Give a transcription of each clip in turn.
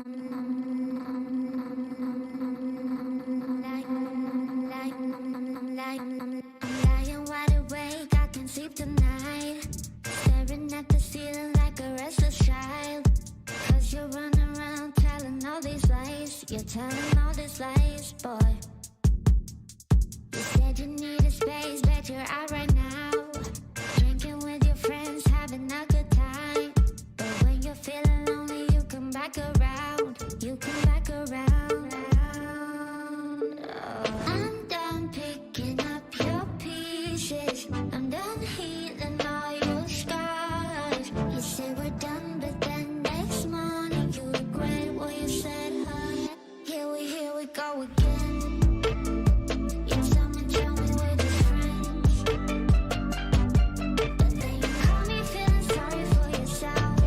lying wide awake, I can sleep tonight. Staring at the ceiling like a restless child. Cause you're running around telling all these lies. You're telling all these lies, boy. You said you needed space, bet you're out right now. Drinking with your friends, having a good time. But when you're feeling lonely, you come back around. You come back around. Oh. I'm done picking up your pieces. I'm done healing all your scars. You say we're done, but then next morning you regret what you said, huh? Here we go again. You tell me we're just friends. But then you call me feeling sorry for yourself.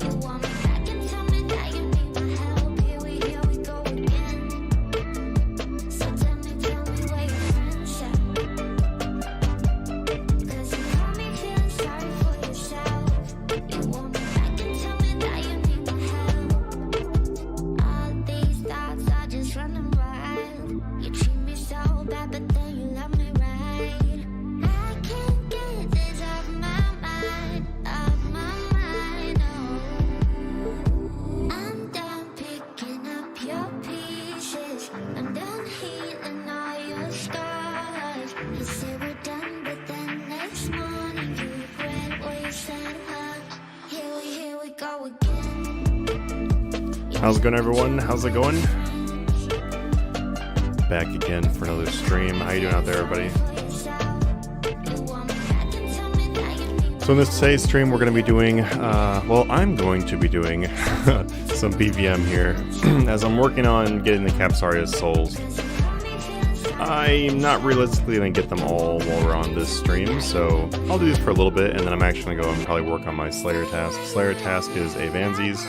You want me back and tell me that you need my help. Here we go again. So tell me where your friends at. Cause you call me feeling sorry for yourself. You want me back and tell me that you need my help. All these thoughts are just running wild. You treat me so bad, but then you love me right. I can't get this off my mind, oh. I'm done picking up your pieces. I'm done healing all your scars. You say we're done, but then next morning you regret what you said, huh? Here we go again. How's it going, everyone? How's it going? Back again for another stream. How you doing out there, everybody? So in this today's stream, we're going to be doing, well, I'm going to be doing some PVM here as I'm working on getting the Capsarius souls. I'm not realistically going to get them all while we're on this stream, so I'll do this for a little bit, and then I'm actually going to go and probably work on my Slayer task. Slayer task is Avanzi's,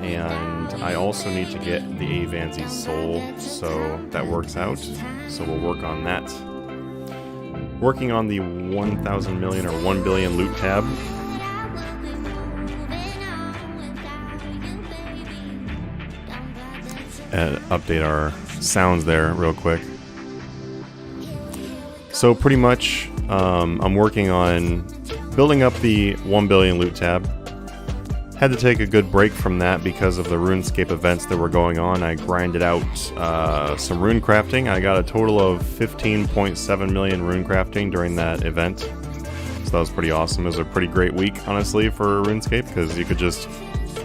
and I also need to get the Avanzi's soul, so that works out. So we'll work on that. Working on the 1,000 million or 1 billion loot tab. And update our sounds there real quick. So pretty much I'm working on building up the 1 billion loot tab. Had to take a good break from that because of the Runescape events that were going on. I grinded out some rune crafting. I got a total of 15.7 million rune crafting during that event. So that was pretty awesome. It was a pretty great week, honestly, for Runescape, because you could just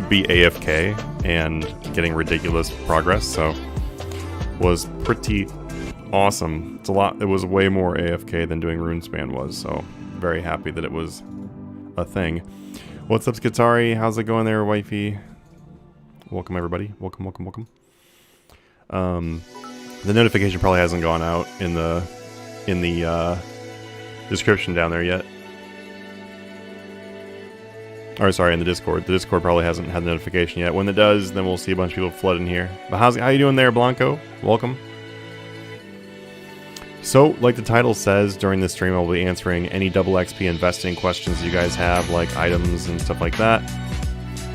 be AFK and getting ridiculous progress. So was pretty awesome. It's a lot. It was way more AFK than doing Runespan was. So very happy that it was a thing. What's up, Skitari? How's it going there, wifey? Welcome, everybody. Welcome. The notification probably hasn't gone out in the description down there yet. Or sorry, in the Discord. The Discord probably hasn't had the notification yet. When it does, then we'll see a bunch of people flood in here. But how you doing there, Blanco? Welcome. So, like the title says, during this stream I'll be answering any double XP investing questions you guys have, like items and stuff like that.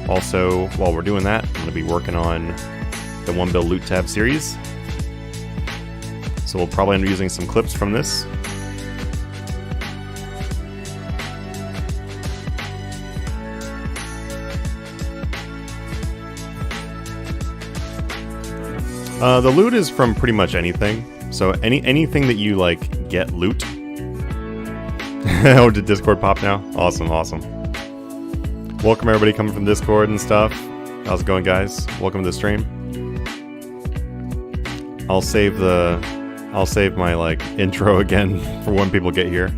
Also, while we're doing that, I'm going to be working on the 1 Bill Loot Tab series. So we'll probably end up using some clips from this. The loot is from pretty much anything. So anything that you like get loot. Oh, did Discord pop now? Awesome. Welcome everybody coming from Discord and stuff. How's it going, guys? Welcome to the stream. I'll save my like intro again for when people get here.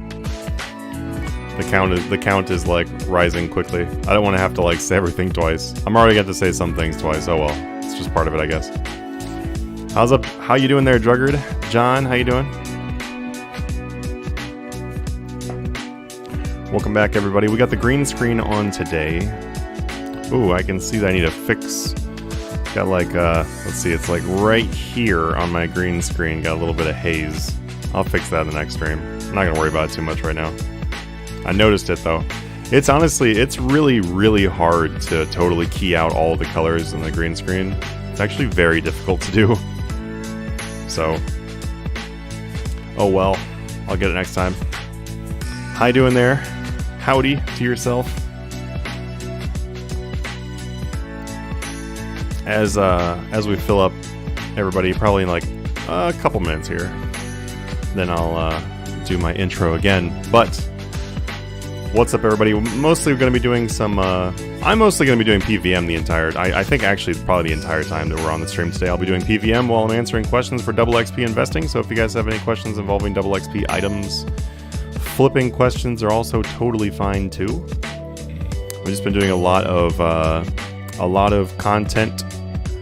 The count is like rising quickly. I don't want to have to like say everything twice. I'm already got to say some things twice. Oh well, it's just part of it, I guess. How you doing there, Druggard? John, how you doing? Welcome back, everybody. We got the green screen on today. Ooh, I can see that I need to fix. Got like, let's see, it's like right here on my green screen. Got a little bit of haze. I'll fix that in the next stream. I'm not gonna worry about it too much right now. I noticed it though. It's honestly, it's really hard to totally key out all the colors in the green screen. It's actually very difficult to do. So, oh well, I'll get it next time. Hi doing there. Howdy to yourself. As we fill up everybody, probably in like a couple minutes here, then I'll do my intro again. But what's up, everybody? Mostly we're going to be doing some, I'm mostly going to be doing PVM the entire, I think actually probably the entire time that we're on the stream today. I'll be doing PVM while I'm answering questions for double XP investing. So if you guys have any questions involving double XP items, flipping questions are also totally fine too. We've just been doing a lot of content,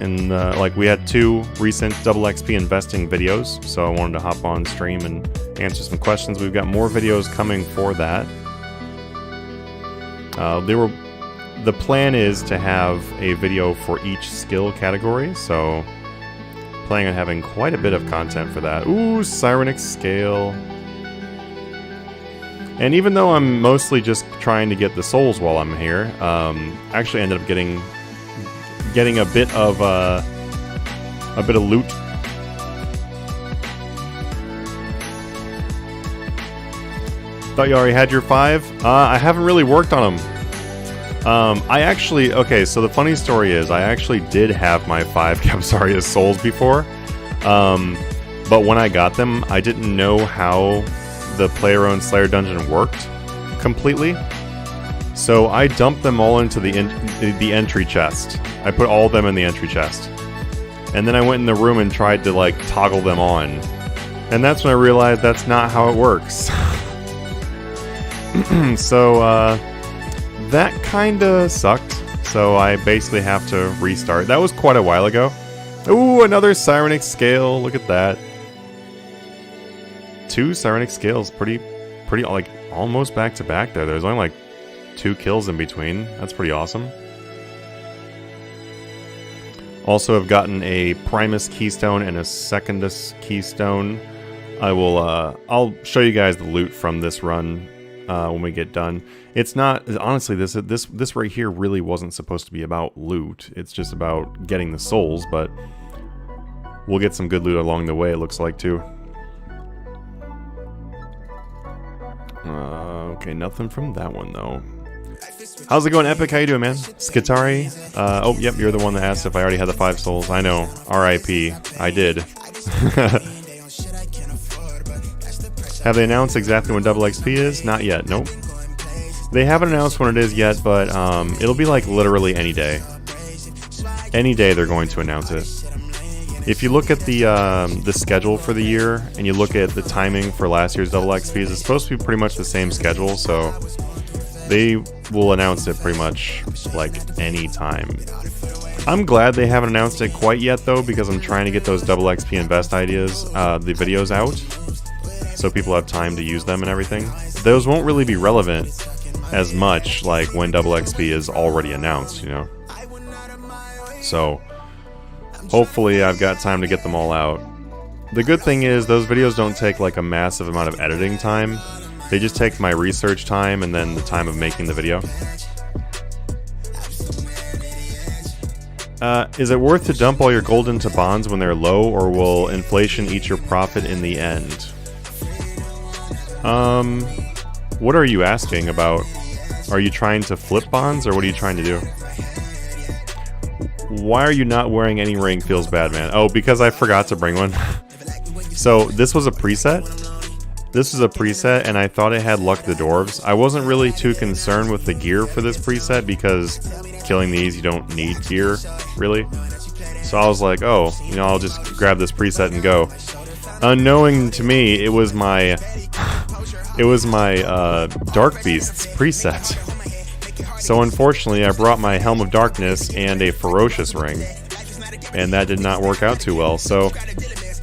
and like we had 2 recent double XP investing videos, so I wanted to hop on stream and answer some questions. We've got more videos coming for that. The plan is to have a video for each skill category, so planning on having quite a bit of content for that. Ooh, Sirenic Scale. And even though I'm mostly just trying to get the souls while I'm here, actually ended up getting a bit of loot. Thought you already had your 5. I haven't really worked on them. Okay, so the funny story is I actually did have my 5 Capsarius souls before, but when I got them, I didn't know how the player-owned Slayer dungeon worked completely, so I dumped them all into the entry chest. I put all of them in the entry chest, and then I went in the room and tried to like toggle them on, and that's when I realized that's not how it works. So that kinda sucked, so I basically have to restart. That was quite a while ago. Ooh, another Sirenic Scale, look at that. 2 Sirenic Scales, pretty like almost back to back there. There's only like 2 kills in between. That's pretty awesome. Also have gotten a Primus Keystone and a Secondus Keystone. I'll show you guys the loot from this run when we get done. It's not, honestly, this right here really wasn't supposed to be about loot. It's just about getting the souls, but we'll get some good loot along the way, it looks like, too. Okay, nothing from that one, though. How's it going, Epic? How you doing, man? Skitari? Oh, yep, you're the one that asked if I already had the 5 souls. I know. R.I.P. I did. Have they announced exactly when double XP is? Not yet, nope. They haven't announced when it is yet, but it'll be like literally any day. Any day they're going to announce it. If you look at the schedule for the year, and you look at the timing for last year's double XPs, it's supposed to be pretty much the same schedule, so they will announce it pretty much like any time. I'm glad they haven't announced it quite yet, though, because I'm trying to get those double XP invest ideas, the videos out, so people have time to use them and everything. Those won't really be relevant as much like when double XP is already announced, you know? So hopefully I've got time to get them all out. The good thing is those videos don't take like a massive amount of editing time. They just take my research time and then the time of making the video. Is it worth to dump all your gold into bonds when they're low, or will inflation eat your profit in the end? What are you asking about? Are you trying to flip bonds, or what are you trying to do? Why are you not wearing any ring? Feels bad, man. Oh, because I forgot to bring one. So this was a preset. This is a preset, and I thought it had Luck the Dwarves. I wasn't really too concerned with the gear for this preset because killing these, you don't need gear, really. So I was like, oh, you know, I'll just grab this preset and go. Unknowing to me, it was my Dark Beasts preset. So unfortunately, I brought my Helm of Darkness and a Ferocious Ring, and that did not work out too well. So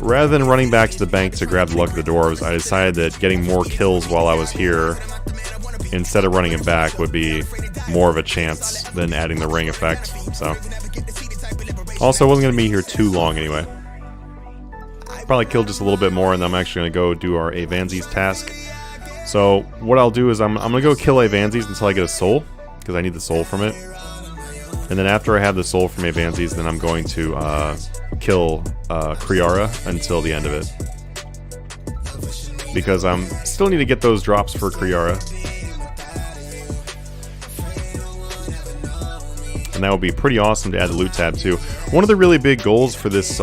rather than running back to the bank to grab the Luck of the Dwarves, I decided that getting more kills while I was here, instead of running it back, would be more of a chance than adding the ring effect. So also, I wasn't going to be here too long anyway. Probably killed just a little bit more, and then I'm actually going to go do our Avanzi's task So what I'll do is I'm gonna go kill Avanzes until I get a soul, because I need the soul from it. And then after I have the soul from Avanzes, then I'm going to kill Kriara until the end of it. Because I'm still need to get those drops for Kriara. And that would be pretty awesome to add the loot tab too. One of the really big goals for this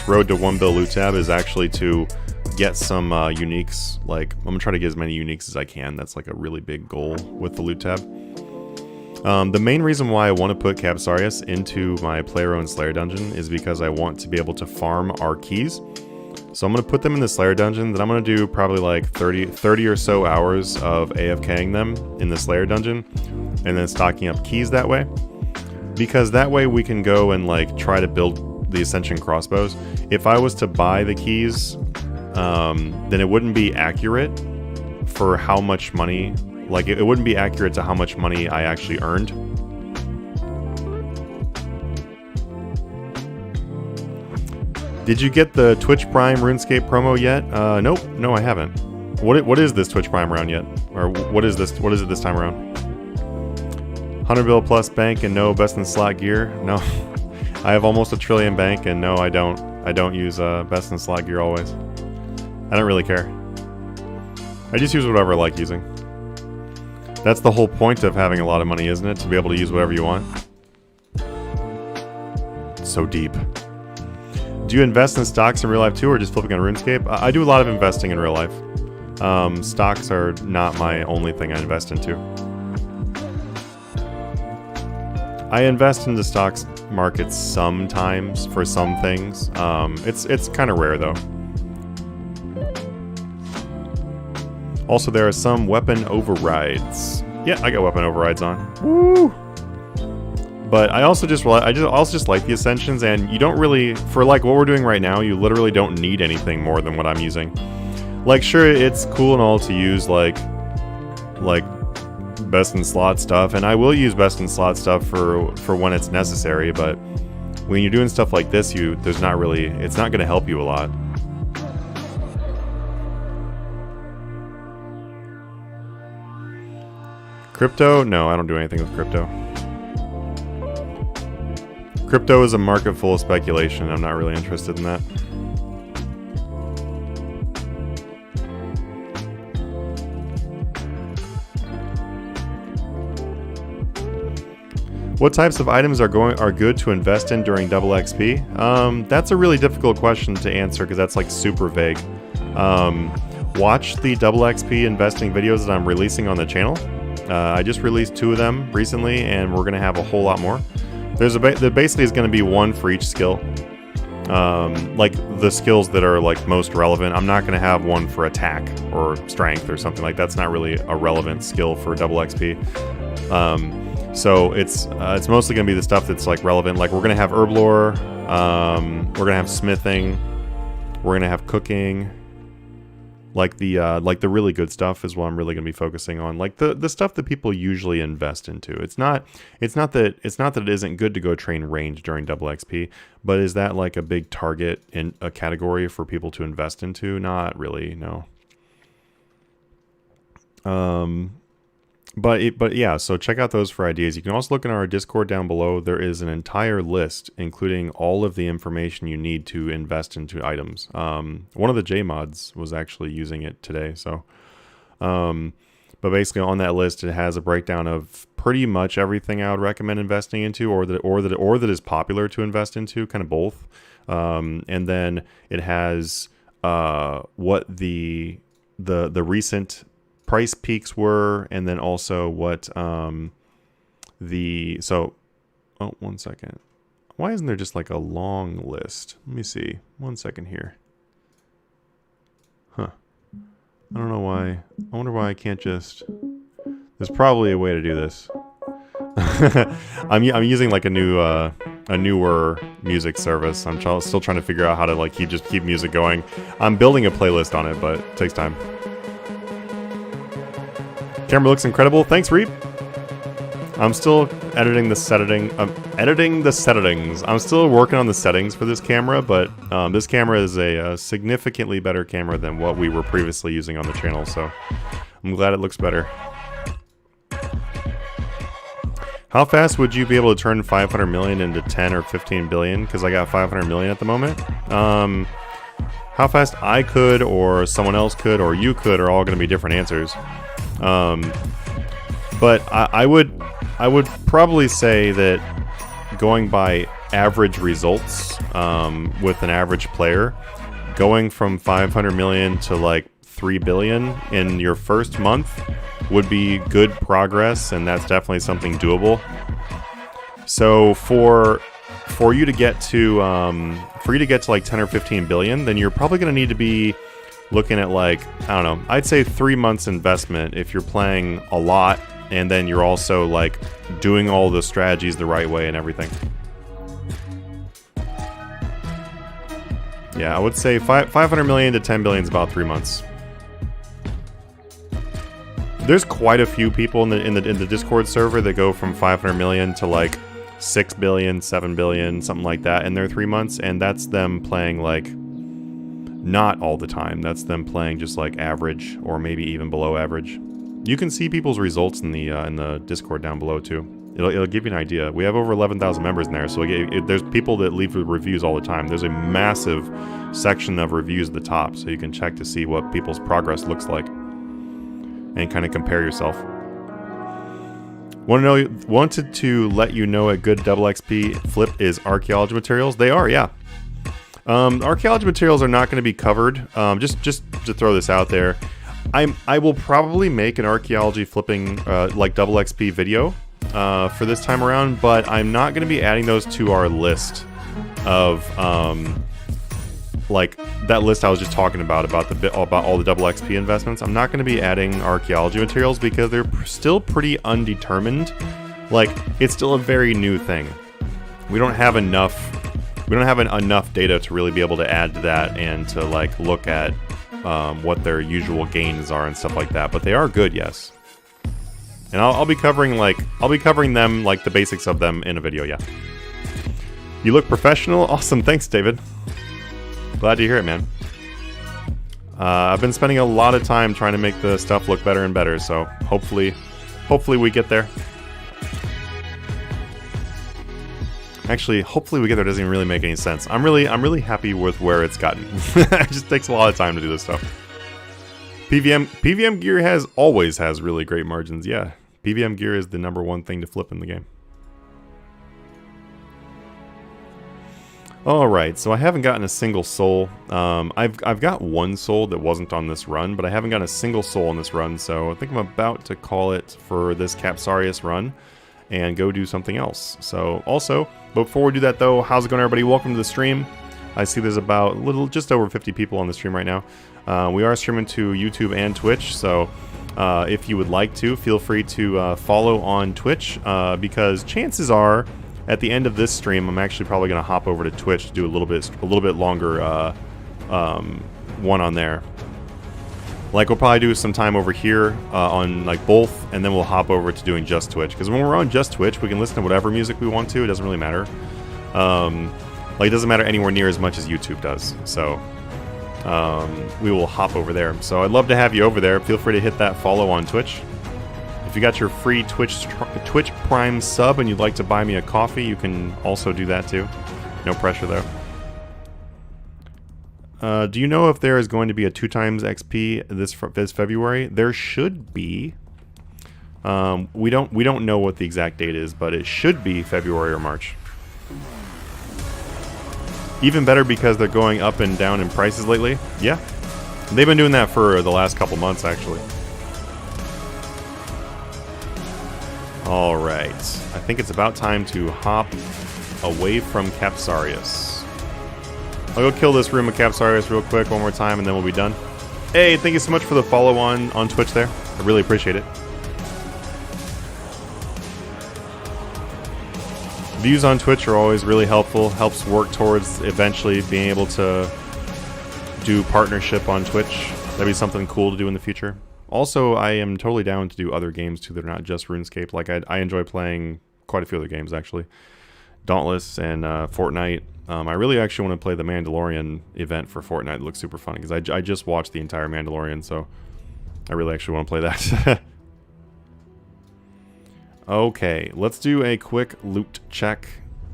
road to 1 bill loot tab is actually to get some uniques. Like, I'm gonna try to get as many uniques as I can. That's like a really big goal with the loot tab. The main reason why I want to put Capsarius into my player-owned Slayer dungeon is because I want to be able to farm our keys. So I'm going to put them in the Slayer dungeon, then I'm going to do probably like 30 or so hours of AFKing them in the Slayer dungeon, and then stocking up keys that way. Because that way we can go and like try to build the Ascension crossbows. If I was to buy the keys, then it wouldn't be accurate for how much money. Like, it wouldn't be accurate to how much money I actually earned. Did you get the Twitch Prime RuneScape promo yet? Nope. No, I haven't. What is this Twitch Prime round yet? Or what is this? What is it this time around? 100 bill plus bank and no best in slot gear? No. I have almost 1 trillion bank and no, I don't. I don't use best in slot gear always. I don't really care. I just use whatever I like using. That's the whole point of having a lot of money, isn't it? To be able to use whatever you want. So deep. Do you invest in stocks in real life too, or just flipping on RuneScape? I do a lot of investing in real life. Stocks are not my only thing I invest into. I invest in the stocks market sometimes for some things. It's kind of rare though. Also, there are some weapon overrides. Yeah, I got weapon overrides on. Woo! But I also just like the Ascensions, and you don't really, for like what we're doing right now, you literally don't need anything more than what I'm using. Like, sure, it's cool and all to use like best in slot stuff, and I will use best in slot stuff for when it's necessary. But when you're doing stuff like this, it's not going to help you a lot. Crypto? No, I don't do anything with crypto. Crypto is a market full of speculation. I'm not really interested in that. What types of items are good to invest in during double XP? That's a really difficult question to answer because that's like super vague. Watch the double XP investing videos that I'm releasing on the channel. I just released 2 of them recently, and we're going to have a whole lot more. There basically is going to be one for each skill. Like the skills that are like most relevant. I'm not going to have one for attack or strength or something like that's not really a relevant skill for double XP. So it's mostly going to be the stuff that's like relevant. Like we're going to have herb lore, we're going to have smithing, we're going to have cooking. Like the really good stuff is what I'm really going to be focusing on. Like the stuff that people usually invest into. It's not that it isn't good to go train range during double XP, but is that like a big target in a category for people to invest into? Not really, no. But yeah, so check out those for ideas. You can also look in our Discord down below. There is an entire list, including all of the information you need to invest into items. One of the J mods was actually using it today. So, but basically on that list, it has a breakdown of pretty much everything I would recommend investing into, or that is popular to invest into, kind of both. And then it has what the recent price peaks were, and then also what oh, 1 second. Why isn't there just like a long list? Let me see. 1 second here. Huh. I don't know why. I wonder why I can't just... There's probably a way to do this. I'm using like a newer music service. I'm still trying to figure out how to like keep music going. I'm building a playlist on it, but it takes time. Camera looks incredible. Thanks, Reap. I'm still editing the settings. I'm still working on the settings for this camera, but this camera is a significantly better camera than what we were previously using on the channel, so I'm glad it looks better. How fast would you be able to turn 500 million into 10 or 15 billion? Because I got 500 million at the moment. How fast I could, or someone else could, or you could, are all going to be different answers. But I would probably say that going by average results with an average player, going from 500 million to like 3 billion in your first month would be good progress, and that's definitely something doable. So for you to get to like 10 or 15 billion, then you're probably going to need to be looking at, like, I don't know, I'd say 3 months investment if you're playing a lot, and then you're also like doing all the strategies the right way and everything. Yeah, I would say 500 million to 10 billion is about 3 months. There's quite a few people in the Discord server that go from 500 million to like 6 billion, 7 billion, something like that in their 3 months, and that's them playing like not all the time. That's them playing just like average or maybe even below average. You can see people's results in the Discord down below too. It'll give you an idea. We have over 11,000 members in there, so there's people that leave reviews all the time. There's a massive section of reviews at the top, so you can check to see what people's progress looks like and kind of compare yourself. Wanted to let you know a good double XP flip is archaeology materials. They are, yeah. Archaeology materials are not going to be covered. Just to throw this out there, I will probably make an archaeology flipping like double XP video for this time around, but I'm not going to be adding those to our list of like that list I was just talking about all the double XP investments. I'm not going to be adding archaeology materials because they're still pretty undetermined. Like, it's still a very new thing. We don't have enough data to really be able to add to that and to like look at what their usual gains are and stuff like that. But they are good, yes. And I'll be covering them, like the basics of them, in a video, yeah. You look professional. Awesome, thanks, David. Glad to hear it, man. I've been spending a lot of time trying to make the stuff look better and better, so hopefully we get there. Actually, hopefully we get there doesn't even really make any sense. I'm really happy with where it's gotten. It just takes a lot of time to do this stuff. PVM gear always has really great margins. Yeah, PVM gear is the #1 thing to flip in the game. All right, so I haven't gotten a single soul. I've got one soul that wasn't on this run, but I haven't gotten a single soul on this run. So I think I'm about to call it for this Capsarius run and go do something else. So also, before we do that though, how's it going, everybody? Welcome to the stream. I see there's about just over 50 people on the stream right now. We are streaming to YouTube and Twitch, so if you would like to, feel free to follow on Twitch, because chances are, at the end of this stream, I'm actually probably going to hop over to Twitch to do a little bit longer one on there. Like, we'll probably do some time over here on like both, and then we'll hop over to doing just Twitch. Because when we're on just Twitch, we can listen to whatever music we want to. It doesn't really matter. Like, it doesn't matter anywhere near as much as YouTube does. So we will hop over there. So I'd love to have you over there. Feel free to hit that follow on Twitch. If you got your free Twitch Prime sub and you'd like to buy me a coffee, you can also do that too. No pressure though. Do you know if there is going to be a 2x XP this February? There should be. We don't know what the exact date is, but it should be February or March. Even better because they're going up and down in prices lately. Yeah, they've been doing that for the last couple months actually. All right, I think it's about time to hop away from Capsarius. I'll go kill this room of Capsarius real quick one more time, and then we'll be done. Hey, thank you so much for the follow on Twitch there. I really appreciate it. Views on Twitch are always really helpful. Helps work towards eventually being able to do partnership on Twitch. That'd be something cool to do in the future. Also, I am totally down to do other games too that are not just RuneScape. Like I enjoy playing quite a few other games actually. Dauntless and Fortnite. I really actually want to play the Mandalorian event for Fortnite. It looks super fun because I just watched the entire Mandalorian, so I really actually want to play that. Okay, let's do a quick loot check.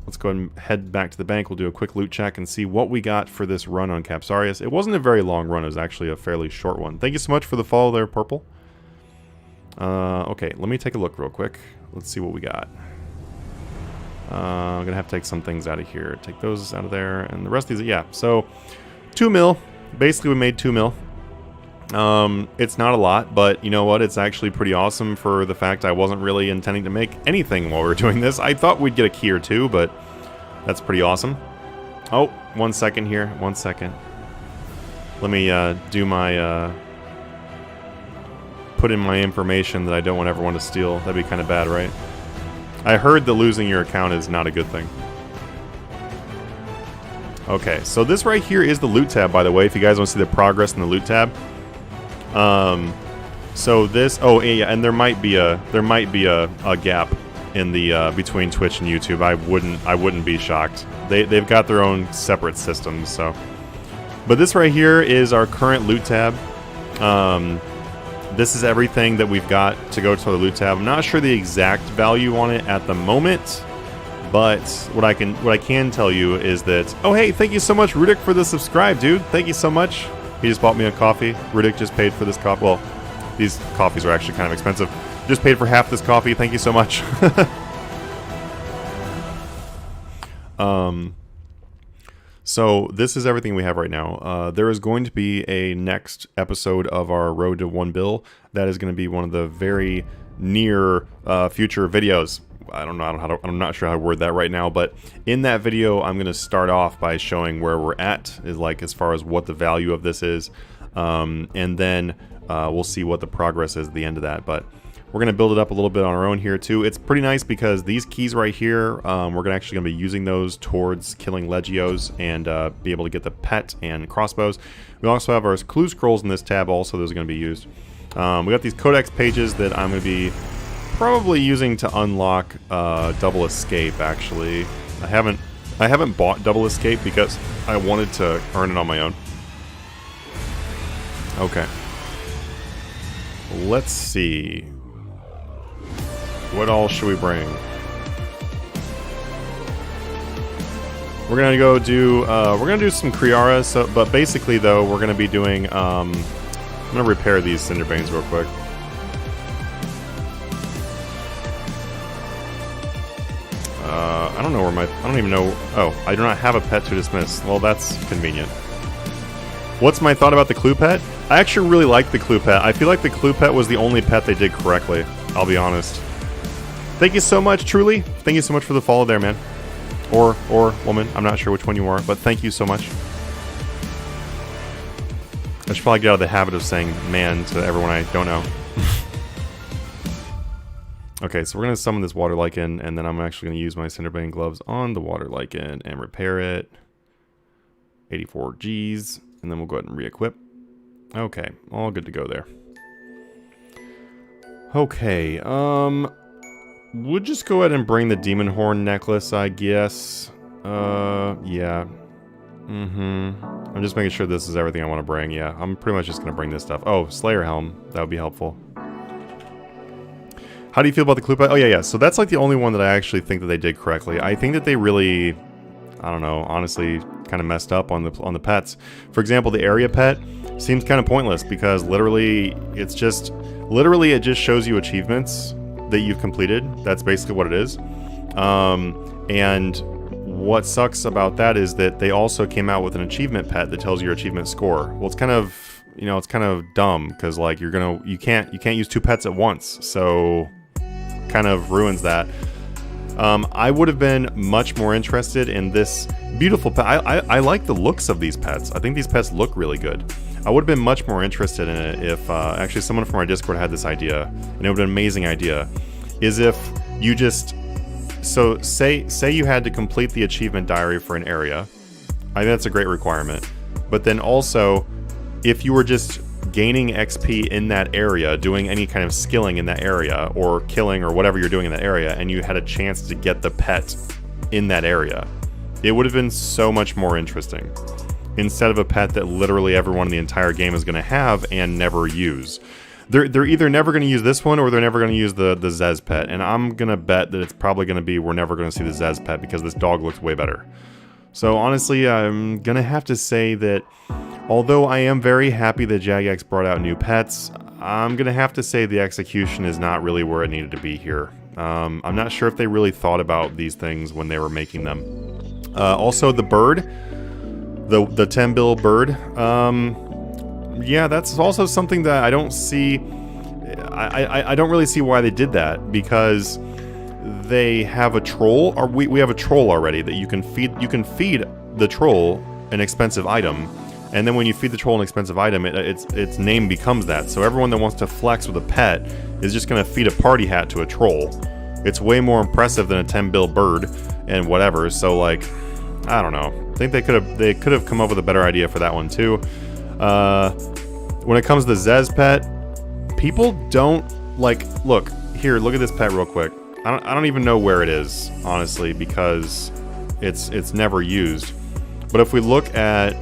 Let's go ahead and head back to the bank. We'll do a quick loot check and see what we got for this run on Capsarius. It wasn't a very long run. It was actually a fairly short one. Thank you so much for the follow there, Purple. Okay, let me take a look real quick. Let's see what we got. I'm going to have to take some things out of here. Take those out of there. And the rest of these, yeah. So, 2 mil. Basically, we made 2 mil. It's not a lot, but you know what? It's actually pretty awesome for the fact I wasn't really intending to make anything while we were doing this. I thought we'd get a key or two, but that's pretty awesome. Oh, 1 second here. 1 second. Let me do my put in my information that I don't want everyone to steal. That'd be kind of bad, right? I heard that losing your account is not a good thing. Okay, so this right here is the loot tab, by the way, if you guys want to see the progress in the loot tab. So this, oh yeah, and there might be a gap in the between Twitch and YouTube. I wouldn't be shocked. They've got their own separate systems, so. But this right here is our current loot tab. This is everything that we've got to go to the loot tab. I'm not sure the exact value on it at the moment, but what I can tell you is that, oh hey, thank you so much Rudik for the subscribe, dude. Thank you so much. He just bought me a coffee. Rudik just paid for this coffee. Well, these coffees are actually kind of expensive. Just paid for half this coffee. Thank you so much. So this is everything we have right now. There is going to be a next episode of our Road to 1 Bill. That is going to be one of the very near future videos. I'm not sure how to word that right now, but in that video, I'm going to start off by showing where we're at, like as far as what the value of this is, and then we'll see what the progress is at the end of that. But we're going to build it up a little bit on our own here too. It's pretty nice because these keys right here, we're actually going to be using those towards killing Legios and be able to get the pet and crossbows. We also have our clue scrolls in this tab also. Those are going to be used. We got these codex pages that I'm going to be probably using to unlock double escape. Actually, I haven't bought double escape because I wanted to earn it on my own. Okay, let's see. What all should we bring? We're gonna go do some Kriara. So, but basically though, we're gonna be doing. I'm gonna repair these Cinderbanes real quick. I don't know where I don't even know. Oh, I do not have a pet to dismiss. Well, that's convenient. What's my thought about the clue pet? I actually really like the clue pet. I feel like the clue pet was the only pet they did correctly. I'll be honest. Thank you so much, truly. Thank you so much for the follow there, man. Or woman. I'm not sure which one you are, but thank you so much. I should probably get out of the habit of saying man to everyone I don't know. Okay, so we're going to summon this water lichen, and then I'm actually going to use my Cinderbane gloves on the water lichen and repair it. 84 Gs, and then we'll go ahead and re-equip. Okay, all good to go there. Okay, we'll just go ahead and bring the Demon Horn necklace, I guess. Yeah. I'm just making sure this is everything I want to bring. Yeah, I'm pretty much just going to bring this stuff. Oh, Slayer Helm. That would be helpful. How do you feel about the clue pet? Oh, yeah. So that's like the only one that I actually think that they did correctly. I think that they really, I don't know, honestly kind of messed up on the pets. For example, the area pet seems kind of pointless because literally it just shows you achievements that you've completed. That's basically what it is. And what sucks about that is that they also came out with an achievement pet that tells you your achievement score. Well, it's kind of, you know, it's kind of dumb because like you can't use 2 pets at once. So kind of ruins that. I would have been much more interested in this beautiful pet. I like the looks of these pets. I think these pets look really good. I would have been much more interested in it if actually someone from our Discord had this idea, and it would have been an amazing idea, is if you just, so say you had to complete the achievement diary for an area. I think that's a great requirement. But then also, if you were just gaining XP in that area, doing any kind of skilling in that area, or killing or whatever you're doing in that area, and you had a chance to get the pet in that area, it would have been so much more interesting. Instead of a pet that literally everyone in the entire game is going to have and never use. They're either never going to use this one, or they're never going to use the Zez pet. And I'm going to bet that it's probably going to be we're never going to see the Zez pet because this dog looks way better. So honestly, I'm going to have to say that although I am very happy that Jagex brought out new pets, I'm going to have to say the execution is not really where it needed to be here. I'm not sure if they really thought about these things when they were making them. Also, the bird, the 10 bill bird, yeah, that's also something that I don't see. I don't really see why they did that, because they have a troll, or we have a troll already that you can feed. You can feed the troll an expensive item, and then when you feed the troll an expensive item, its name becomes that. So everyone that wants to flex with a pet is just going to feed a party hat to a troll. It's way more impressive than a 10 bill bird and whatever. So like, I don't know. I think they could have come up with a better idea for that one too. When it comes to the Zez pet, people don't like. Look here, look at this pet real quick. I don't even know where it is, honestly, because it's never used. But if we look at,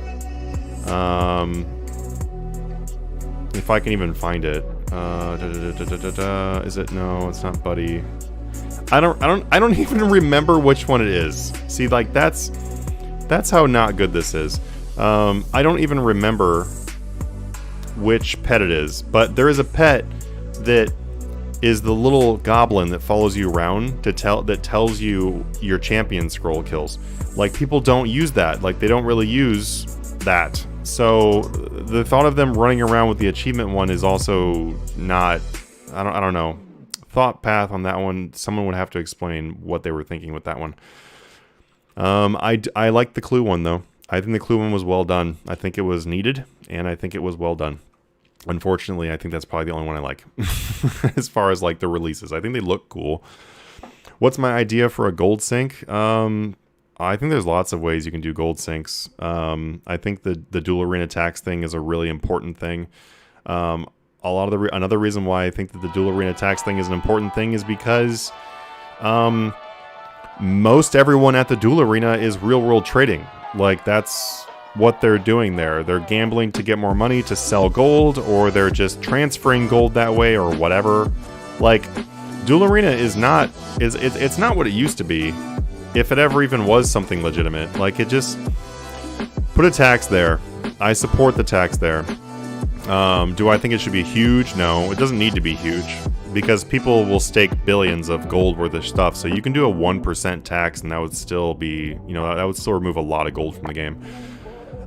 if I can even find it, is it? No, it's not Buddy. I don't even remember which one it is. See, like that's how not good this is. I don't even remember which pet it is, but there is a pet that is the little goblin that follows you around that tells you your champion scroll kills. Like, people don't use that. Like, they don't really use that. So the thought of them running around with the achievement one is also not. I don't know. Thought path on that one. Someone would have to explain what they were thinking with that one. I like the clue one though. I think the clue one was well done. I think it was needed, and I think it was well done. Unfortunately, I think that's probably the only one I like as far as like the releases. I think they look cool. What's my idea for a gold sync? I think there's lots of ways you can do gold syncs. I think the dual arena tax thing is a really important thing. Another reason why I think that the dual arena tax thing is an important thing is because most everyone at the dual arena is real world trading. Like, that's what they're doing there. They're gambling to get more money to sell gold, or they're just transferring gold that way, or whatever. Like, dual arena is not it's not what it used to be, if it ever even was something legitimate. Like, it just put a tax there. I support the tax there. Do I think it should be huge? No, it doesn't need to be huge, because people will stake billions of gold worth of stuff. So you can do a 1% tax, and that would still be, that would still remove a lot of gold from the game.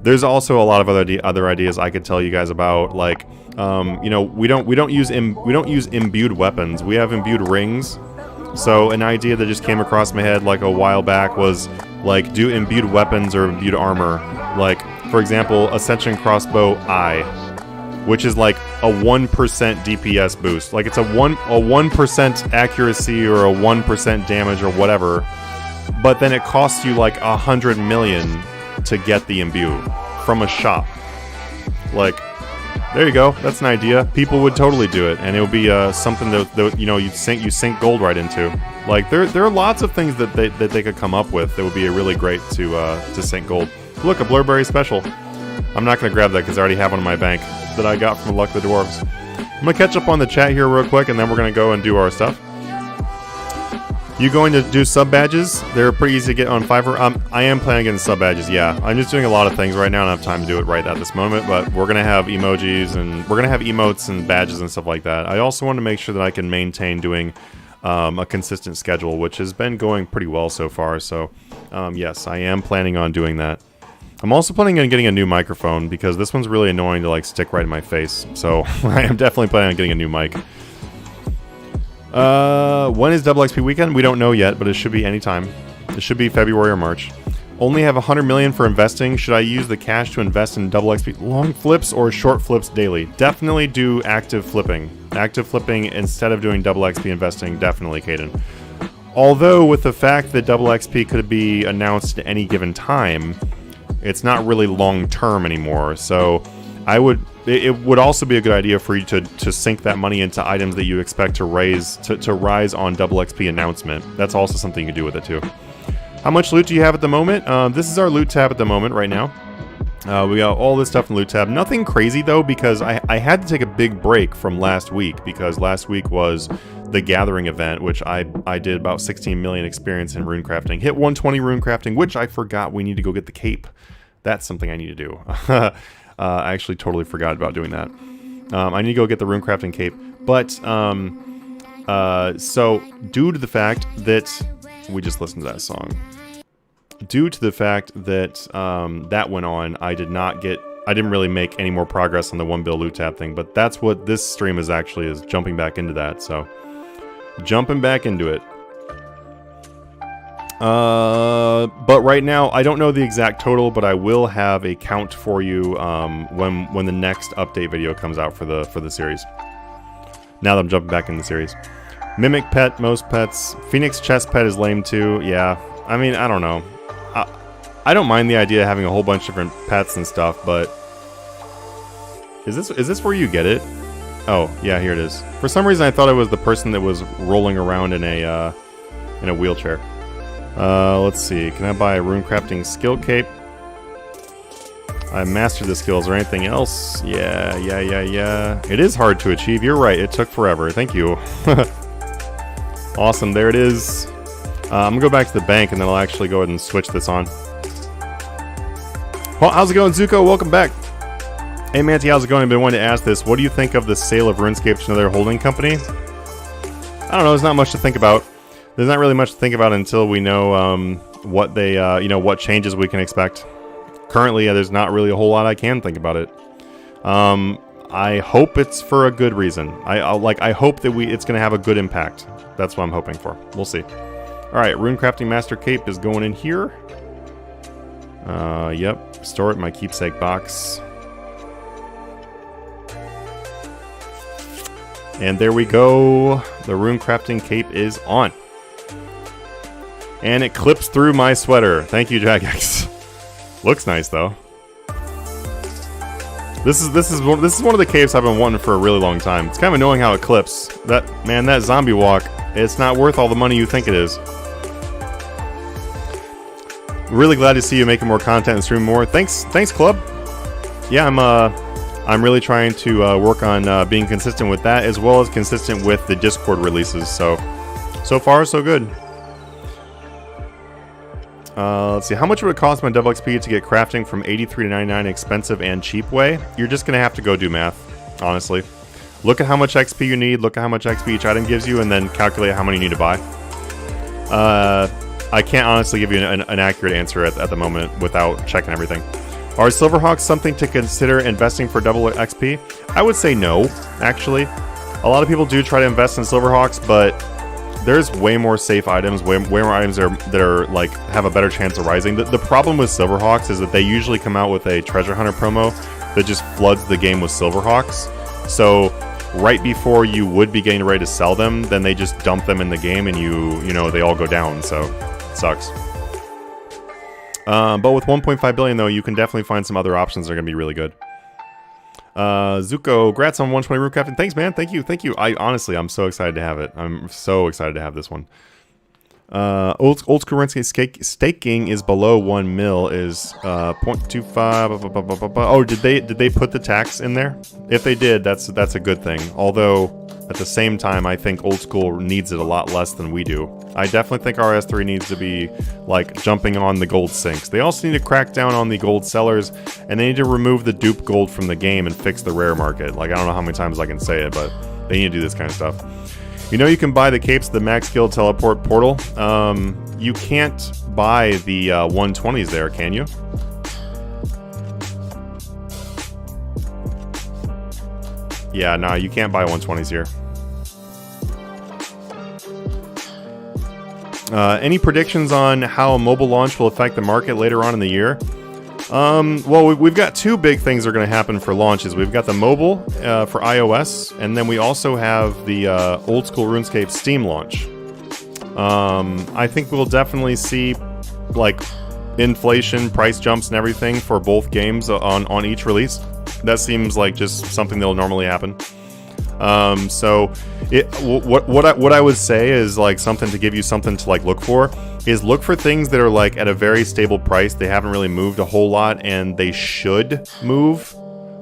There's also a lot of other ideas I could tell you guys about. Like, we don't use imbued weapons. We have imbued rings. So an idea that just came across my head like a while back was like, do imbued weapons or imbued armor. Like, for example, Ascension Crossbow I, which is like a 1% DPS boost. Like, it's a 1% accuracy or a 1% damage or whatever, but then it costs you like 100 million to get the imbue from a shop. Like, there you go. That's an idea. People would totally do it, and it would be something that you sink gold right into. Like, there are lots of things that they could come up with that would be really great to sink gold. Look, a Blurberry special. I'm not going to grab that because I already have one in my bank that I got from the Luck of the Dwarves. I'm going to catch up on the chat here real quick, and then we're going to go and do our stuff. You going to do sub badges? They're pretty easy to get on Fiverr. I am planning on getting sub badges, yeah. I'm just doing a lot of things right now. I don't have time to do it right at this moment, but we're going to have emojis, and we're going to have emotes and badges and stuff like that. I also want to make sure that I can maintain doing a consistent schedule, which has been going pretty well so far. So, yes, I am planning on doing that. I'm also planning on getting a new microphone, because this one's really annoying to like stick right in my face. So I am definitely planning on getting a new mic. When is Double XP weekend? We don't know yet, but it should be anytime. It should be February or March. Only have 100 million for investing. Should I use the cash to invest in Double XP long flips or short flips daily? Definitely do active flipping. Active flipping instead of doing Double XP investing, definitely, Caden. Although with the fact that Double XP could be announced at any given time, it's not really long term anymore. So I would it would also be a good idea for you to sink that money into items that you expect to rise on double XP announcement. That's also something you can do with it too. How much loot do you have at the moment? This is our loot tab at the moment right now. We got all this stuff in loot tab. Nothing crazy though, because I had to take a big break from last week, because last week was the gathering event, which I did about 16 million experience in rune crafting. Hit 120 rune crafting, which I forgot we need to go get the cape. That's something I need to do. I actually totally forgot about doing that. I need to go get the rune crafting cape. But so due to the fact that we just listened to that song, due to the fact that that went on, I didn't really make any more progress on the 1 bill loot tab thing, but that's what this stream is actually, is jumping back into that. So jumping back into it. But right now I don't know the exact total, but I will have a count for you when the next update video comes out for the series. Now that I'm jumping back in the series. Mimic pet, most pets. Phoenix chest pet is lame too. Yeah, I mean, I don't know. I don't mind the idea of having a whole bunch of different pets and stuff, but is this where you get it? Oh, yeah, here it is. For some reason I thought it was the person that was rolling around in a wheelchair. Let's see. Can I buy a rune crafting skill cape? I mastered the skills. Or anything else? Yeah. It is hard to achieve. You're right. It took forever. Thank you. Awesome. There it is. I'm gonna go back to the bank and then I'll actually go ahead and switch this on. Well, how's it going, Zuko? Welcome back. Hey, Manatee, how's it going? I've been wanting to ask this. What do you think of the sale of Runescape to another holding company? I don't know. There's not much to think about. There's not really much to think about until we know what they, what changes we can expect. Currently, there's not really a whole lot I can think about it. I hope it's for a good reason. I hope that it's going to have a good impact. That's what I'm hoping for. We'll see. All right, Rune Crafting Master Cape is going in here. Yep. Store it in my keepsake box. And there we go. The Rune Crafting Cape is on. And it clips through my sweater. Thank you, Jagex. Looks nice though. This is one of the capes I've been wanting for a really long time. It's kind of annoying how it clips. That zombie walk, it's not worth all the money you think it is. Really glad to see you making more content and streaming more. Thanks, Club. Yeah, I'm really trying to work on being consistent with that, as well as consistent with the Discord releases. So far so good. Let's see, how much would it cost my double XP to get crafting from 83 to 99 expensive and cheap way? You're just gonna have to go do math, honestly. Look at how much XP you need, look at how much XP each item gives you, and then calculate how many you need to buy. I can't honestly give you an accurate answer at the moment without checking everything. Are Silverhawks something to consider investing for double XP? I would say no, actually. A lot of people do try to invest in Silverhawks, but there's way more safe items, way more items that are like have a better chance of rising. The problem with Silverhawks is that they usually come out with a treasure hunter promo that just floods the game with Silverhawks. So right before you would be getting ready to sell them, then they just dump them in the game and you know they all go down. So it sucks. But with 1.5 billion though, you can definitely find some other options that are gonna be really good. Zuko, grats on 120 Rune Crafting. Thanks, man. Thank you. I'm so excited to have it. I'm so excited to have this one. Old school Runescape staking is below 1 mil is 0.25. Oh, did they put the tax in there? If they did, that's a good thing. Although at the same time, I think old school needs it a lot less than we do. I definitely think RS3 needs to be like jumping on the gold sinks. They also need to crack down on the gold sellers, and they need to remove the dupe gold from the game and fix the rare market. Like, I don't know how many times I can say it, but they need to do this kind of stuff. You know, you can buy the capes, the max guild teleport portal. You can't buy the 120s there, can you? Yeah, no, you can't buy 120s here. Any predictions on how a mobile launch will affect the market later on in the year? Well, we've got two big things that are going to happen for launches. We've got the mobile for iOS, and then we also have the old school RuneScape Steam launch. I think we'll definitely see like inflation, price jumps, and everything for both games on each release. That seems like just something that'll normally happen. So what I would say is like something to give you something to like look for is look for things that are like at a very stable price. They haven't really moved a whole lot, and they should move.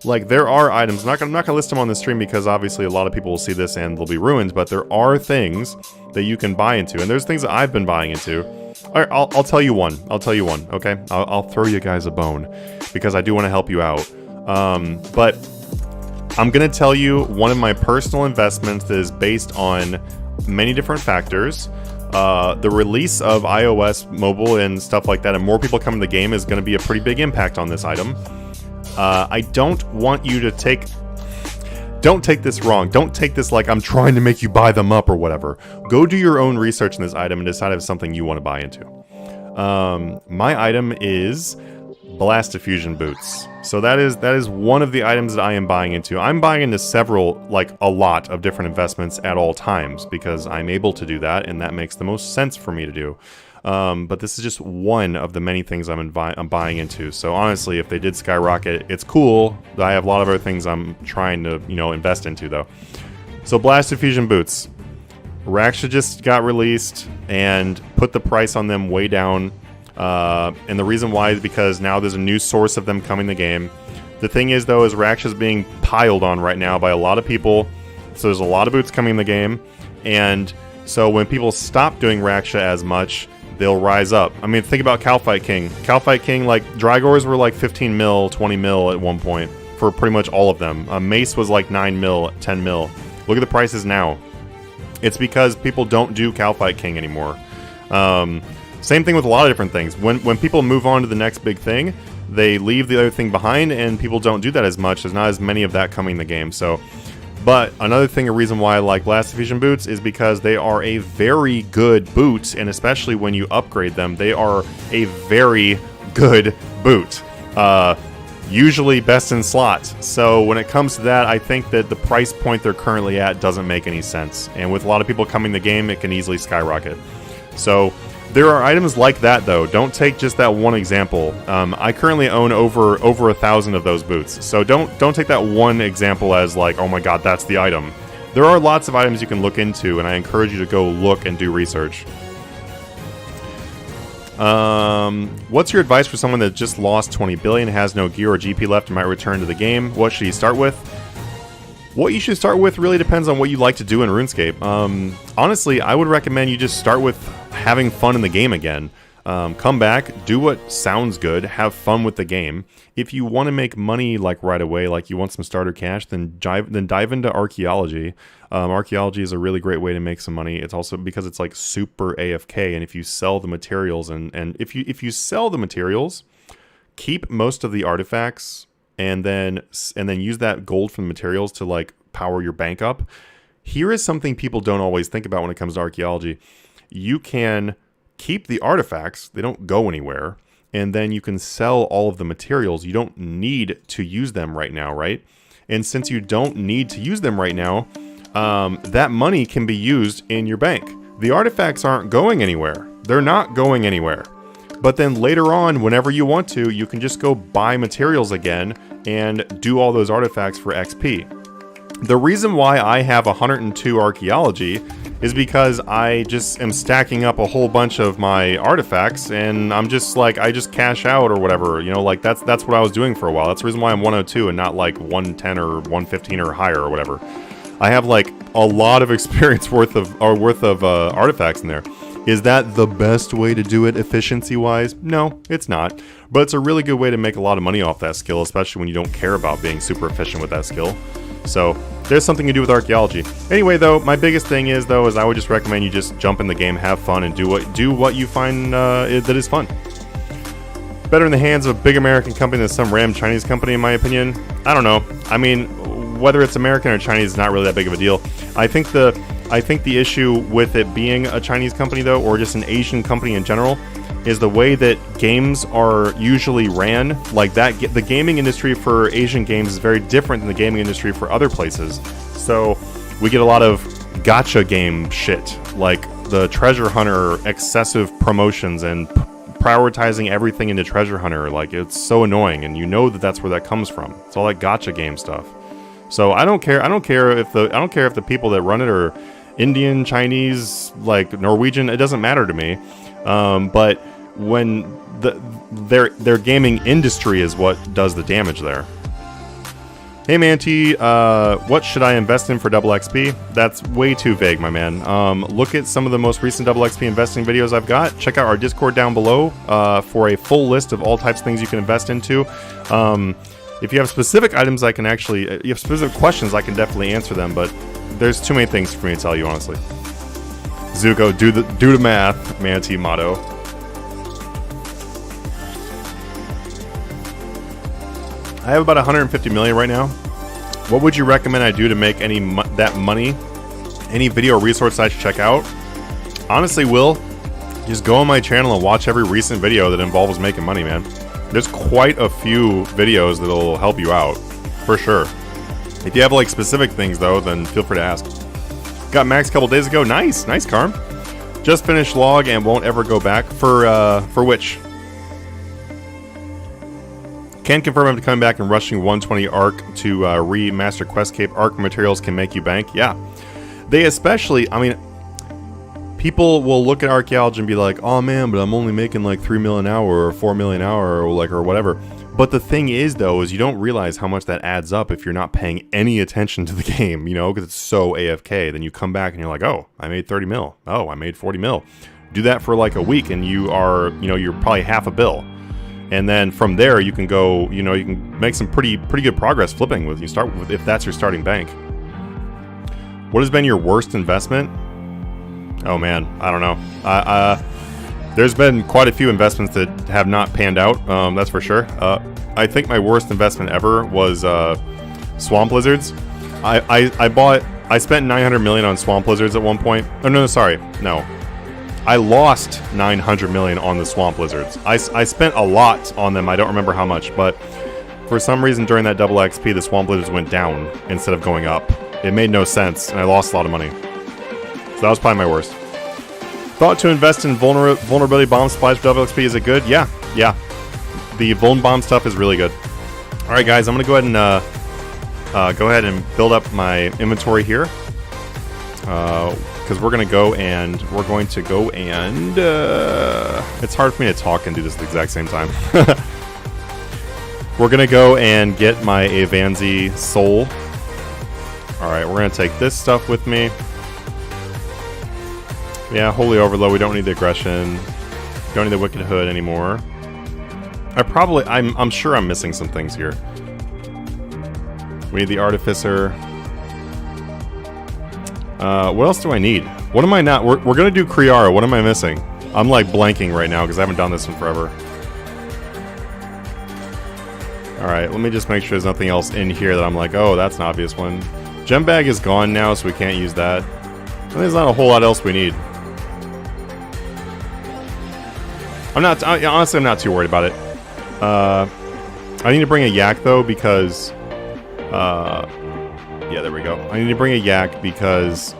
Like, there are items, I'm not gonna list them on the stream because obviously a lot of people will see this and they'll be ruined, but there are things that you can buy into, and there's things that I've been buying into. All right, I'll tell you one. Okay, I'll throw you guys a bone because I do want to help you out. But I'm gonna tell you one of my personal investments that is based on many different factors. The release of iOS mobile and stuff like that, and more people coming to the game, is going to be a pretty big impact on this item. I don't want you to don't take this wrong. Don't take this like I'm trying to make you buy them up or whatever. Go do your own research in this item and decide if it's something you want to buy into. My item is Blast Diffusion boots. So that is one of the items that I am buying into. I'm buying into several, like a lot of different investments at all times because I'm able to do that, and that makes the most sense for me to do. But this is just one of the many things I'm buying into. So honestly, if they did skyrocket, it's cool. I have a lot of other things I'm trying to, invest into though. So Blast Diffusion boots. Raksha just got released and put the price on them way down. And the reason why is because now there's a new source of them coming the game. The thing is though, is Raksha's being piled on right now by a lot of people. So there's a lot of boots coming in the game. And so when people stop doing Raksha as much, they'll rise up. I mean, think about Calfight King. Calfight King, like, Drygores were like 15 mil, 20 mil at one point for pretty much all of them. Mace was like 9 mil, 10 mil. Look at the prices now. It's because people don't do Calfight King anymore. Same thing with a lot of different things. When people move on to the next big thing, they leave the other thing behind, and people don't do that as much. There's not as many of that coming in the game. So, but another thing, a reason why I like Blast Diffusion boots is because they are a very good boot, and especially when you upgrade them, they are a very good boot. Usually best in slot. So when it comes to that, I think that the price point they're currently at doesn't make any sense. And with a lot of people coming to the game, it can easily skyrocket. So there are items like that, though. Don't take just that one example. I currently own over 1,000 of those boots. So don't take that one example as like, oh my god, that's the item. There are lots of items you can look into, and I encourage you to go look and do research. What's your advice for someone that just lost 20 billion, has no gear or GP left, and might return to the game? What should he start with? What you should start with really depends on what you like to do in RuneScape. Honestly, I would recommend you just start with having fun in the game again. Come back, do what sounds good, have fun with the game. If you want to make money like right away, like you want some starter cash, then dive into archaeology. Archaeology is a really great way to make some money. It's also because it's like super AFK, and if you sell the materials and if you sell the materials, keep most of the artifacts and then use that gold from the materials to like power your bank up. Here is something people don't always think about when it comes to archaeology. You can keep the artifacts, they don't go anywhere, and then you can sell all of the materials. You don't need to use them right now, right? And since you don't need to use them right now, that money can be used in your bank. The artifacts aren't going anywhere. They're not going anywhere. But then later on, whenever you want to, you can just go buy materials again and do all those artifacts for XP. The reason why I have 102 archaeology is because I just am stacking up a whole bunch of my artifacts, and I'm just like, I just cash out or whatever, like that's what I was doing for a while. That's the reason why I'm 102 and not like 110 or 115 or higher or whatever. I have like a lot of experience worth of artifacts in there. Is that the best way to do it efficiency-wise? No, it's not. But it's a really good way to make a lot of money off that skill, especially when you don't care about being super efficient with that skill. So there's something to do with archaeology. Anyway, though, my biggest thing is I would just recommend you just jump in the game, have fun, and do what you find that is fun. Better in the hands of a big American company than some random Chinese company, in my opinion. I don't know. I mean, whether it's American or Chinese is not really that big of a deal. I think the issue with it being a Chinese company, though, or just an Asian company in general, is the way that games are usually ran. Like that, the gaming industry for Asian games is very different than the gaming industry for other places. So we get a lot of gacha game shit, like the treasure hunter excessive promotions and prioritizing everything into Treasure Hunter. Like, it's so annoying, and you know that that's where that comes from. It's all that gacha game stuff. So I don't care. I don't care if the people that run it are Indian, Chinese, like Norwegian. It doesn't matter to me. But when their gaming industry is what does the damage there. Hey Manatee, what should I invest in for double XP? That's way too vague, my man. Look at some of the most recent double XP investing videos I've got. Check out our Discord down below for a full list of all types of things you can invest into. If you have specific items, you have specific questions, I can definitely answer them, but there's too many things for me to tell you, honestly. Zuko, do the math, Manatee motto. I have about 150 million right now. What would you recommend I do to make that money? Any video or resource I should check out? Honestly, Will, just go on my channel and watch every recent video that involves making money, man. There's quite a few videos that'll help you out, for sure. If you have like specific things though, then feel free to ask. Got max a couple days ago. Nice, Carm. Just finished log and won't ever go back. For which? Can confirm I'm coming back and rushing 120 ARC to remaster Questcape. ARC materials can make you bank. Yeah. They especially, I mean, people will look at archaeology and be like, oh man, but I'm only making like 3 mil an hour or 4 mil an hour or whatever. But the thing is though, is you don't realize how much that adds up if you're not paying any attention to the game, you know, because it's so AFK. Then you come back and you're like, oh, I made 30 mil. Oh, I made 40 mil. Do that for like a week and you are, you know, you're probably half a bill. And then from there you can go, you know, you can make some pretty good progress flipping with, you start with, if that's your starting bank. What has been your worst investment? Oh man, I don't know. There's been quite a few investments that have not panned out, that's for sure. I think my worst investment ever was Swamp Lizards. I spent 900 million on Swamp Lizards at one point. Oh no, sorry, no. I lost 900 million on the Swamp Lizards. I spent a lot on them, I don't remember how much, but for some reason during that double XP, the Swamp Lizards went down instead of going up. It made no sense, and I lost a lot of money. So that was probably my worst. Thought to invest in vulnerability bomb supplies for double XP, is it good? Yeah. The vuln bomb stuff is really good. Alright guys, I'm going to go ahead and build up my inventory here. Because we're going to go and it's hard for me to talk and do this at the exact same time. We're going to go and get my Avanzi soul. Alright, we're going to take this stuff with me. Yeah, Holy Overload, we don't need the aggression. Don't need the Wicked Hood anymore. I'm sure I'm missing some things here. We need the Artificer. What else do I need? What am I not? We're gonna do Kriara. What am I missing? I'm like blanking right now because I haven't done this in forever. Alright, let me just make sure there's nothing else in here that I'm like, oh, that's an obvious one. Gem bag is gone now, so we can't use that. And there's not a whole lot else we need. Honestly, I'm not too worried about it. I need to bring a yak though because, yeah, there we go. I need to bring a yak because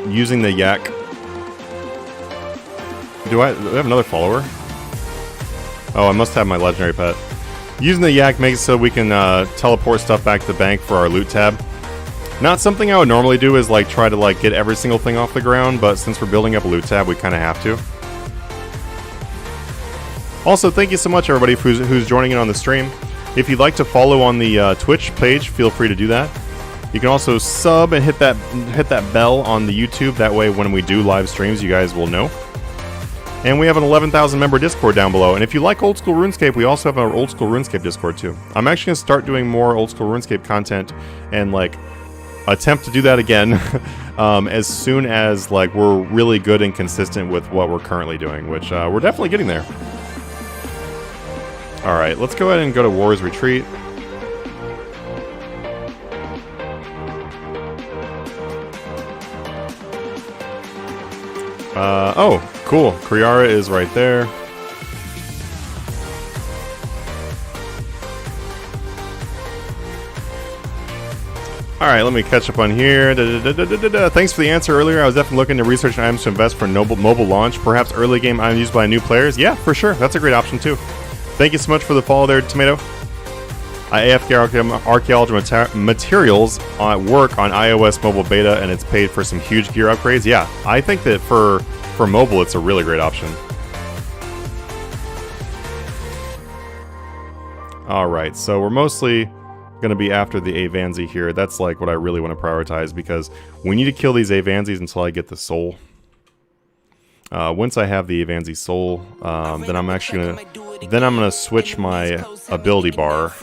using the yak. Do I have another follower? Oh, I must have my legendary pet. Using the yak makes it so we can teleport stuff back to the bank for our loot tab. Not something I would normally do is like try to like get every single thing off the ground, but since we're building up a loot tab, we kind of have to. Also, thank you so much everybody who's joining in on the stream. If you'd like to follow on the Twitch page, feel free to do that. You can also sub and hit that bell on the YouTube. That way, when we do live streams, you guys will know. And we have an 11,000 member Discord down below. And if you like old school RuneScape, we also have our old school RuneScape Discord too. I'm actually gonna start doing more old school RuneScape content and like attempt to do that again as soon as like we're really good and consistent with what we're currently doing, which we're definitely getting there. All right, let's go ahead and go to War's Retreat. Oh, cool. Kriara is right there. All right, let me catch up on here. Thanks for the answer earlier. I was definitely looking to research items to invest for mobile launch. Perhaps early game items used by new players. Yeah, for sure. That's a great option too. Thank you so much for the follow there, Tomato. AFK archaeology materials at work on iOS mobile beta, and it's paid for some huge gear upgrades. Yeah, I think that for mobile, it's a really great option. All right, so we're mostly going to be after the Avanzi here. That's like what I really want to prioritize because we need to kill these Avanzis until I get the soul. Once I have the Avanzi soul, then I'm actually gonna switch my ability bar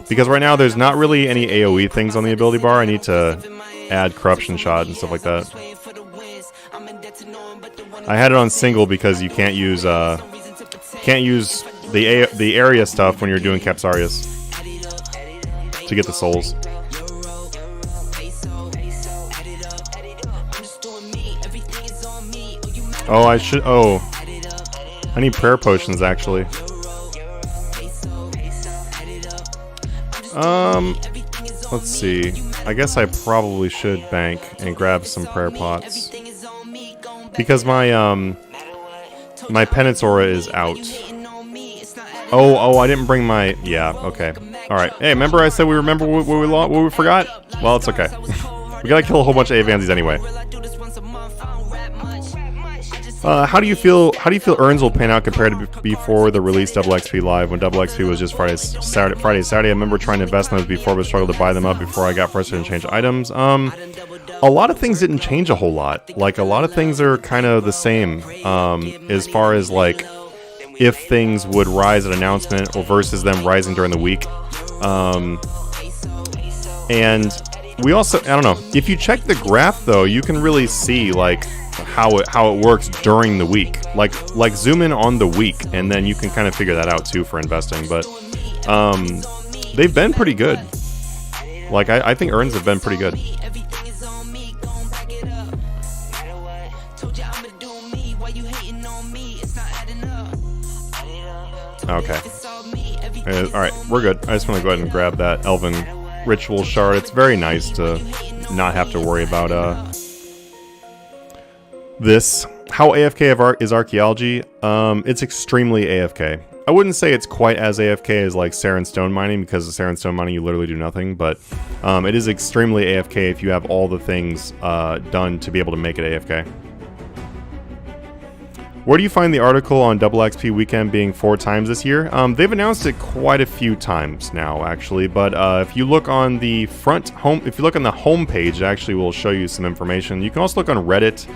because right now there's not really any AoE things on the ability bar. I need to add corruption shot and stuff like that. I had it on single because you can't use the area stuff when you're doing Capsarius to get the souls. Oh, I need prayer potions actually. Let's see. I guess I probably should bank and grab some prayer pots because my my penance aura is out. Oh, I didn't bring my... Yeah, okay. Alright. Hey, remember I said we remember what we forgot? Well, it's okay. We gotta kill a whole bunch of Avanzis anyway. How do you feel earns will pan out compared to before the release Double XP Live, when Double XP was just Friday, Saturday? I remember trying to invest in those before, but struggled to buy them up before I got frustrated and changed items. A lot of things didn't change a whole lot. Like, a lot of things are kind of the same, as far as, like, if things would rise at announcement or versus them rising during the week. And we also, I don't know, if you check the graph though, you can really see like how it works during the week. Like zoom in on the week and then you can kind of figure that out too for investing. But they've been pretty good. Like I think earns have been pretty good. Okay. Alright, we're good. I just want to go ahead and grab that Elven Ritual Shard. It's very nice to not have to worry about this. How AFK is archaeology? It's extremely AFK. I wouldn't say it's quite as AFK as like Sarin Stone mining, because of Sarin Stone mining you literally do nothing, but it is extremely AFK if you have all the things done to be able to make it AFK. Where do you find the article on Double XP weekend being 4 times this year? They've announced it quite a few times now, actually. But if you look on the if you look on the home page, it actually will show you some information. You can also look on Reddit.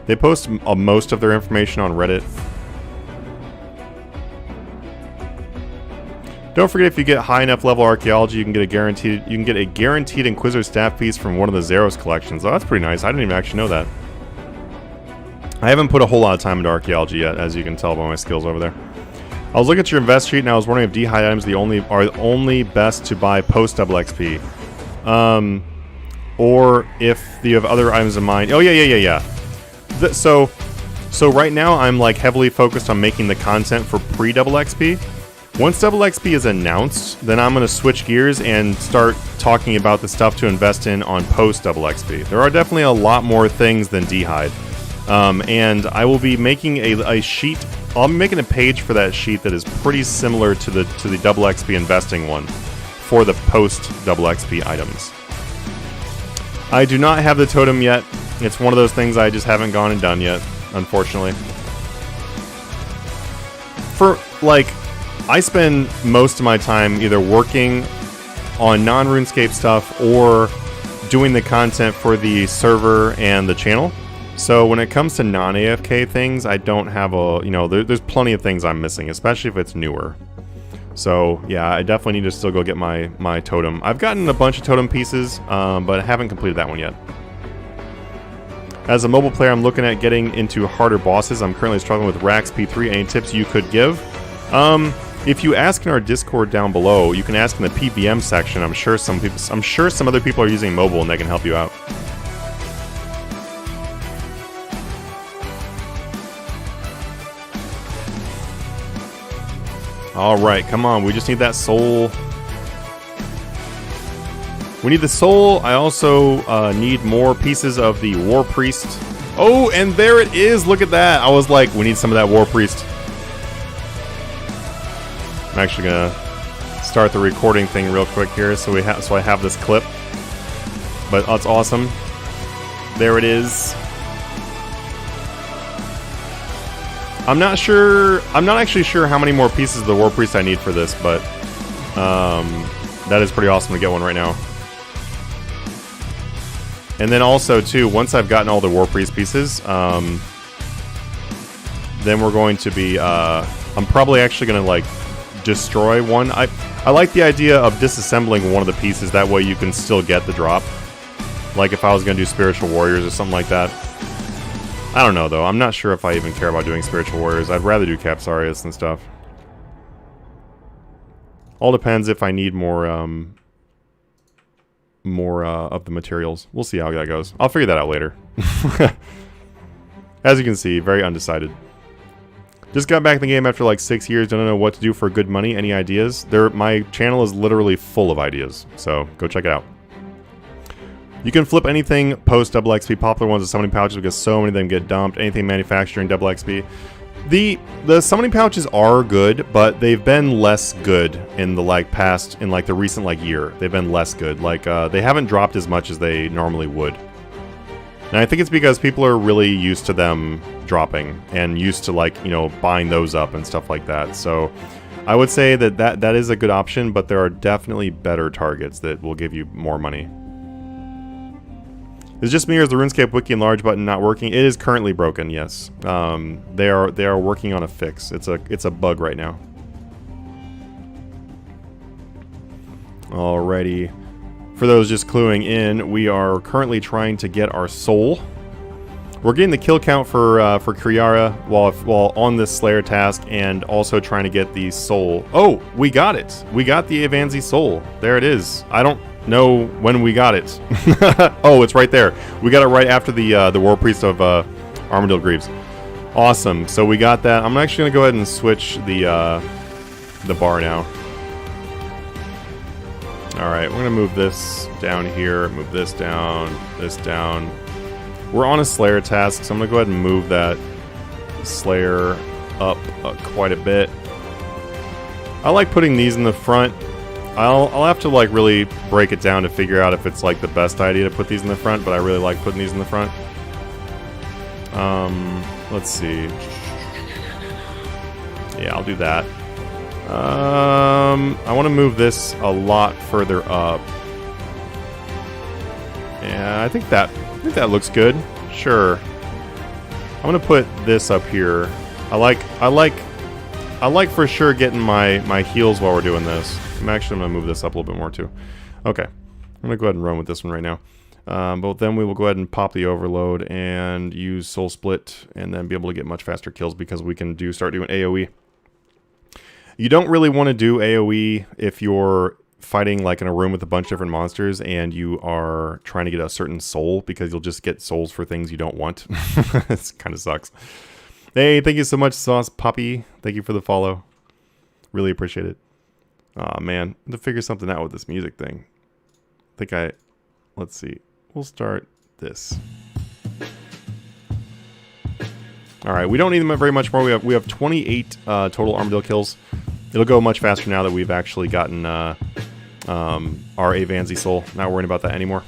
They post most of their information on Reddit. Don't forget, if you get high enough level archaeology, you can get a guaranteed Inquisitor staff piece from one of the Zeros collections. Oh, that's pretty nice. I didn't even actually know that. I haven't put a whole lot of time into archaeology yet, as you can tell by my skills over there. I was looking at your invest sheet and I was wondering if D-hide items are only best to buy post double XP, or if you have other items in mind. Oh yeah. So right now I'm like heavily focused on making the content for pre-double XP. Once double XP is announced, then I'm going to switch gears and start talking about the stuff to invest in on post double XP. There are definitely a lot more things than D-hide. And I will be making a sheet. I'll be making a page for that sheet that is pretty similar to the double XP investing one for the post double XP items. I do not have the totem yet. It's one of those things I just haven't gone and done yet, unfortunately. I spend most of my time either working on non-RuneScape stuff or doing the content for the server and the channel. So when it comes to non-AFK things, I don't have there's plenty of things I'm missing, especially if it's newer. So yeah, I definitely need to still go get my totem. I've gotten a bunch of totem pieces, but I haven't completed that one yet. As a mobile player, I'm looking at getting into harder bosses. I'm currently struggling with Rax P3. Any tips you could give? If you ask in our Discord down below, you can ask in the PVM section. I'm sure some other people are using mobile and they can help you out. Alright, come on. We just need that soul. We need the soul. I also need more pieces of the War Priest. Oh, and there it is. Look at that. I was like, we need some of that War Priest. I'm actually going to start the recording thing real quick here so I have this clip. But that's awesome. There it is. I'm not actually sure how many more pieces of the War Priest I need for this, but that is pretty awesome to get one right now. And then also, too, once I've gotten all the War Priest pieces, then we're going to be, I'm probably actually going to, like, destroy one. I like the idea of disassembling one of the pieces, that way you can still get the drop. Like if I was going to do Spiritual Warriors or something like that. I don't know, though. I'm not sure if I even care about doing Spiritual Warriors. I'd rather do Capsarius and stuff. All depends if I need more of the materials. We'll see how that goes. I'll figure that out later. As you can see, very undecided. Just got back in the game after like 6 years. Don't know what to do for good money. Any ideas? My channel is literally full of ideas, so go check it out. You can flip anything post double XP. Popular ones are summoning pouches because so many of them get dumped. Anything manufacturing double XP. The summoning pouches are good, but they've been less good in the the recent year. They've been less good. They haven't dropped as much as they normally would. And I think it's because people are really used to them dropping and used to buying those up and stuff like that. So I would say that is a good option, but there are definitely better targets that will give you more money. Is it just me or is the RuneScape wiki enlarge button not working? It is currently broken, yes. They are working on a fix. It's a bug right now. Alrighty. For those just cluing in, we are currently trying to get our soul. We're getting the kill count for Kriara while on this Slayer task, and also trying to get the soul. Oh, we got it. We got the Avanzi soul. There it is. I don't know when we got it. Oh, it's right there. We got it right after the War Priest of Armadillo Greaves. Awesome. So we got that. I'm actually gonna go ahead and switch the bar now. All right, we're gonna move this down here. Move this down. This down. We're on a Slayer task, so I'm gonna go ahead and move that Slayer up quite a bit. I like putting these in the front. I'll have to really break it down to figure out if it's the best idea to put these in the front, but I really like putting these in the front. Let's see. Yeah, I'll do that. I want to move this a lot further up. Yeah, I think that looks good. Sure. I'm gonna put this up here. I like for sure getting my heals while we're doing this. I'm actually going to move this up a little bit more too. Okay. I'm going to go ahead and run with this one right now. But then we will go ahead and pop the overload and use Soul Split and then be able to get much faster kills because we can start doing AoE. You don't really want to do AoE if you're fighting in a room with a bunch of different monsters and you are trying to get a certain soul, because you'll just get souls for things you don't want. It kind of sucks. Hey, thank you so much, Sauce Poppy. Thank you for the follow. Really appreciate it. Aw, man. I have to figure something out with this music thing. Let's see. We'll start this. Alright, we don't need them very much more. We have 28 total Armadillo kills. It'll go much faster now that we've actually gotten our Avanzi soul. Not worrying about that anymore.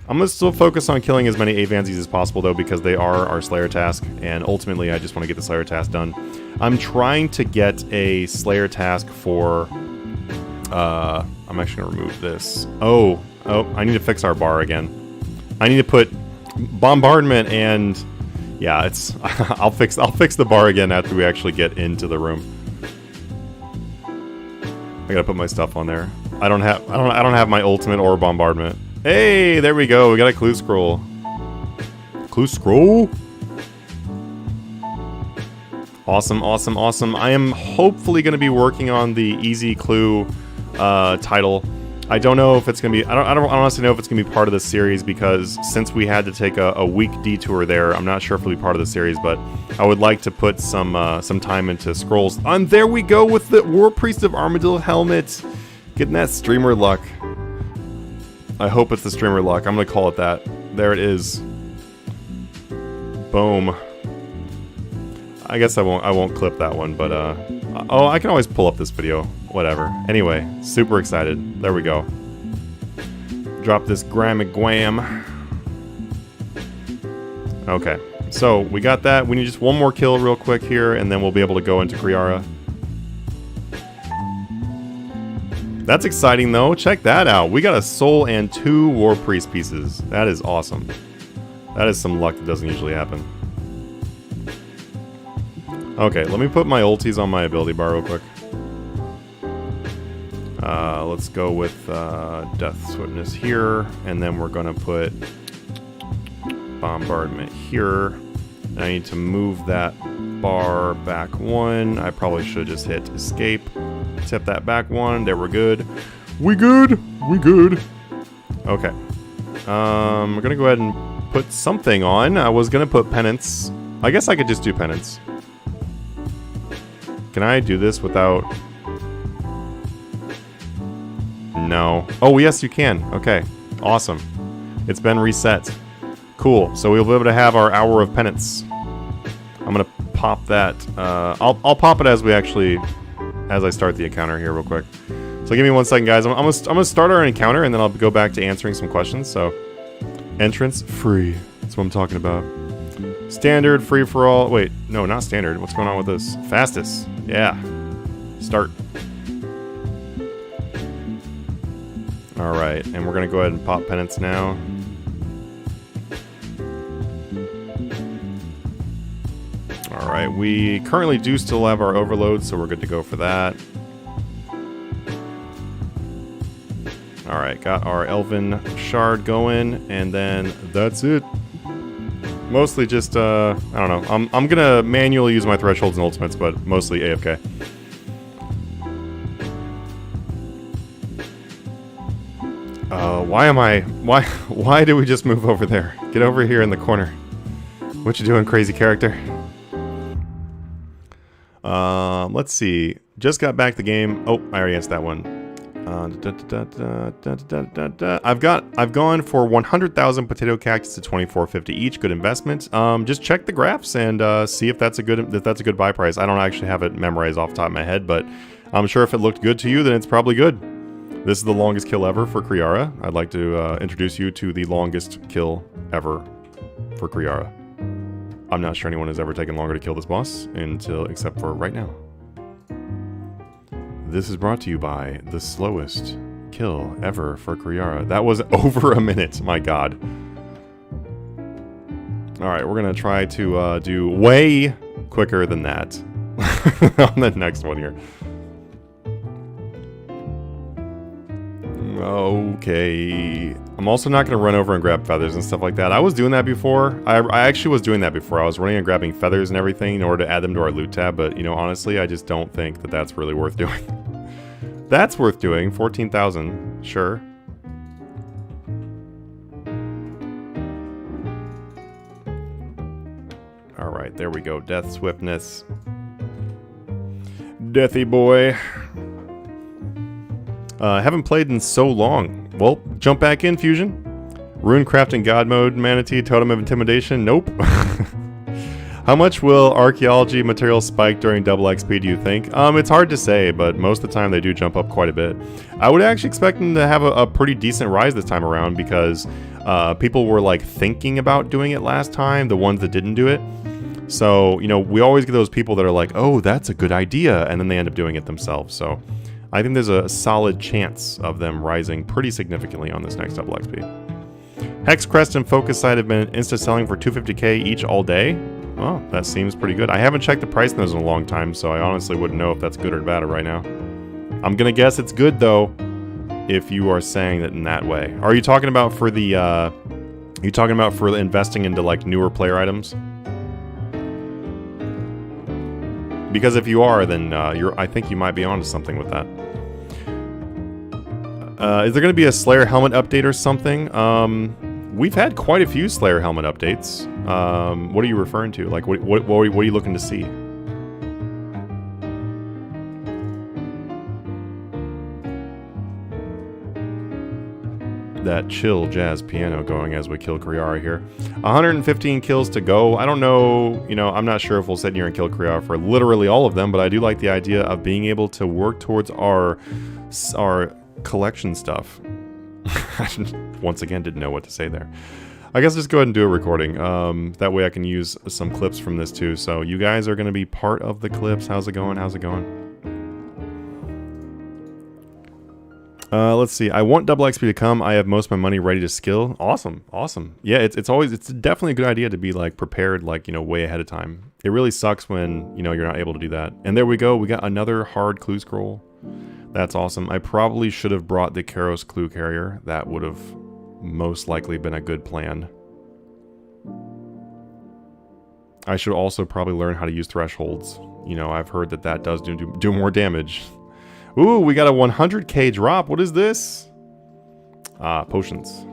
I'm going to still focus on killing as many Avanzis as possible, though, because they are our Slayer task, and ultimately I just want to get the Slayer task done. I'm trying to get a Slayer task for... I'm actually going to remove this. Oh, I need to fix our bar again. I need to put bombardment and... Yeah, it's... I'll fix the bar again after we actually get into the room. I gotta put my stuff on there. I don't have my ultimate or bombardment. Hey, there we go. We got a clue scroll. Clue scroll? Awesome, awesome, awesome. I am hopefully going to be working on the easy clue title. I don't know if it's going to be... I don't honestly know if it's going to be part of the series, because since we had to take a week detour there, I'm not sure if it'll be part of the series, but I would like to put some time into scrolls. And there we go with the War Priest of Armadillo helmet. Getting that streamer luck. I hope it's the streamer luck. I'm gonna call it that. There it is. Boom. I guess I won't clip that one, but oh, I can always pull up this video. Whatever. Anyway, super excited. There we go. Drop this Gram-a-Gwam. Okay, so we got that. We need just one more kill real quick here, and then we'll be able to go into Kriara. That's exciting though. Check that out. We got a soul and 2 War Priest pieces. That is awesome. That is some luck that doesn't usually happen. Okay, let me put my ultis on my ability bar real quick. Let's go with Death's Witness here, and then we're gonna put Bombardment here. I need to move that bar back 1. I probably should just hit escape. Tip that back 1. There, we're good. We good. We good. Okay. We're gonna go ahead and put something on. I was gonna put penance. I guess I could just do penance. Can I do this without? No. Oh yes, you can. Okay. Awesome. It's been reset. Cool. So we'll be able to have our hour of penance. I'm gonna pop that. I'll pop it as I start the encounter here real quick. So give me 1 second, guys. I'm gonna start our encounter, and then I'll go back to answering some questions. So entrance free. That's what I'm talking about. Standard, free for all. Wait, no, not standard. What's going on with this? Fastest. Yeah. Start. All right, and we're gonna go ahead and pop penance now. Alright, we currently do still have our overload, so we're good to go for that. Alright, got our Elven Shard going, and then that's it. Mostly just, I don't know. I'm gonna manually use my thresholds and ultimates, but mostly AFK. Why did we just move over there? Get over here in the corner. What you doing, crazy character? Let's see. Just got back the game. Oh, I already answered that one. I've gone for 100,000 potato cactus to 24.50 each. Good investment. Just check the graphs and see if that's a good buy price. I don't actually have it memorized off the top of my head, but I'm sure if it looked good to you, then it's probably good. This is the longest kill ever for Kriara. I'd like to introduce you to the longest kill ever for Kriara. I'm not sure anyone has ever taken longer to kill this boss except for right now. This is brought to you by the slowest kill ever for Kriara. That was over a minute, my god. Alright, we're gonna try to do way quicker than that on the next one here. Okay. I'm also not going to run over and grab feathers and stuff like that. I was doing that before. I actually was doing that before. I was running and grabbing feathers and everything in order to add them to our loot tab. But, you know, honestly, I just don't think that that's really worth doing. That's worth doing. 14,000. Sure. Alright, there we go. Death Swiftness. Deathy boy. Haven't played in so long. Well, jump back in, Fusion. Runecraft in God mode, Manatee, Totem of Intimidation, nope. How much will archaeology materials spike during double XP, do you think? It's hard to say, but most of the time they do jump up quite a bit. I would actually expect them to have a pretty decent rise this time around because people were like thinking about doing it last time, the ones that didn't do it. So, you know, we always get those people that are like, oh, that's a good idea, and then they end up doing it themselves, so... I think there's a solid chance of them rising pretty significantly on this next double XP. Hexcrest and Focus Sight have been insta-selling for 250k each all day. Oh, that seems pretty good. I haven't checked the price in those in a long time, so I honestly wouldn't know if that's good or bad right now. I'm gonna guess it's good, though, if you are saying that in that way. Are you talking about for the, investing into, like, newer player items? Because if you are, then I think you might be onto something with that. Is there going to be a Slayer helmet update or something? We've had quite a few Slayer helmet updates. What are you referring to? Like, what are you looking to see? that chill jazz piano going as we kill Kriara here. 115 kills to go. I don't know, you know, I'm not sure if we'll sit here and kill Kriara for literally all of them, but I do like the idea of being able to work towards our collection stuff. Once again, didn't know what to say there. I guess just go ahead and do a recording. That way I can use some clips from this too. So you guys are going to be part of the clips. How's it going? How's it going? Let's see. I want double XP to come. I have most of my money ready to skill. Awesome. Awesome. Yeah, it's definitely a good idea to be like prepared, like, you know, way ahead of time. It really sucks when, you know, you're not able to do that. And there we go. We got another hard clue scroll. That's awesome. I probably should have brought the Karos clue carrier. That would have most likely been a good plan. I should also probably learn how to use thresholds. You know, I've heard that that does do more damage. Ooh, we got a 100k drop. What is this? Potions.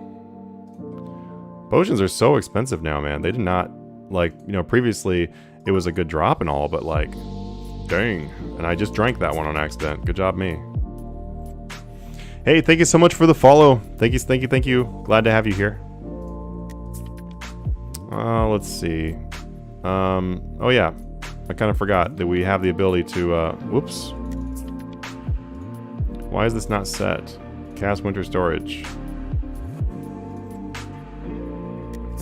Potions are so expensive now, man. They did not, like, you know, previously it was a good drop and all, but like, dang. And I just drank that one on accident. Good job, me. Hey, thank you so much for the follow. Thank you. Glad to have you here. Let's see. Oh yeah. I kind of forgot that we have the ability to, whoops. Why is this not set? Cast winter storage.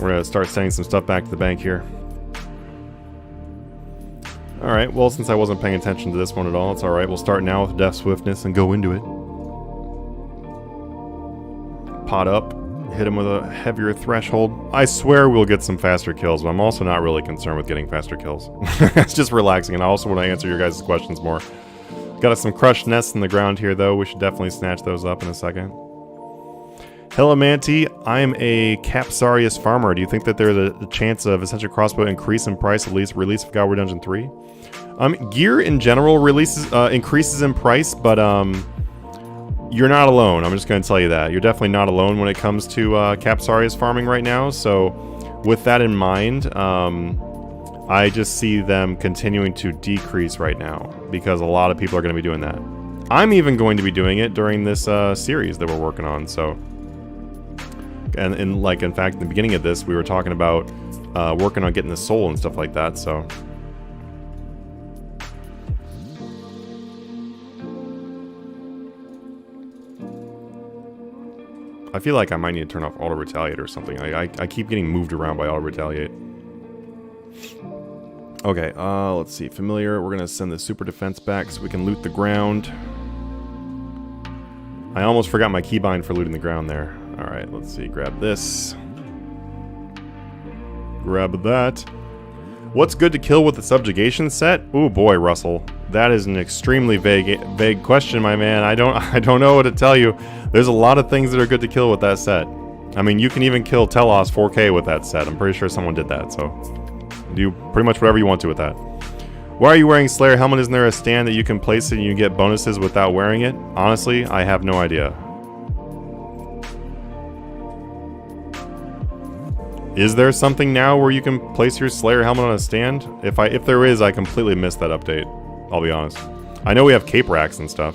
We're gonna start sending some stuff back to the bank here. Alright, well, since I wasn't paying attention to this one at all, it's alright. We'll start now with Death Swiftness and go into it. Pot up. Hit him with a heavier threshold. I swear we'll get some faster kills, but I'm also not really concerned with getting faster kills. It's just relaxing, and I also want to answer your guys' questions more. Got us some crushed nests in the ground here, though. We should definitely snatch those up in a second. Hello, Manatee. I am a Capsarius farmer. Do you think that there's a chance of Essential Crossbow increase in price, at least release of God War Dungeon 3? Gear in general increases in price, but you're not alone. I'm just going to tell you that. You're definitely not alone when it comes to Capsarius farming right now. So with that in mind, I just see them continuing to decrease right now because a lot of people are going to be doing that. I'm even going to be doing it during this series that we're working on. So, and in fact, in the beginning of this, we were talking about working on getting the soul and stuff like that. So. I feel like I might need to turn off Auto Retaliate or something. I keep getting moved around by Auto Retaliate. Okay, let's see. Familiar. We're going to send the super defense back so we can loot the ground. I almost forgot my keybind for looting the ground there. Alright, let's see. Grab this. Grab that. What's good to kill with the subjugation set? Ooh boy, Russell. That is an extremely vague question, my man. I don't know what to tell you. There's a lot of things that are good to kill with that set. I mean, you can even kill Telos 4K with that set. I'm pretty sure someone did that, so do pretty much whatever you want to with that. Why are you wearing Slayer helmet? Isn't there a stand that you can place it and you get bonuses without wearing it? Honestly, I have no idea. Is there something now where you can place your Slayer helmet on a stand? If there is, I completely missed that update. I'll be honest. I know we have cape racks and stuff.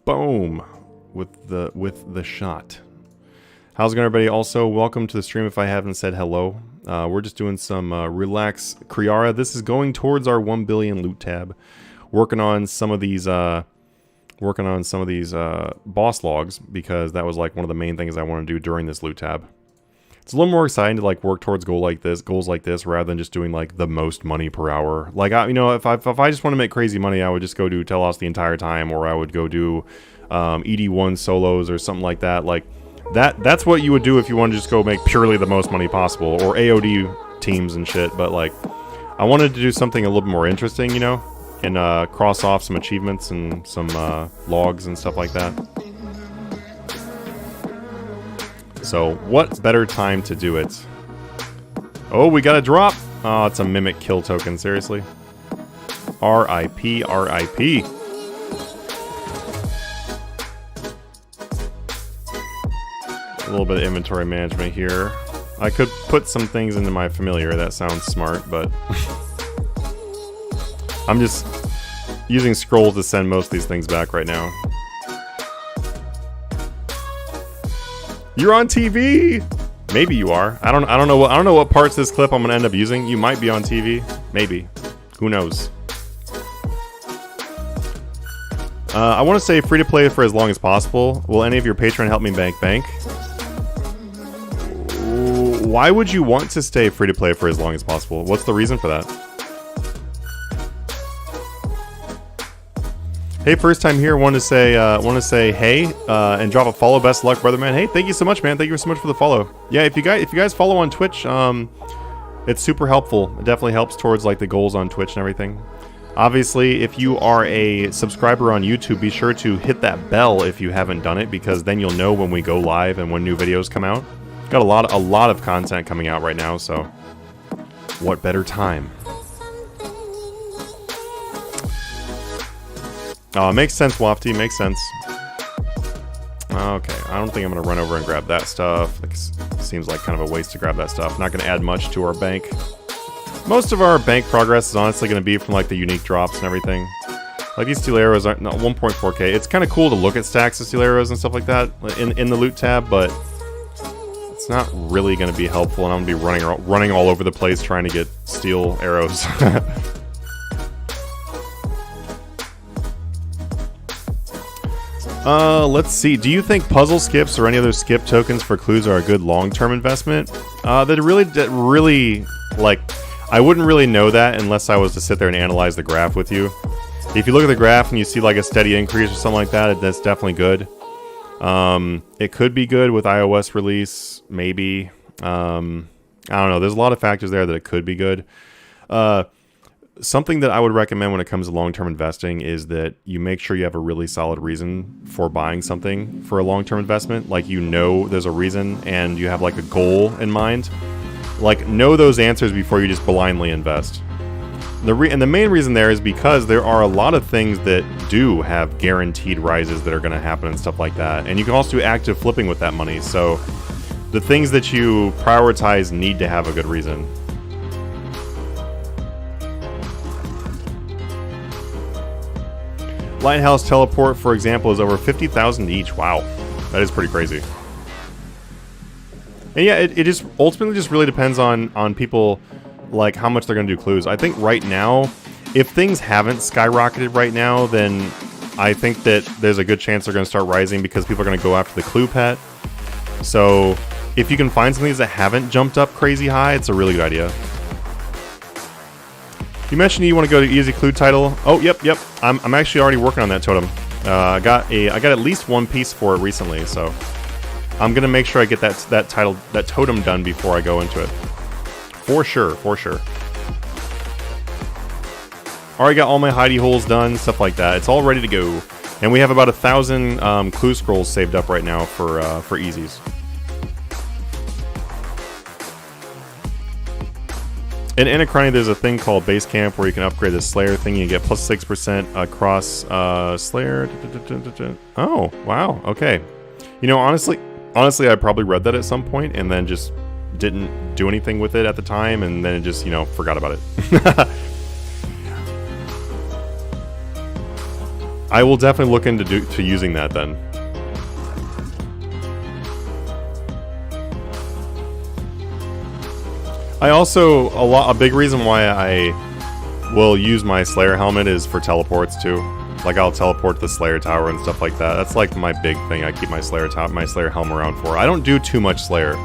Boom. With the shot. How's it going, everybody? Also, welcome to the stream if I haven't said hello. We're just doing some relax Kriara. This is going towards our 1 billion loot tab. Working on some of these boss logs because that was like one of the main things I want to do during this loot tab. It's a little more exciting to like work towards goals like this rather than just doing like the most money per hour. Like you know, if I just want to make crazy money, I would just go do Telos the entire time, or I would go do ED1 solos or something like that. Like that's what you would do if you want to just go make purely the most money possible, or AOD teams and shit. But like, I wanted to do something a little bit more interesting, you know, and cross off some achievements and some logs and stuff like that. So, what better time to do it? Oh, we got a drop! Oh, it's a Mimic kill token, seriously. R.I.P. R.I.P. A little bit of inventory management here. I could put some things into my familiar, that sounds smart, but... I'm just using scrolls to send most of these things back right now. You're on TV. Maybe you are. I don't know what parts of this clip I'm gonna end up using. You might be on TV. Maybe. Who knows? I want to say free to play for as long as possible. Will any of your Patreon help me bank? Why would you want to stay free to play for as long as possible? What's the reason for that? Hey, first time here. Want to say hey and drop a follow. Best of luck, brother man. Hey, thank you so much, man. Thank you so much for the follow. Yeah, if you guys follow on Twitch, it's super helpful. It definitely helps towards like the goals on Twitch and everything. Obviously, if you are a subscriber on YouTube, be sure to hit that bell if you haven't done it, because then you'll know when we go live and when new videos come out. Got a lot of content coming out right now, so what better time? Oh, makes sense, Wafty. Makes sense. Okay, I don't think I'm gonna run over and grab that stuff. Like, seems like kind of a waste to grab that stuff. Not gonna add much to our bank. Most of our bank progress is honestly going to be from like the unique drops and everything. Like these steel arrows aren't 1.4k. It's kind of cool to look at stacks of steel arrows and stuff like that in the loot tab, but it's not really going to be helpful. And I'm going to be running all over the place trying to get steel arrows. Let's see. Do you think puzzle skips or any other skip tokens for clues are a good long-term investment? That really like. I wouldn't really know that unless I was to sit there and analyze the graph with you. If you look at the graph and you see like a steady increase or something like that, that's definitely good. It could be good with iOS release, maybe. I don't know. There's a lot of factors there that it could be good. Something that I would recommend when it comes to long-term investing is that you make sure you have a really solid reason for buying something for a long-term investment. Like, you know there's a reason and you have like a goal in mind. Like, know those answers before you just blindly invest. And the main reason there is because there are a lot of things that do have guaranteed rises that are going to happen and stuff like that. And you can also do active flipping with that money. So the things that you prioritize need to have a good reason. Lighthouse teleport, for example, is over 50,000 each. Wow, that is pretty crazy. And yeah, it just ultimately just really depends on people, like how much they're going to do clues. I think right now, if things haven't skyrocketed right now, then I think that there's a good chance they're going to start rising because people are going to go after the clue pet. So if you can find some things that haven't jumped up crazy high, it's a really good idea. You mentioned you want to go to easy clue title. Oh, yep. I'm actually already working on that totem. I got at least one piece for it recently, so I'm gonna make sure I get that totem done before I go into it. For sure. Already got all my hidey holes done, stuff like that. It's all ready to go, and we have about 1,000 clue scrolls saved up right now for easies. In Anachrony, there's a thing called Base Camp where you can upgrade the Slayer thing. You get plus 6% across Slayer. Oh, wow. Okay. You know, honestly, I probably read that at some point and then just didn't do anything with it at the time, and then it just, you know, forgot about it. I will definitely look into using that then. I also, a big reason why I will use my Slayer helmet is for teleports too. Like, I'll teleport to the Slayer tower and stuff like that. That's like my big thing I keep my Slayer helm around for. I don't do too much Slayer.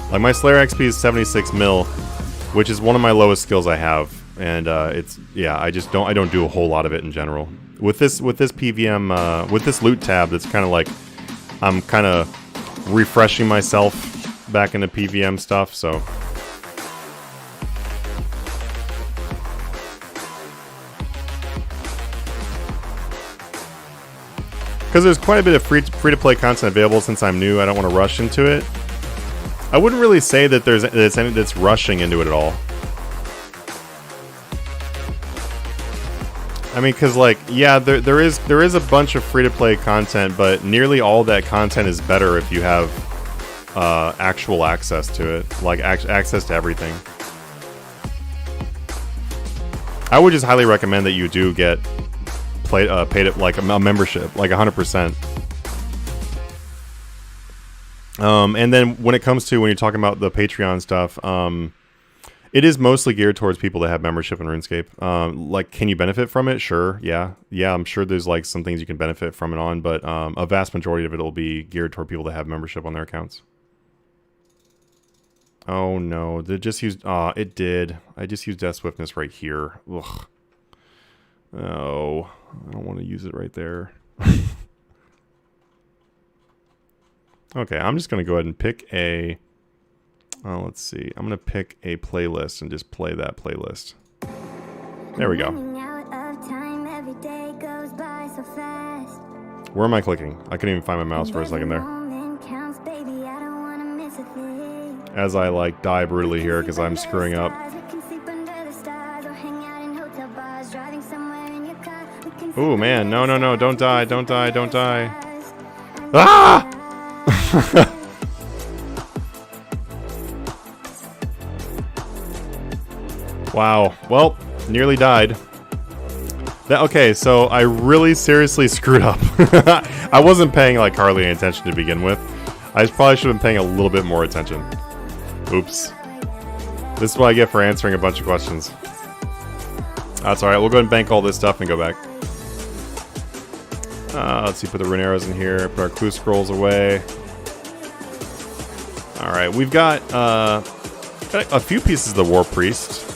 Like, my Slayer XP is 76 mil, which is one of my lowest skills I have. And it's, yeah, I don't do a whole lot of it in general. With this PVM, with this loot tab, that's kind of like, I'm kind of refreshing myself back into PVM stuff, so. Because there's quite a bit of free-to-play content available since I'm new, I don't want to rush into it. I wouldn't really say that there's anything that's rushing into it at all. I mean, because, like, yeah, there is a bunch of free-to-play content, but nearly all that content is better if you have actual access to it, like access to everything. I would just highly recommend that you do get paid it like a membership, like 100%. And then when it comes to when you're talking about the Patreon stuff, it is mostly geared towards people that have membership in RuneScape. Like, can you benefit from it? Sure, yeah. I'm sure there's like some things you can benefit from it on, but a vast majority of it will be geared toward people that have membership on their accounts. Oh no, it just used, it did. I just used Death Swiftness right here. Ugh. Oh, I don't want to use it right there. Okay, I'm just going to go ahead and pick a... let's see. I'm going to pick a playlist and just play that playlist. There we go. Where am I clicking? I couldn't even find my mouse for a second there. As I, like, die brutally here because I'm screwing up. Ooh, man. No, no, no. Don't die. Don't die. Don't die. Ah! Wow. Well, nearly died. Okay, so I really seriously screwed up. I wasn't paying like hardly any attention to begin with. I probably should have been paying a little bit more attention. Oops. This is what I get for answering a bunch of questions. That's alright, we'll go ahead and bank all this stuff and go back. Let's see, put the rune arrows in here, put our clue scrolls away. Alright, we've got a few pieces of the War Priest.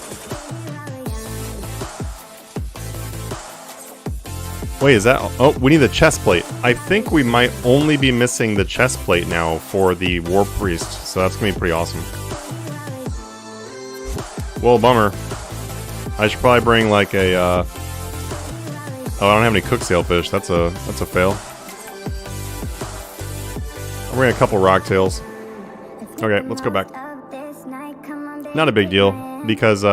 Wait, is that... Oh, we need the chest plate. I think we might only be missing the chest plate now for the War Priest, so that's going to be pretty awesome. Well, bummer. I should probably bring like a... Oh, I don't have any cooked sailfish. That's a fail. I'll bring a couple rocktails. Okay, let's go back. Not a big deal, because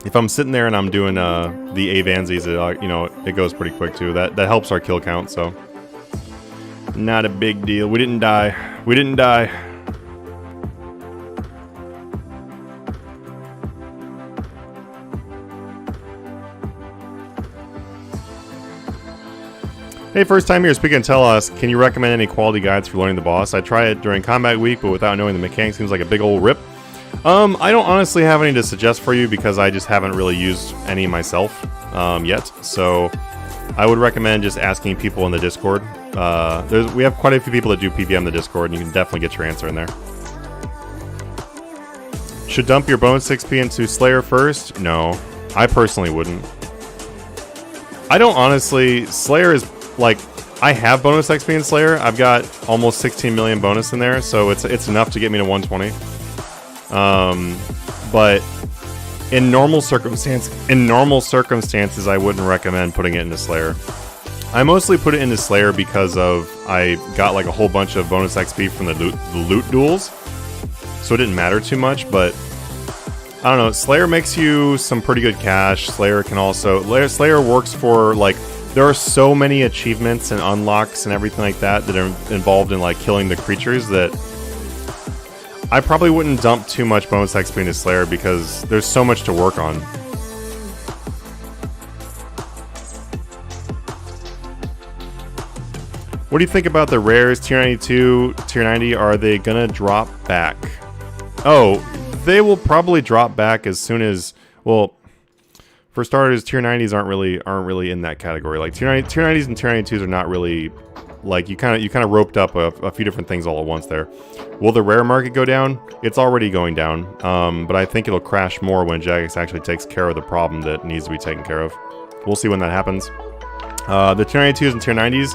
if I'm sitting there and I'm doing the Avansies, you know, it goes pretty quick too. That helps our kill count, so not a big deal. We didn't die. We didn't die. Hey, first time here, speaking, tell us, can you recommend any quality guides for learning the boss? I tried it during combat week, but without knowing the mechanics, seems like a big old rip. I don't honestly have any to suggest for you because I just haven't really used any myself yet. So I would recommend just asking people in the Discord. We have quite a few people that do PvM in the Discord, and you can definitely get your answer in there. Should dump your bonus XP into Slayer first? No, I personally wouldn't. I don't honestly. Slayer is like, I have bonus XP in Slayer. I've got almost 16 million bonus in there, so it's enough to get me to 120. But in normal circumstances, I wouldn't recommend putting it into Slayer. I mostly put it into Slayer because of I got like a whole bunch of bonus XP from the loot duels, so it didn't matter too much. But I don't know. Slayer makes you some pretty good cash. Slayer can also Slayer works for like. There are so many achievements and unlocks and everything like that that are involved in like killing the creatures that I probably wouldn't dump too much bonus XP into Slayer because there's so much to work on. What do you think about the rares, tier 92, tier 90? Are they gonna drop back? Oh, they will probably drop back as soon as, well, for starters, tier 90s aren't really in that category. Like tier 90s and tier 92s are not really, like, you kind of roped up a few different things all at once there. Will the rare market go down? It's already going down, but I think it'll crash more when Jagex actually takes care of the problem that needs to be taken care of. We'll see when that happens. The tier 92s and tier 90s,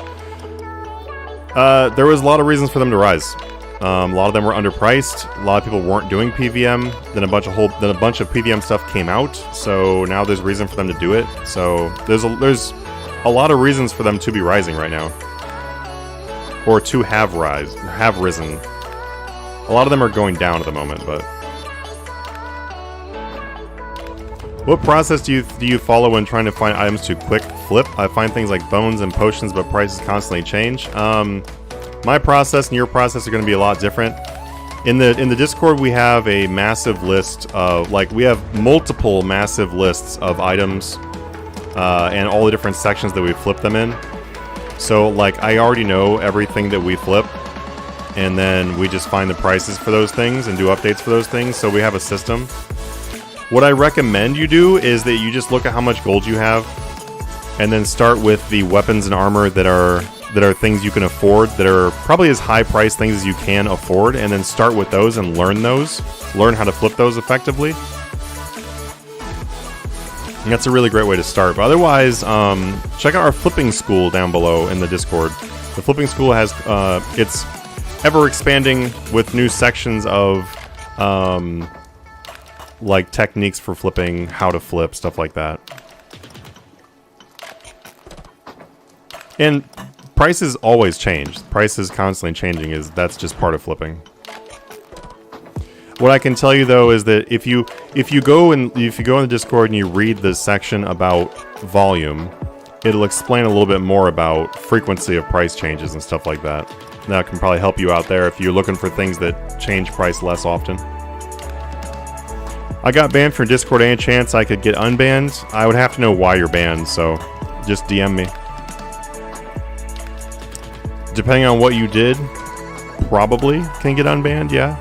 there was a lot of reasons for them to rise. A lot of them were underpriced. A lot of people weren't doing PVM. Then a bunch of PVM stuff came out. So now there's reason for them to do it. So there's a lot of reasons for them to be rising right now, or to have risen. A lot of them are going down at the moment, but. What process do you follow when trying to find items to quick flip? I find things like bones and potions, but prices constantly change. My process and your process are going to be a lot different. In the Discord, we have a massive list of, like, we have multiple massive lists of items and all the different sections that we flip them in. So like I already know everything that we flip, and then we just find the prices for those things and do updates for those things, so we have a system. What I recommend you do is that you just look at how much gold you have, and then start with the weapons and armor that are things you can afford, that are probably as high priced things as you can afford, and then start with those and learn those. Learn how to flip those effectively. And that's a really great way to start. But otherwise, check out our flipping school down below in the Discord. The flipping school has, it's ever expanding with new sections of, like techniques for flipping, how to flip, stuff like that. And prices always change. Prices constantly changing, that's just part of flipping. What I can tell you though is that if you go in the Discord and you read the section about volume, it'll explain a little bit more about frequency of price changes and stuff like that. That can probably help you out there if you're looking for things that change price less often. I got banned from Discord. Any chance I could get unbanned? I would have to know why you're banned, so just DM me. Depending on what you did, probably can get unbanned, yeah.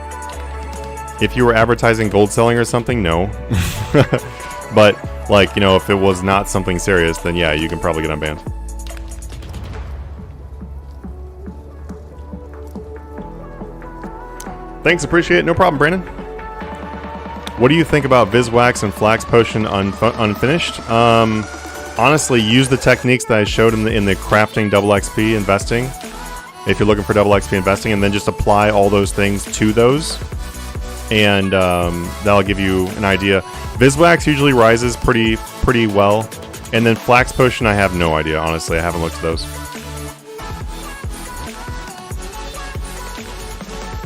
If you were advertising gold selling or something, no. But, like, you know, if it was not something serious, then yeah, you can probably get unbanned. Thanks, appreciate it. No problem, Brandon. What do you think about Viswax and Flax Potion unfinished? Honestly, use the techniques that I showed in the crafting double XP investing. If you're looking for double XP investing, and then just apply all those things to those. And that'll give you an idea. Viswax usually rises pretty well. And then Flax Potion, I have no idea, honestly. I haven't looked at those.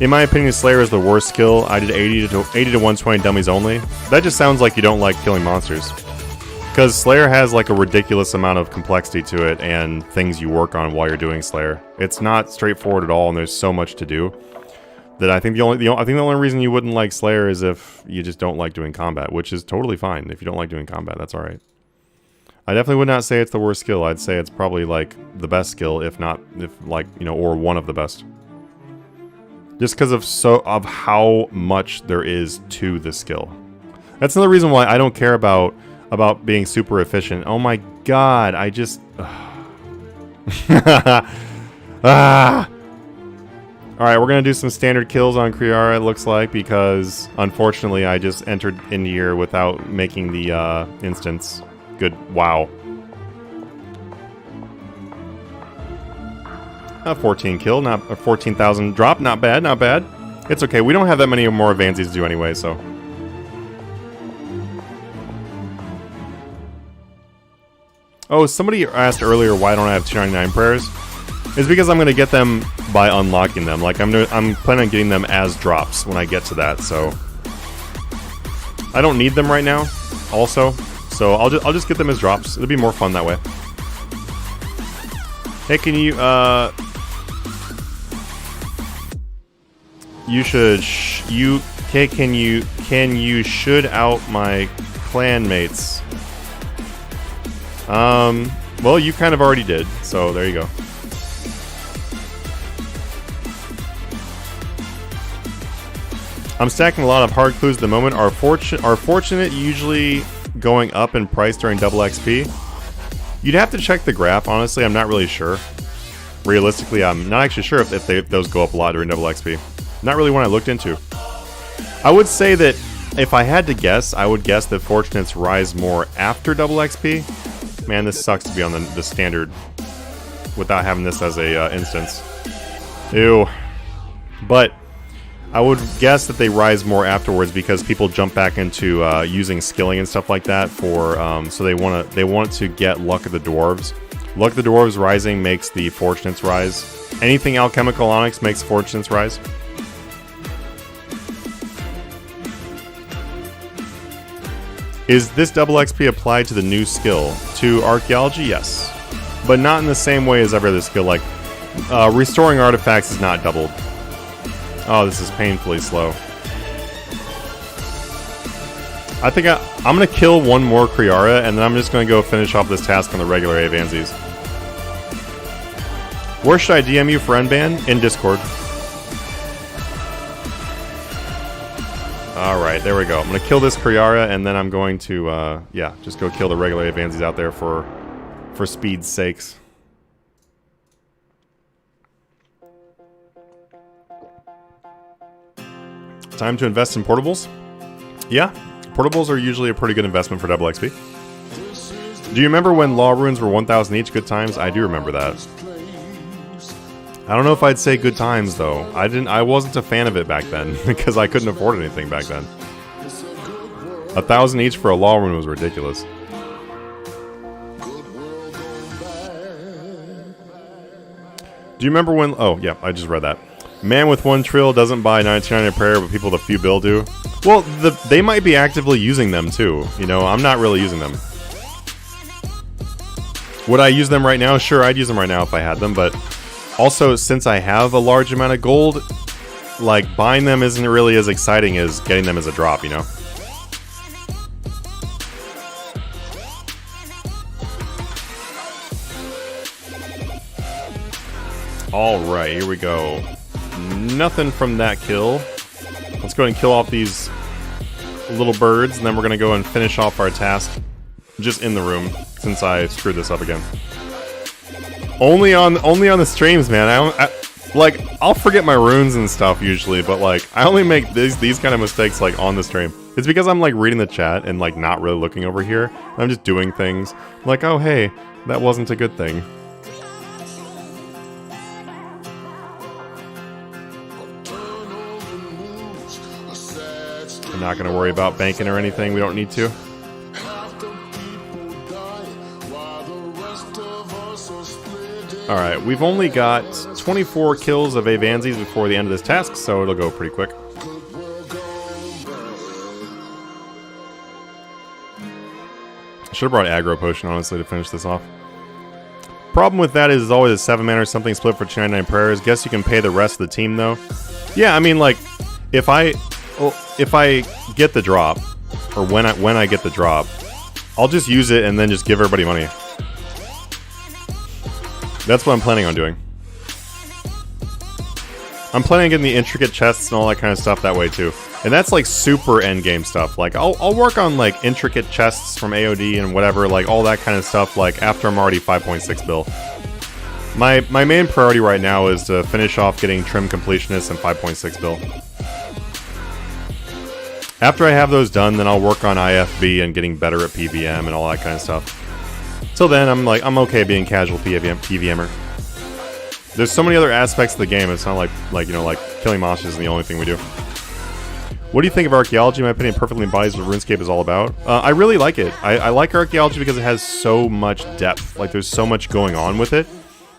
In my opinion, Slayer is the worst skill. I did 80 to 120 dummies only. That just sounds like you don't like killing monsters. Because Slayer has like a ridiculous amount of complexity to it and things you work on while you're doing Slayer. It's not straightforward at all, and there's so much to do that I think the only reason you wouldn't like Slayer is if you just don't like doing combat, which is totally fine. If you don't like doing combat, that's all right. I definitely would not say it's the worst skill. I'd say it's probably like the best skill, if like, you know, or one of the best. Just because of how much there is to the skill. That's another reason why I don't care about being super efficient. Oh my god, I just... Alright, we're going to do some standard kills on Kriara, it looks like, because unfortunately I just entered in here without making the instance. Good, wow. 14 kill, not 14,000 drop, not bad, not bad. It's okay, we don't have that many more advances to do anyway, so... Oh, somebody asked earlier why don't I have 299 prayers. It's because I'm going to get them by unlocking them. Like, I'm planning on getting them as drops when I get to that, so... I don't need them right now, also. So I'll just get them as drops. It'll be more fun that way. Hey, can you, you should, can you should out my clanmates? Well, you kind of already did, so there you go. I'm stacking a lot of hard clues at the moment. Are fortunate usually going up in price during double XP? You'd have to check the graph, honestly. I'm not really sure. Realistically, I'm not actually sure if those go up a lot during double XP. Not really one I looked into. I would say that if I had to guess, I would guess that fortunates rise more after double XP. Man, this sucks to be on the standard without having this as a instance. Ew. But I would guess that they rise more afterwards because people jump back into using skilling and stuff like that for so they want to get Luck of the Dwarves. Luck of the Dwarves rising makes the fortunates rise. Anything alchemical onyx makes fortunates rise. Is this double XP applied to the new skill? To archaeology, yes. But not in the same way as every other skill. Like, restoring artifacts is not doubled. Oh, this is painfully slow. I think I'm going to kill one more Kriara, and then I'm just going to go finish off this task on the regular Avanzes. Where should I DM you for Unban? In Discord. Alright, there we go. I'm going to kill this Kriara, and then I'm going to, yeah, just go kill the regular Avanzes out there for speed's sakes. Time to invest in portables? Yeah, portables are usually a pretty good investment for double XP. Do you remember when law runes were 1,000 each? Good times? I do remember that. I don't know if I'd say good times though. I wasn't a fan of it back then because I couldn't afford anything back then. 1,000 each for a law rune was ridiculous. Do you remember when? Oh yeah, I just read that. Man with 1 trill doesn't buy 99 a prayer, but people with a few bill do. Well, they might be actively using them too. You know, I'm not really using them. Would I use them right now? Sure, I'd use them right now if I had them, but also, since I have a large amount of gold, like, buying them isn't really as exciting as getting them as a drop, you know? Alright, here we go. Nothing from that kill. Let's go ahead and kill off these little birds, and then we're going to go and finish off our task just in the room, since I screwed this up again. Only on the streams, man. Like, I'll forget my runes and stuff usually, but like, I only make these kind of mistakes like on the stream. It's because I'm like reading the chat and like not really looking over here. I'm just doing things. I'm like, oh hey, that wasn't a good thing. I'm not gonna worry about banking or anything. We don't need to. Alright, we've only got 24 kills of Avanzes before the end of this task, so it'll go pretty quick. I should have brought aggro potion, honestly, to finish this off. Problem with that is always a 7 mana or something split for 299 prayers. Guess you can pay the rest of the team, though. Yeah, I mean, like, if I get the drop, or when I get the drop, I'll just use it and then just give everybody money. That's what I'm planning on doing. I'm planning on getting the intricate chests and all that kind of stuff that way too. And that's like super endgame stuff. Like I'll work on like intricate chests from AOD and whatever, like all that kind of stuff like after I'm already 5.6 bill. My main priority right now is to finish off getting Trim Completionist and 5.6 bill. After I have those done, then I'll work on IFB and getting better at PVM and all that kind of stuff. Till then, I'm okay being casual PVMer. There's so many other aspects of the game. It's not like you know, like killing monsters is the only thing we do. What do you think of archaeology? In my opinion, perfectly embodies what RuneScape is all about. I really like it. I like archaeology because it has so much depth. Like there's so much going on with it.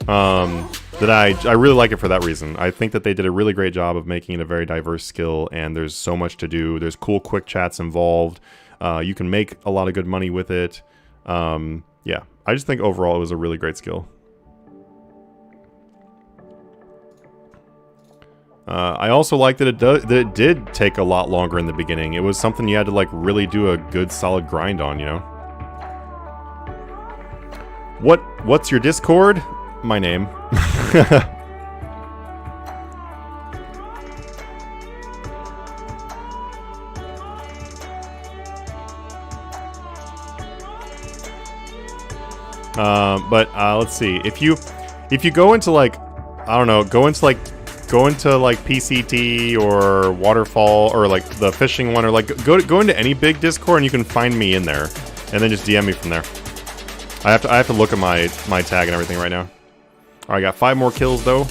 That I really like it for that reason. I think that they did a really great job of making it a very diverse skill, and there's so much to do. There's cool quick chats involved. You can make a lot of good money with it. Yeah, I just think overall it was a really great skill. I also like that it did take a lot longer in the beginning. It was something you had to like really do a good solid grind on, you know. What's your Discord? My name. Let's see. If you go into like, I don't know, go into like PCT or Waterfall or like the fishing one, or like go into any big Discord and you can find me in there, and then just DM me from there. I have to look at my tag and everything right now. All right, I got 5 more kills though.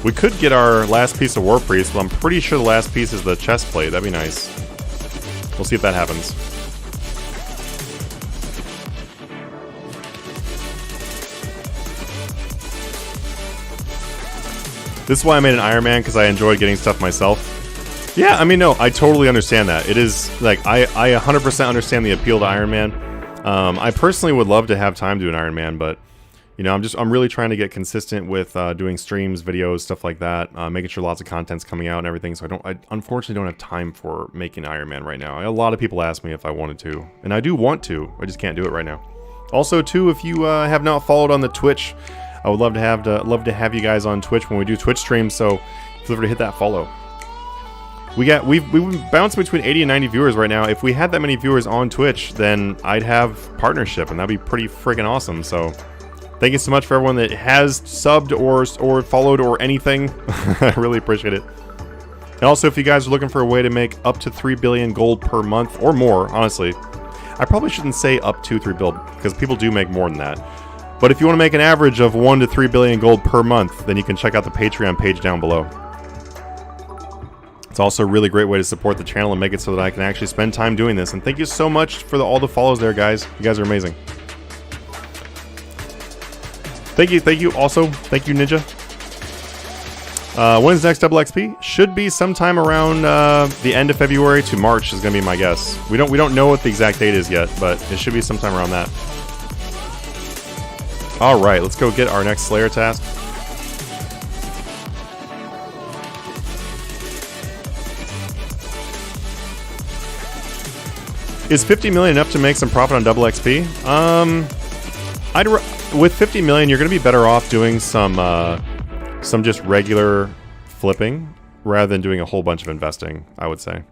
We could get our last piece of War Priest, but I'm pretty sure the last piece is the chest plate. That'd be nice. We'll see if that happens. This is why I made an Iron Man, because I enjoyed getting stuff myself. Yeah, I mean, no, I totally understand that. It is, like, I 100% understand the appeal to Iron Man. I personally would love to have time to do an Iron Man, but, You know, I'm really trying to get consistent with doing streams, videos, stuff like that, making sure lots of content's coming out and everything. So I unfortunately don't have time for making Iron Man right now. A lot of people ask me if I wanted to, and I do want to. I just can't do it right now. Also, too, if you have not followed on the Twitch, I would love to have you guys on Twitch when we do Twitch streams. So feel free to hit that follow. We've been bouncing between 80 and 90 viewers right now. If we had that many viewers on Twitch, then I'd have partnership, and that'd be pretty freaking awesome. So thank you so much for everyone that has subbed or followed or anything. I really appreciate it. And also, if you guys are looking for a way to make up to 3 billion gold per month or more, honestly, I probably shouldn't say up to 3 billion because people do make more than that. But if you want to make an average of 1 to 3 billion gold per month, then you can check out the Patreon page down below. It's also a really great way to support the channel and make it so that I can actually spend time doing this. And thank you so much for all the follows there, guys. You guys are amazing. Thank you. Also, thank you, Ninja. When's next double XP? Should be sometime around the end of February to March is going to be my guess. We don't know what the exact date is yet, but it should be sometime around that. All right, let's go get our next Slayer task. Is 50 million enough to make some profit on double XP? With 50 million, you're going to be better off doing some just regular flipping rather than doing a whole bunch of investing, I would say.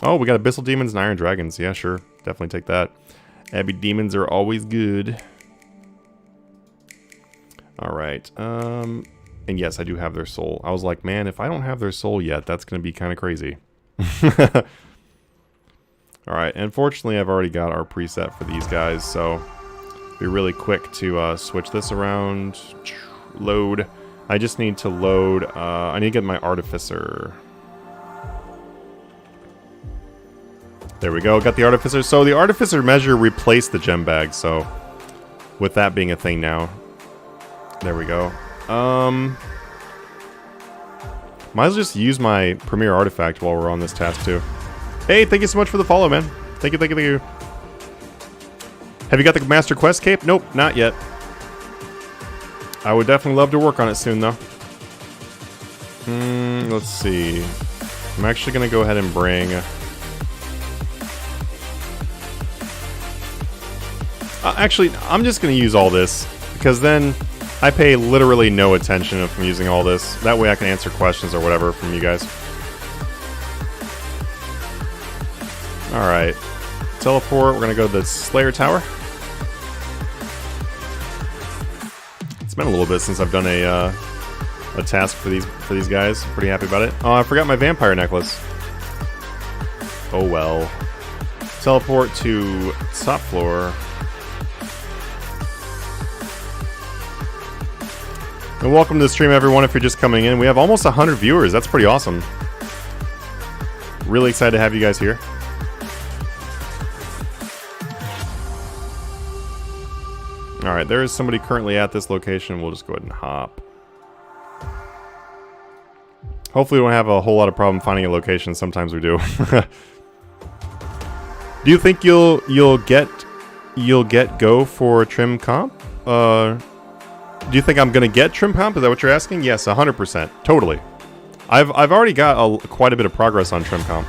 Oh, we got Abyssal Demons and Iron Dragons. Yeah, sure. Definitely take that. Abbey Demons are always good. All right. And yes, I do have their soul. I was like, man, if I don't have their soul yet, that's going to be kind of crazy. All right. Unfortunately, I've already got our preset for these guys, so be really quick to switch this around. Load. I just need to load. I need to get my Artificer. There we go. Got the Artificer. So the Artificer measure replaced the gem bag. So with that being a thing now, there we go. Might as well just use my Premier Artifact while we're on this task too. Hey, thank you so much for the follow, man. Thank you. Have you got the Master Quest cape? Nope, not yet. I would definitely love to work on it soon, though. Let's see. I'm actually going to go ahead and bring... actually, I'm just going to use all this, because then I pay literally no attention if I'm using all this. That way I can answer questions or whatever from you guys. Alright. Teleport. We're going to go to the Slayer Tower. It's been a little bit since I've done a task for these guys. Pretty happy about it. Oh, I forgot my vampire necklace. Oh well. Teleport to top floor. And welcome to the stream, everyone, if you're just coming in. We have almost 100 viewers. That's pretty awesome. Really excited to have you guys here. Alright, there is somebody currently at this location. We'll just go ahead and hop. Hopefully we don't have a whole lot of problem finding a location. Sometimes we do. Do you think you'll get go for trim comp? Do you think I'm gonna get trim comp? Is that what you're asking? Yes, 100%. Totally. I've already got quite a bit of progress on trim comp.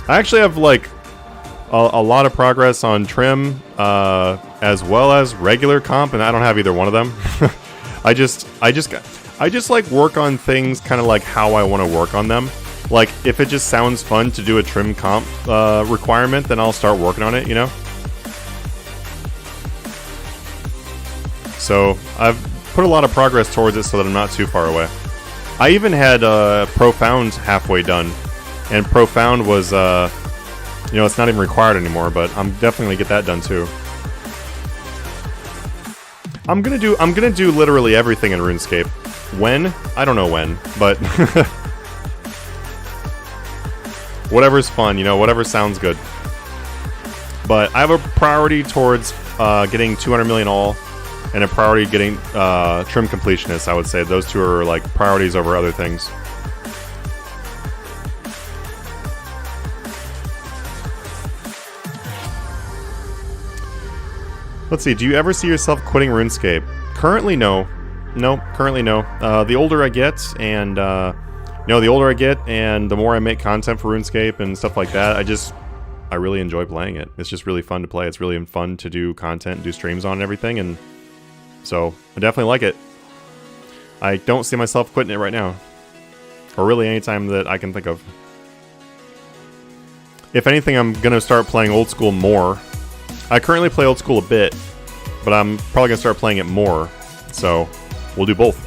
I actually have like a lot of progress on trim as well as regular comp, and I don't have either one of them. I just like work on things kind of like how I want to work on them. Like if it just sounds fun to do a trim comp requirement, then I'll start working on it, you know? So I've put a lot of progress towards it so that I'm not too far away. I even had Profound halfway done, and Profound was, you know, it's not even required anymore, but I'm definitely gonna get that done too. I'm gonna do literally everything in RuneScape. When? I don't know when, but whatever's fun, you know, whatever sounds good. But I have a priority towards getting 200 million all, and a priority getting trim completionist. I would say those two are like priorities over other things. Let's see, do you ever see yourself quitting RuneScape? Currently, no. No, currently no. The older I get, and the older I get, and the more I make content for RuneScape and stuff like that, I really enjoy playing it. It's just really fun to play. It's really fun to do content, do streams on and everything, and so I definitely like it. I don't see myself quitting it right now, or really any time that I can think of. If anything, I'm gonna start playing old school more. I currently play old school a bit, but I'm probably gonna start playing it more. So we'll do both.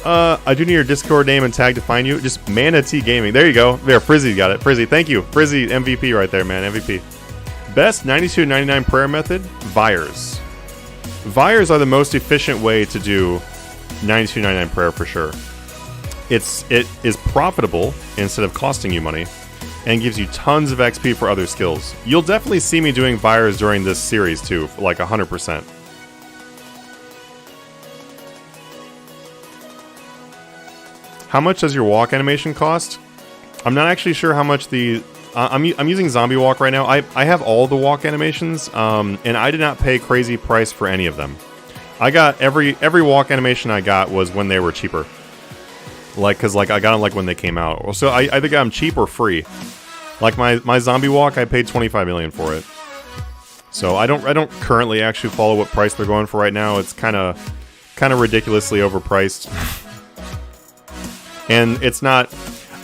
I do need your Discord name and tag to find you. Just Manatee Gaming. There you go. There, Frizzy got it. Frizzy, thank you. Frizzy MVP right there, man. MVP. Best 92.99 prayer method? Vires. Vires are the most efficient way to do 92.99 prayer for sure. It is profitable instead of costing you money, and gives you tons of XP for other skills. You'll definitely see me doing Vires during this series too, like 100%. How much does your walk animation cost? I'm not actually sure how much the... I'm using Zombie Walk right now. I have all the walk animations, and I did not pay crazy price for any of them. I got every walk animation I got was when they were cheaper. Cause I got them like when they came out. So I either got them cheap or free. Like my Zombie Walk, I paid 25 million for it. So I don't currently actually follow what price they're going for right now. It's kind of ridiculously overpriced. And it's not...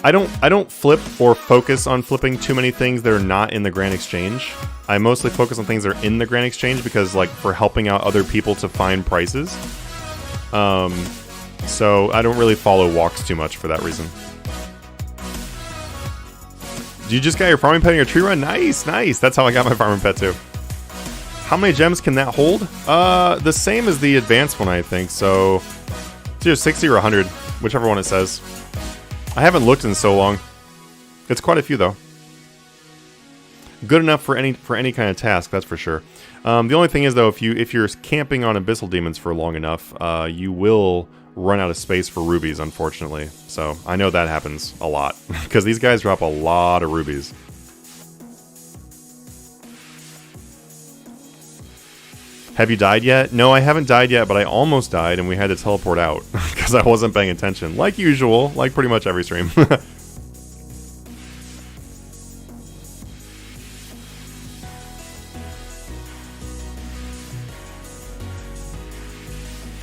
I don't flip or focus on flipping too many things that are not in the Grand Exchange. I mostly focus on things that are in the Grand Exchange because, like, for helping out other people to find prices. So I don't really follow walks too much for that reason. You just got your farming pet in your tree run? Nice, nice. That's how I got my farming pet too. How many gems can that hold? The same as the advanced one, I think. So it's either 60 or 100, whichever one it says. I haven't looked in so long. It's quite a few though. Good enough for any kind of task, that's for sure. The only thing is though, if you're camping on abyssal demons for long enough, you will run out of space for rubies, unfortunately. So I know that happens a lot because these guys drop a lot of rubies. Have you died yet? No, I haven't died yet, but I almost died and we had to teleport out because I wasn't paying attention. Like usual, like pretty much every stream.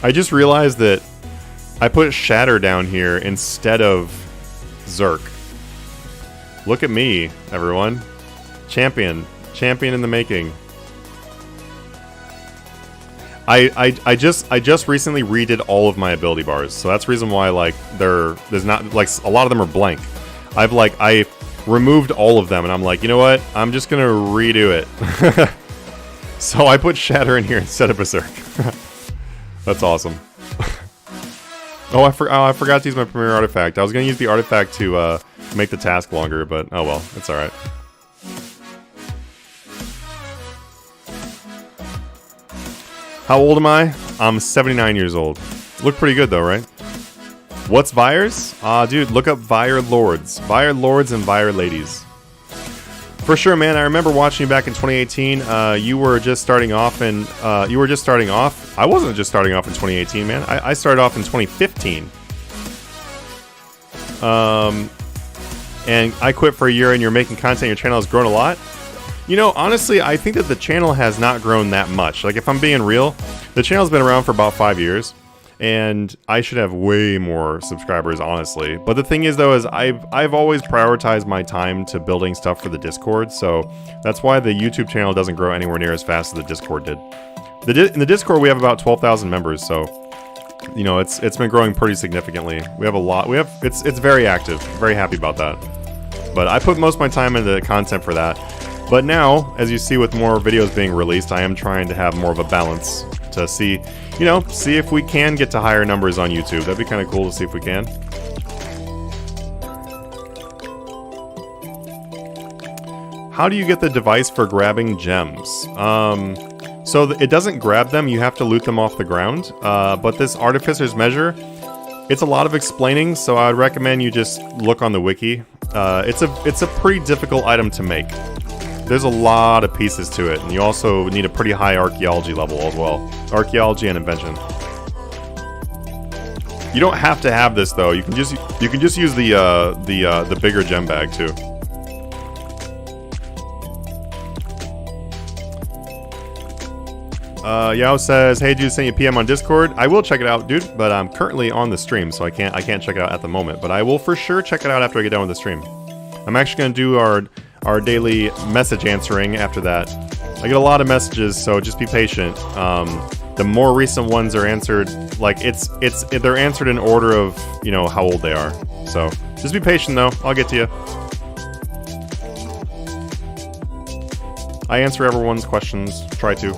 I just realized that I put Shatter down here instead of Zerk. Look at me, everyone. Champion in the making. I just recently redid all of my ability bars, so that's the reason why like there's not like a lot of them are blank. I removed all of them, and I'm like, you know what? I'm just gonna redo it. So I put Shatter in here instead of Berserk. That's awesome. Oh, I forgot to use my premier artifact. I was gonna use the artifact to make the task longer, but oh well, it's all right. How old am I? I'm 79 years old. Look pretty good though, right? What's Vires? Dude, look up Vire Lords. Vire Lords and Vire Ladies. For sure, man. I remember watching you back in 2018. You were just starting off, and I wasn't just starting off in 2018, man. I started off in 2015. And I quit for a year, and you're making content. Your channel has grown a lot. You know, honestly, I think that the channel has not grown that much. Like, if I'm being real, the channel's been around for about 5 years, and I should have way more subscribers, honestly. But the thing is, though, is I've always prioritized my time to building stuff for the Discord, so that's why the YouTube channel doesn't grow anywhere near as fast as the Discord did. In the Discord, we have about 12,000 members, so you know, it's been growing pretty significantly. We have a lot. It's very active. Very happy about that. But I put most of my time into content for that. But now, as you see with more videos being released, I am trying to have more of a balance to see if we can get to higher numbers on YouTube. That'd be kind of cool to see if we can. How do you get the device for grabbing gems? So it doesn't grab them, you have to loot them off the ground. But this Artificer's Measure, it's a lot of explaining, so I would recommend you just look on the wiki. It's a pretty difficult item to make. there's a lot of pieces to it, and you also need a pretty high archaeology level as well. Archaeology and invention. You don't have to have this though. You can just use the bigger gem bag too. Yao says, "Hey dude, send you a PM on Discord. I will check it out, dude, but I'm currently on the stream, so I can't check it out at the moment. But I will for sure check it out after I get done with the stream. I'm actually gonna do our daily message answering after that. I get a lot of messages, so just be patient. The more recent ones are answered, like they're answered in order of, you know, how old they are. So just be patient though. I'll get to you. I answer everyone's questions. Try to.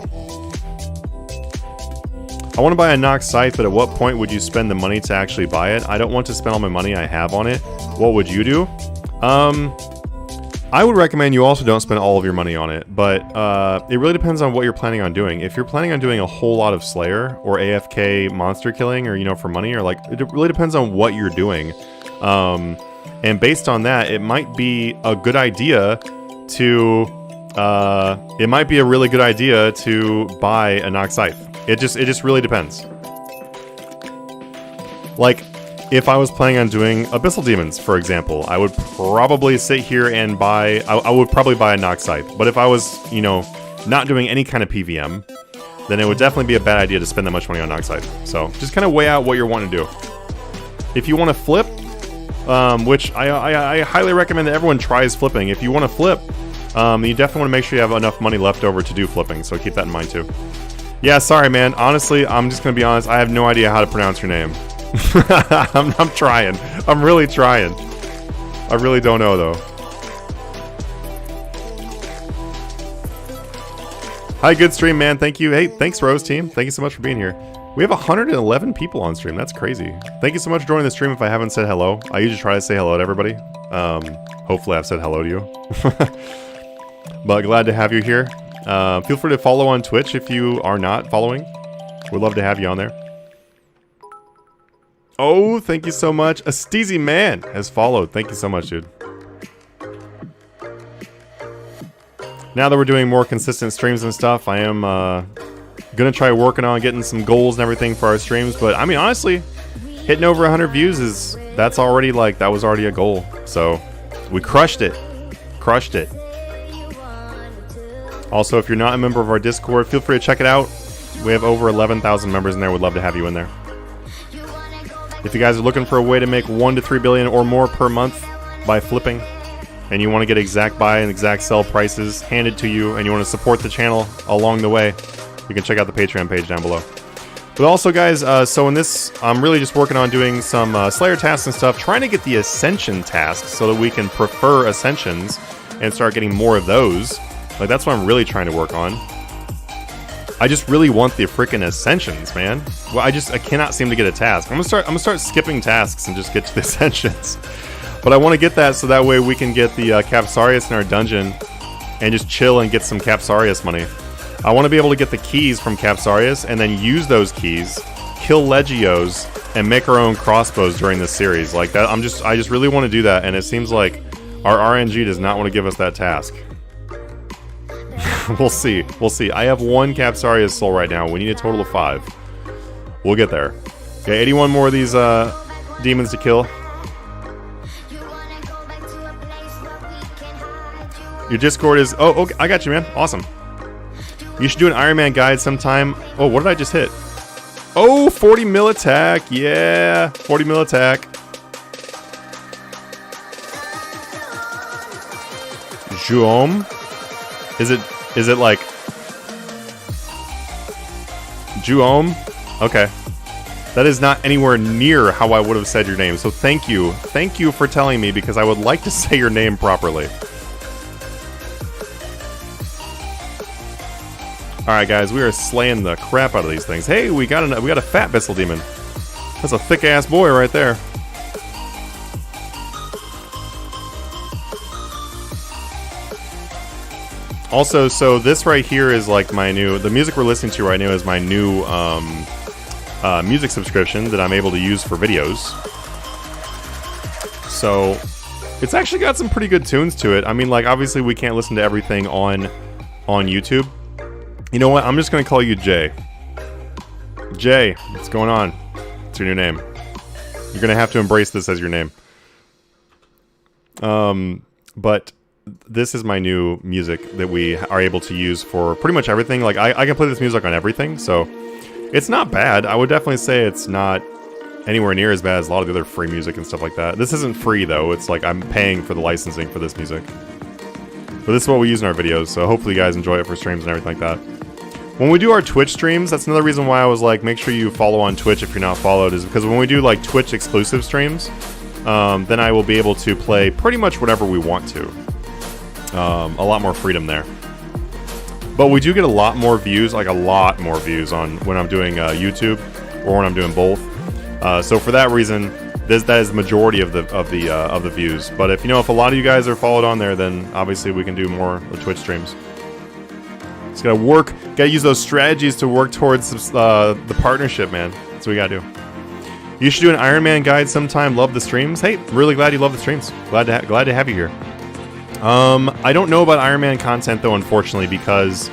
I want to buy a Nox scythe, but at what point would you spend the money to actually buy it? I don't want to spend all my money I have on it. What would you do? I would recommend you also don't spend all of your money on it, but it really depends on what you're planning on doing. If you're planning on doing a whole lot of Slayer or AFK monster killing, or, you know, for money, or like, it really depends on what you're doing. And based on that, it might be a good idea to, it might be a really good idea to buy a Nox scythe. It just really depends. Like, if I was planning on doing Abyssal Demons, for example, I would probably sit here and buy... I would probably buy a Nox scythe. But if I was, you know, not doing any kind of PVM, then it would definitely be a bad idea to spend that much money on Nox scythe. So, just kind of weigh out what you're wanting to do. If you want to flip, which I highly recommend that everyone tries flipping. If you want to flip, you definitely want to make sure you have enough money left over to do flipping. So keep that in mind too. Yeah, sorry, man. Honestly, I'm just going to be honest. I have no idea how to pronounce your name. I'm trying. I'm really trying. I really don't know, though. Hi, good stream, man. Thank you. Hey, thanks, Rose Team. Thank you so much for being here. We have 111 people on stream. That's crazy. Thank you so much for joining the stream. If I haven't said hello, I usually try to say hello to everybody. Hopefully I've said hello to you. But glad to have you here. Feel free to follow on Twitch if you are not following. We'd love to have you on there. Oh, thank you so much. A Steezy Man has followed. Thank you so much, dude. Now that we're doing more consistent streams and stuff, I am gonna try working on getting some goals and everything for our streams. But I mean, honestly, hitting over 100 views that's already like, that was already a goal. So we crushed it. Crushed it. Also, if you're not a member of our Discord, feel free to check it out. We have over 11,000 members in there. We'd love to have you in there. If you guys are looking for a way to make 1 to 3 billion or more per month by flipping, and you want to get exact buy and exact sell prices handed to you, and you want to support the channel along the way, you can check out the Patreon page down below. But also, guys, so in this, I'm really just working on doing some Slayer tasks and stuff, trying to get the Ascension tasks so that we can prefer Ascensions and start getting more of those. Like, that's what I'm really trying to work on. I just really want the freaking Ascensions, man. Well, I cannot seem to get a task. I'm gonna start skipping tasks and just get to the Ascensions. But I want to get that so that way we can get the Capsarius in our dungeon and just chill and get some Capsarius money. I want to be able to get the keys from Capsarius and then use those keys, kill Legios, and make our own crossbows during this series. Like that, I just really want to do that, and it seems like our RNG does not want to give us that task. We'll see. We'll see. I have 1 Capsarius soul right now. We need a total of 5. We'll get there. Okay, 81 more of these demons to kill. Your Discord is... Oh, okay, I got you, man. Awesome. You should do an Iron Man guide sometime. Oh, what did I just hit? Oh, 40 mil attack. Yeah, 40 mil attack. Juom? Is it like... Juom? Okay. That is not anywhere near how I would have said your name, so thank you. Thank you for telling me, because I would like to say your name properly. Alright guys, we are slaying the crap out of these things. Hey, we got a fat Abyssal Demon. That's a thick ass boy right there. Also, so this right here is like my new... The music we're listening to right now is my new music subscription that I'm able to use for videos. So, It's actually got some pretty good tunes to it. I mean, like, obviously we can't listen to everything on YouTube. You know what? I'm just going to call you Jay. Jay, what's going on? It's your new name. You're going to have to embrace this as your name. But this is my new music that we are able to use for pretty much everything. Like, I can play this music on everything, so it's not bad. I would definitely say it's not anywhere near as bad as a lot of the other free music and stuff like that. This isn't free, though. It's like I'm paying for the licensing for this music. But this is what we use in our videos, so hopefully you guys enjoy it for streams and everything like that. When we do our Twitch streams, that's another reason why I was like, make sure you follow on Twitch if you're not followed, is because when we do like Twitch exclusive streams, then I will be able to play pretty much whatever we want to. A lot more freedom there. But we do get a lot more views, like a lot more views on when I'm doing YouTube or when I'm doing both. So for that reason, that is the majority of the views. But if a lot of you guys are followed on there, then obviously we can do more of the Twitch streams. Just gotta use those strategies to work towards the partnership, man. That's what we gotta do. You should do an Iron Man guide sometime. Love the streams. Hey, really glad you love the streams. Glad to have you here. I don't know about Iron Man content though, unfortunately, because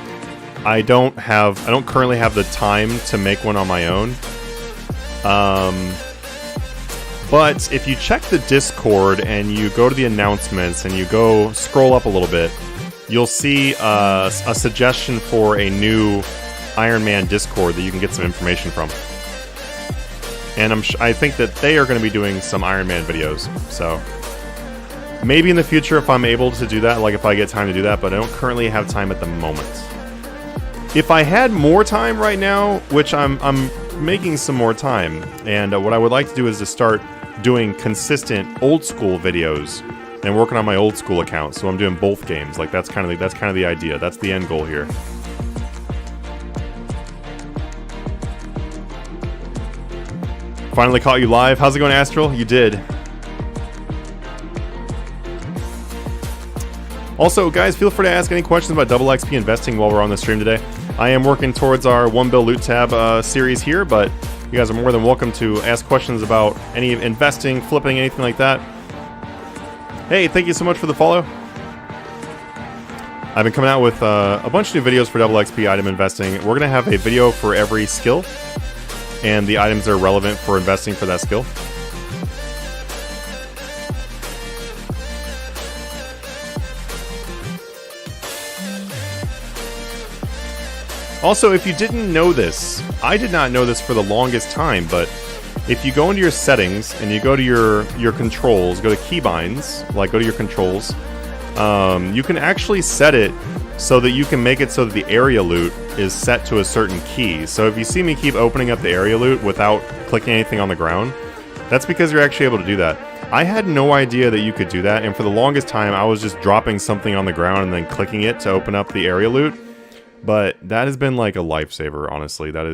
I don't currently have the time to make one on my own. But if you check the Discord and you go to the announcements and you go scroll up a little bit, you'll see a suggestion for a new Iron Man Discord that you can get some information from. And I think that they are going to be doing some Iron Man videos, so maybe in the future if I'm able to do that, like if I get time to do that, but I don't currently have time at the moment. If I had more time right now, which I'm making some more time, and what I would like to do is to start doing consistent old school videos and working on my old school account. So I'm doing both games. Like that's kind of the idea. That's the end goal here. Finally caught you live. How's it going, Astral? You did. Also, guys, feel free to ask any questions about double XP investing while we're on the stream today. I am working towards our 1 bill loot tab series here, but you guys are more than welcome to ask questions about any investing, flipping, anything like that. Hey, thank you so much for the follow. I've been coming out with a bunch of new videos for double XP item investing. We're going to have a video for every skill and the items that are relevant for investing for that skill. Also, if you didn't know this, I did not know this for the longest time, but if you go into your settings and you go to your controls, go to keybinds, like go to your controls, you can actually set it so that you can make it so that the area loot is set to a certain key. So if you see me keep opening up the area loot without clicking anything on the ground, that's because you're actually able to do that. I had no idea that you could do that, and for the longest time I was just dropping something on the ground and then clicking it to open up the area loot. But that has been like a lifesaver, honestly. That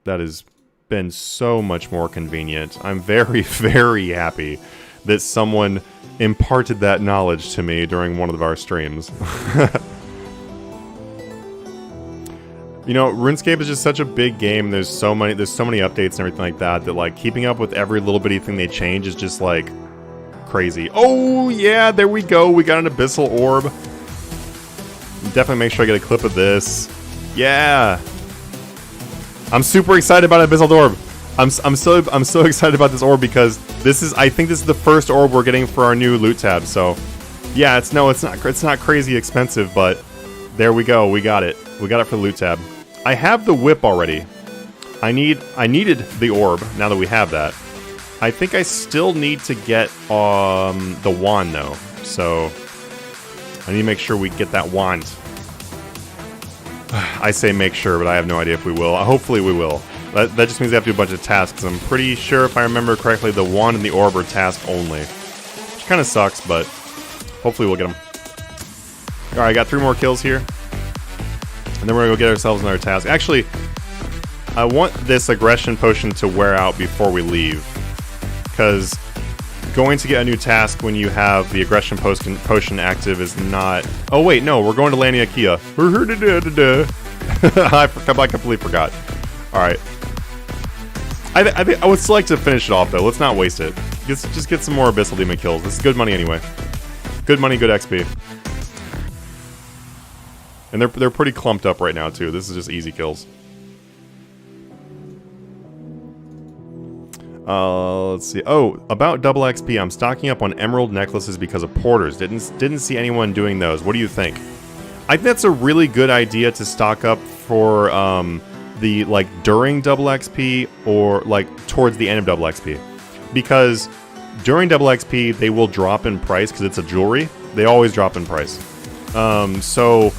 has been so much more convenient. I'm very, very happy that someone imparted that knowledge to me during one of our streams. RuneScape is just such a big game. There's so many updates and everything like that like keeping up with every little bitty thing they change is just like crazy. Oh yeah, there we go. We got an Abyssal Orb. Definitely make sure I get a clip of this. Yeah. I'm super excited about Abyssal Orb. I'm so excited about this orb because I think this is the first orb we're getting for our new loot tab. So, yeah, it's not crazy expensive, but there we go. We got it. We got it for the loot tab. I have the whip already. I needed the orb now that we have that. I think I still need to get the wand though. So I need to make sure we get that wand. I say make sure, but I have no idea if we will. Hopefully we will. That just means we have to do a bunch of tasks. I'm pretty sure, if I remember correctly, the wand and the orb are task only. Which kind of sucks, but hopefully we'll get them. Alright, I got 3 more kills here. And then we're going to go get ourselves another task. Actually, I want this aggression potion to wear out before we leave. Because going to get a new task when you have the aggression potion active is not... Oh wait, no, we're going to Laniakea. I completely forgot. Alright. I would still like to finish it off though. Let's not waste it. Just get some more Abyssal Demon kills. This is good money anyway. Good money, good XP. And they're pretty clumped up right now too. This is just easy kills. Let's see. Oh, about double XP. I'm stocking up on emerald necklaces because of porters. Didn't see anyone doing those. What do you think? I think that's a really good idea to stock up for the like during double XP or like towards the end of double XP, because during double XP they will drop in price because it's a jewelry. They always drop in price. So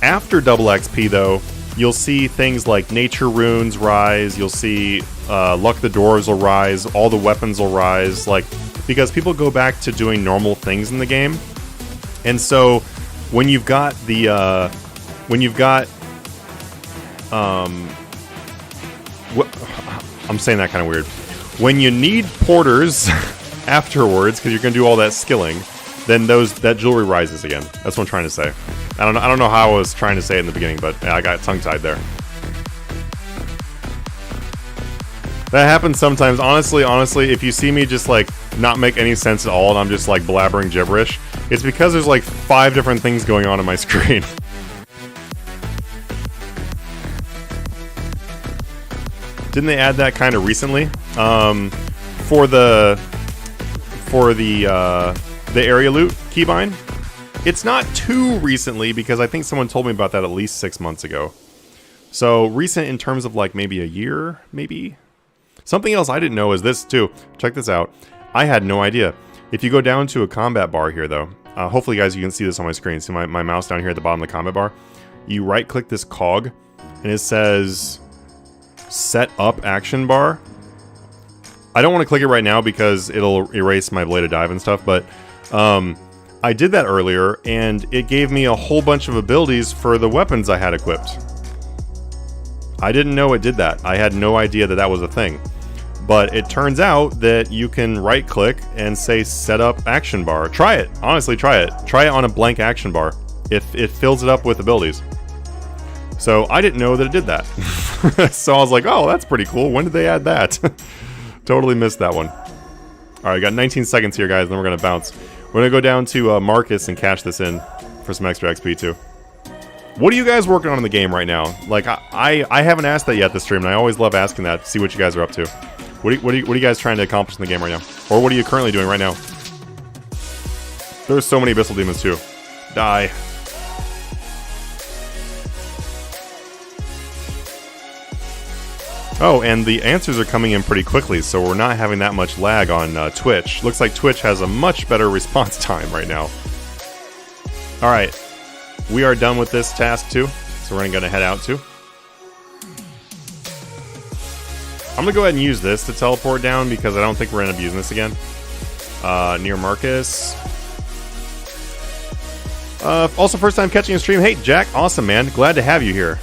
after double XP though, you'll see things like nature runes rise. You'll see luck of the dwarves will rise. All the weapons will rise. Like, because people go back to doing normal things in the game, and so when you've got the I'm saying that kind of weird. When you need porters afterwards, because you're gonna do all that skilling, then that jewelry rises again. That's what I'm trying to say. I don't know how I was trying to say it in the beginning, but yeah, I got tongue-tied there. That happens sometimes. Honestly, if you see me just like not make any sense at all and I'm just like blabbering gibberish, it's because there's like 5 different things going on my screen. Didn't they add that kind of recently? For the area loot keybind? It's not too recently, because I think someone told me about that at least 6 months ago. So recent in terms of like maybe a year, maybe? Something else I didn't know is this too. Check this out. I had no idea. If you go down to a combat bar here though, hopefully guys you can see this on my screen. See my mouse down here at the bottom of the combat bar? You right click this cog and it says set up action bar. I don't want to click it right now because it'll erase my bladed dive and stuff, but I did that earlier and it gave me a whole bunch of abilities for the weapons I had equipped. I didn't know it did that. I had no idea that was a thing. But it turns out that you can right click and say set up action bar. Try it. Honestly, try it. Try it on a blank action bar. It fills it up with abilities. So I didn't know that it did that. So I was like, oh, that's pretty cool. When did they add that? Totally missed that one. Alright, got 19 seconds here, guys, then we're going to bounce. We're going to go down to Marcus and cash this in for some extra XP, too. What are you guys working on in the game right now? Like, I haven't asked that yet this stream, and I always love asking that to see what you guys are up to. What are you guys trying to accomplish in the game right now? Or what are you currently doing right now? There's so many Abyssal Demons, too. Die. Oh, and the answers are coming in pretty quickly, so we're not having that much lag on Twitch. Looks like Twitch has a much better response time right now. Alright, we are done with this task too, so we're gonna head out too. I'm gonna go ahead and use this to teleport down because I don't think we're gonna end up using this again. Near Marcus. Also, first time catching a stream. Hey, Jack, awesome, man. Glad to have you here.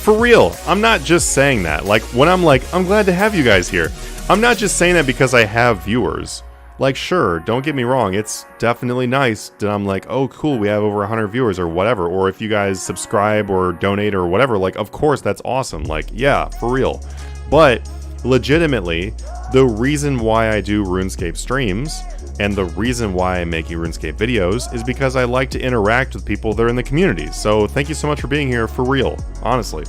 For real, I'm not just saying that. Like, when I'm like, I'm glad to have you guys here, I'm not just saying that because I have viewers. Like, sure, don't get me wrong, it's definitely nice that I'm like, oh, cool, we have over 100 viewers or whatever. Or if you guys subscribe or donate or whatever, like, of course, that's awesome. Like, yeah, for real. But, legitimately, the reason why I do RuneScape streams and the reason why I'm making RuneScape videos is because I like to interact with people that are in the community. So thank you so much for being here, for real, honestly.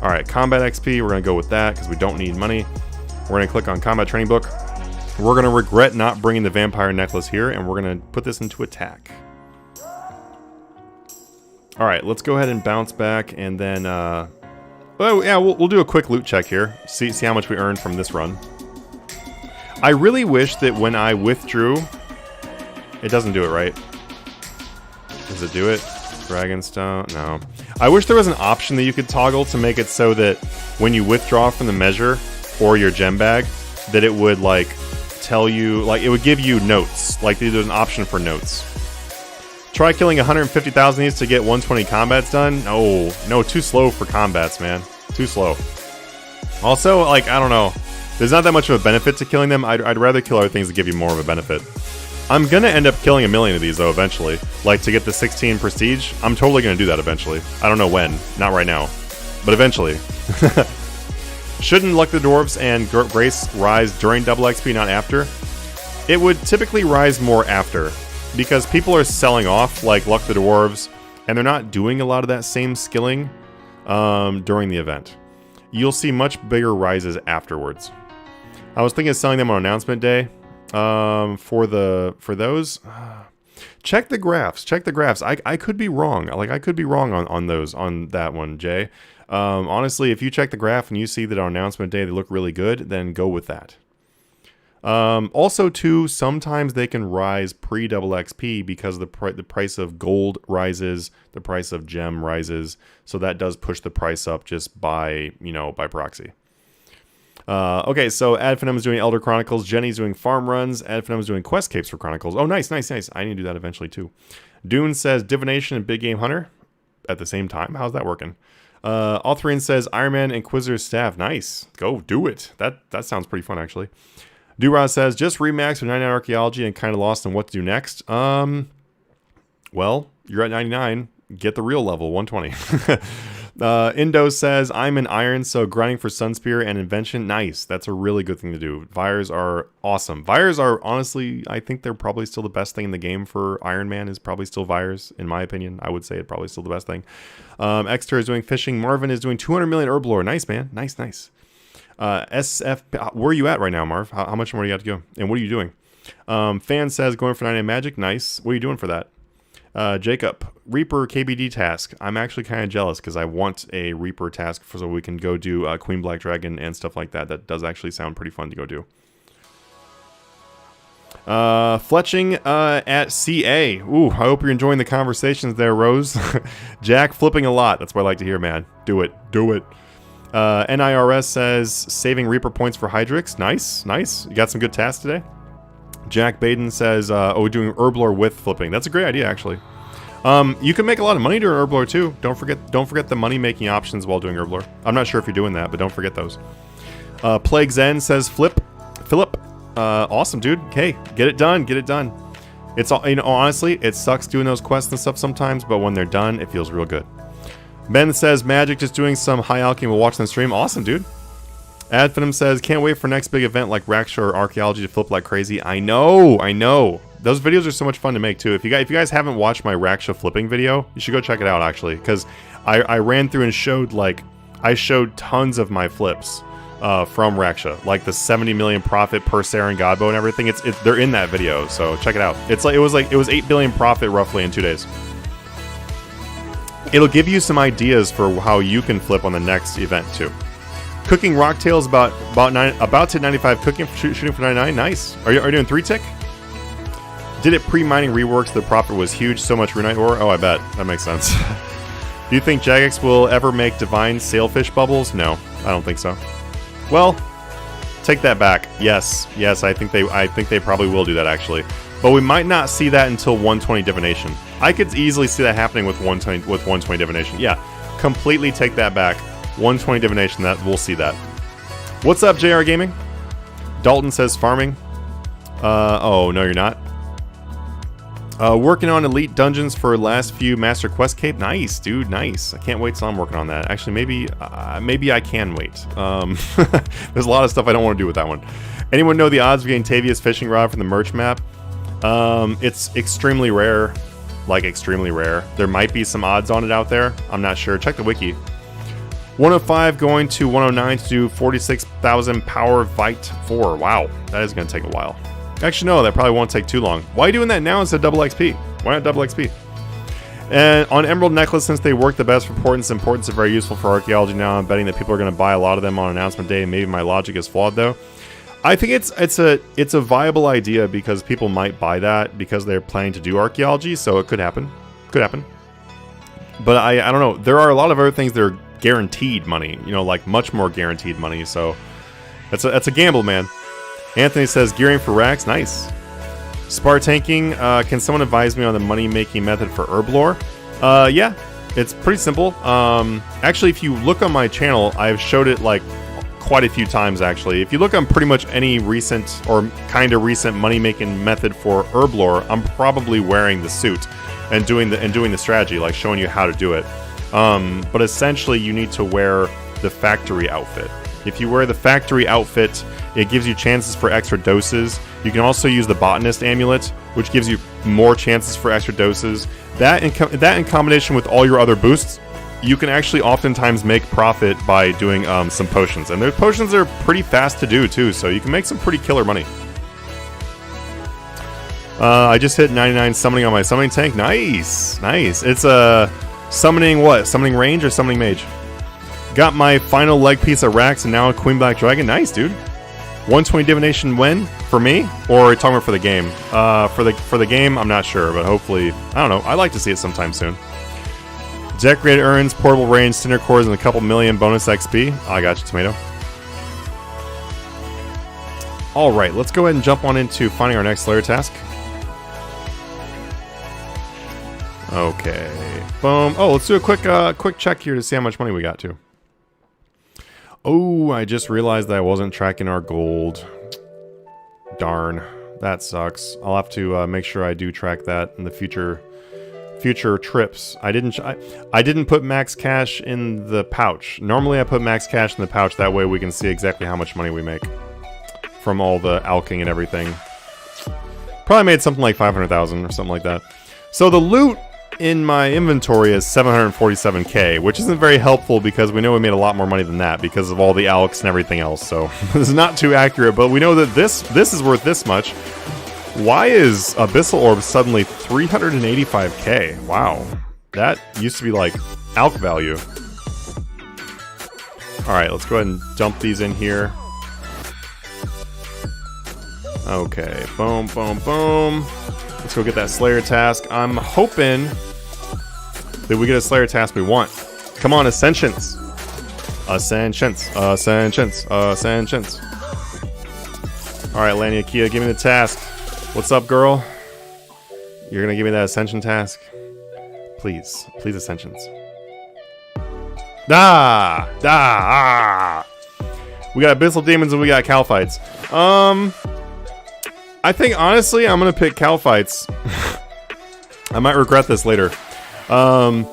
Alright, combat XP, we're going to go with that because we don't need money. We're going to click on combat training book. We're going to regret not bringing the vampire necklace here, and we're going to put this into attack. Alright, let's go ahead and bounce back, and then, well, yeah, we'll do a quick loot check here. See how much we earned from this run. I really wish that when I withdrew... It doesn't do it, right? Does it do it? Dragonstone? No. I wish there was an option that you could toggle to make it so that when you withdraw from the measure or your gem bag, that it would, like, tell you... Like, it would give you notes. Like, there's an option for notes. Try killing 150,000 of these to get 120 combats done? No, too slow for combats, man. Too slow. Also, like, I don't know. There's not that much of a benefit to killing them. I'd rather kill other things that give you more of a benefit. I'm gonna end up killing 1 million of these, though, eventually. Like, to get the 16 prestige, I'm totally gonna do that eventually. I don't know when. Not right now. But eventually. Shouldn't Luck the Dwarves and Grace rise during double XP, not after? It would typically rise more after, because people are selling off like Luck the Dwarves, and they're not doing a lot of that same skilling during the event. You'll see much bigger rises afterwards. I was thinking of selling them on announcement day. For those, check the graphs. Check the graphs. I could be wrong. Like, I could be wrong on that one, Jay. Honestly, if you check the graph and you see that on announcement day they look really good, then go with that. Also, too, sometimes they can rise pre-double XP because the price of gold rises, the price of gem rises, so that does push the price up just by proxy. Okay, so Adfinum is doing Elder Chronicles, Jenny's doing farm runs, Adfinum is doing quest capes for Chronicles. Oh, nice. I need to do that eventually, too. Dune says Divination and Big Game Hunter at the same time. How's that working? Authorian says Iron Man Inquisitor's Staff. Nice. Go do it. That sounds pretty fun, actually. Duraz says, just remax with 99 Archaeology and kind of lost on what to do next. Well, you're at 99. Get the real level, 120. Indo says, I'm in Iron, so grinding for Sunspear and Invention. Nice. That's a really good thing to do. Vires are awesome. Vires are, honestly, I think they're probably still the best thing in the game for Iron Man is probably still Vires, in my opinion. I would say it's probably still the best thing. Exter is doing Fishing. Marvin is doing 200 million Herblore. Nice, man. Nice. SF, where are you at right now, Marv? How much more do you got to go? And what are you doing? Fan says, going for 99 Magic. Nice. What are you doing for that? Jacob, Reaper KBD task. I'm actually kind of jealous because I want a Reaper task so we can go do Queen Black Dragon and stuff like that. That does actually sound pretty fun to go do. Fletching at CA. Ooh, I hope you're enjoying the conversations there, Rose. Jack flipping a lot. That's what I like to hear, man. Do it. NIRS says, saving Reaper points for Hydrix. Nice. You got some good tasks today. Jack Baden says, we're doing Herblore with flipping. That's a great idea, actually. You can make a lot of money doing Herblore, too. Don't forget the money-making options while doing Herblore. I'm not sure if you're doing that, but don't forget those. Plague Zen says, Philip. Awesome, dude. Okay, get it done. It's all, honestly, it sucks doing those quests and stuff sometimes, but when they're done, it feels real good. Ben says, Magic, just doing some high alchemy while watching the stream. Awesome, dude. Adfinum says, can't wait for next big event like Raksha or Archaeology to flip like crazy. I know. Those videos are so much fun to make, too. If you guys haven't watched my Raksha flipping video, you should go check it out, actually. Because I ran through and showed tons of my flips from Raksha. Like the 70 million profit per Saren Godbow and everything. They're in that video, so check it out. It was 8 billion profit roughly in 2 days. It'll give you some ideas for how you can flip on the next event, too. Cooking Rocktails about to 95 cooking, shooting for 99. Nice. Are you doing 3-tick? Did it pre-mining reworks? The profit was huge. So much Runite ore. Oh, I bet. That makes sense. Do you think Jagex will ever make divine sailfish bubbles? No, I don't think so. Well, take that back. Yes. I think they probably will do that, actually. But we might not see that until 120 divination. I could easily see that happening with 120 divination. Yeah, completely take that back. 120 divination, that we'll see that. What's up, JR Gaming? Dalton says farming. Oh, no, you're not. Working on elite dungeons for last few Master Quest Cape. Nice, dude, nice. I can't wait till I'm working on that. Actually, maybe I can wait. There's a lot of stuff I don't want to do with that one. Anyone know the odds of getting Tavia's fishing rod from the merch map? It's extremely rare. Like, extremely rare. There might be some odds on it out there. I'm not sure. Check the wiki. 105 going to 109 to do 46,000 power Vite 4. Wow, that is going to take a while. Actually, no, that probably won't take too long. Why are you doing that now instead of double XP? Why not double XP? And on Emerald Necklace, since they work the best for importance are very useful for archaeology now. I'm betting that people are going to buy a lot of them on announcement day. Maybe my logic is flawed, though. I think it's a viable idea because people might buy that because they're planning to do archaeology, so it could happen. But I don't know. There are a lot of other things that are guaranteed money, like much more guaranteed money. So that's a gamble, man. Anthony says gearing for racks. Nice. Spar tanking. Can someone advise me on the money making method for Herblore? Yeah, it's pretty simple. Actually, if you look on my channel, I've showed it like quite a few times. Actually, if you look on pretty much any recent or kind of recent money making method for Herblore, I'm probably wearing the suit and doing the strategy, like showing you how to do it. But essentially, you need to wear the factory outfit. If you wear the factory outfit, it gives you chances for extra doses. You can also use the botanist amulet, which gives you more chances for extra doses. That in combination with all your other boosts, you can actually oftentimes make profit by doing some potions. And those potions are pretty fast to do too, so you can make some pretty killer money. I just hit 99 summoning on my summoning tank. Nice, nice. It's a summoning what? Summoning range or summoning mage? Got my final leg piece of Rax and now a Queen Black Dragon. Nice, dude. 120 divination win for me, or are you talking about for the game? For the game, I'm not sure, but hopefully, I don't know. I'd like to see it sometime soon. Decorated urns, portable range, cinder cores, and a couple million bonus XP. I got you, tomato. All right, let's go ahead and jump on into finding our next Slayer task. Okay, boom. Oh, let's do a quick check here to see how much money we got to. Oh, I just realized that I wasn't tracking our gold. Darn, that sucks. I'll have to make sure I do track that in the future trips. I didn't put max cash in the pouch. Normally I put max cash in the pouch, that way we can see exactly how much money we make from all the alching and everything. Probably made something like 500,000 or something like that. So the loot in my inventory is 747k, which isn't very helpful because we know we made a lot more money than that because of all the alks and everything else. So this is not too accurate, but we know that this is worth this much. Why is Abyssal Orb suddenly 385k? Wow, that used to be like alk value. All right, let's go ahead and dump these in here. Okay, boom, boom, boom. Let's go get that Slayer task. I'm hoping that we get a Slayer task we want. Come on, Ascensions. Ascensions. Ascensions. Ascensions. Alright, Lania Kia, give me the task. What's up, girl? You're gonna give me that Ascension task? Please. Please, Ascensions. We got Abyssal Demons and we got Calphites. I think, honestly, I'm going to pick Calphites. I might regret this later. So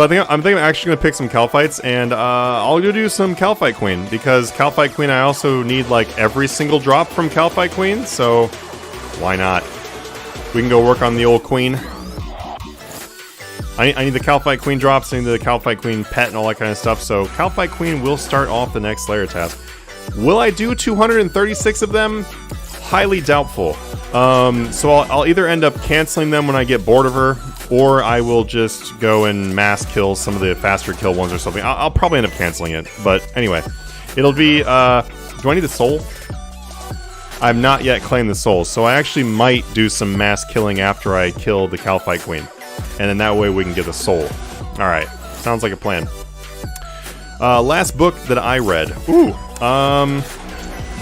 I'm thinking I'm actually going to pick some Calphites, and I'll go do some Calphite Queen, because Calphite Queen I also need, like, every single drop from Calphite Queen, so why not? We can go work on the old Queen. I need the Calphite Queen drops, I need the Calphite Queen pet and all that kind of stuff, so Calphite Queen will start off the next Slayer task. Will I do 236 of them? Highly doubtful. So I'll either end up canceling them when I get bored of her, or I will just go and mass kill some of the faster kill ones or something. I'll probably end up canceling it, but anyway. It'll be, do I need the soul? I've not yet claimed the soul, so I actually might do some mass killing after I kill the Calphite Queen. And then that way we can get the soul. Alright, sounds like a plan. Last book that I read. Ooh,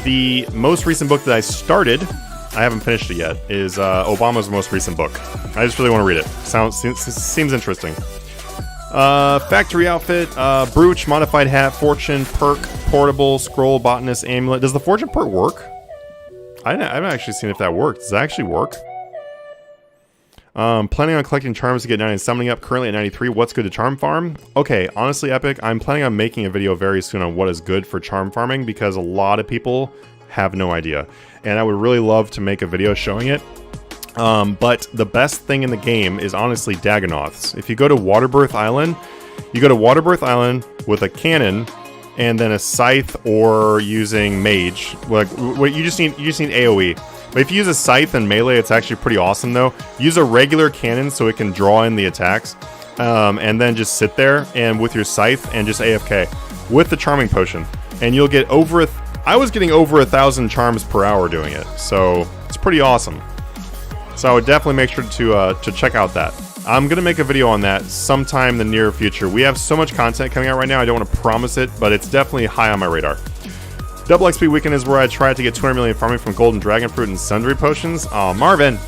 the most recent book that I started, I haven't finished it yet, is Obama's most recent book. I just really want to read it. Seems interesting. Factory outfit, brooch, modified hat, fortune, perk, portable, scroll, botanist, amulet. Does the fortune perk work? I haven't actually seen if that worked. Does that actually work? Planning on collecting charms to get 90 and summoning up, currently at 93. What's good to charm farm? Okay, honestly, Epic, I'm planning on making a video very soon on what is good for charm farming, because a lot of people have no idea. And I would really love to make a video showing it. But the best thing in the game is honestly Dagonoths. If you go to Waterbirth Island, you go to Waterbirth Island with a cannon and then a scythe, or using mage. Like, you just need AoE. But if you use a scythe and melee, it's actually pretty awesome though. Use a regular cannon so it can draw in the attacks. And then just sit there and with your scythe and just AFK with the charming potion. And you'll get over I was getting over 1,000 charms per hour doing it. So it's pretty awesome. So I would definitely make sure to check out that. I'm going to make a video on that sometime in the near future. We have so much content coming out right now, I don't want to promise it, but it's definitely high on my radar. Double XP Weekend is where I tried to get 200 million farming from Golden Dragon Fruit and Sundry Potions. Oh, Marvin!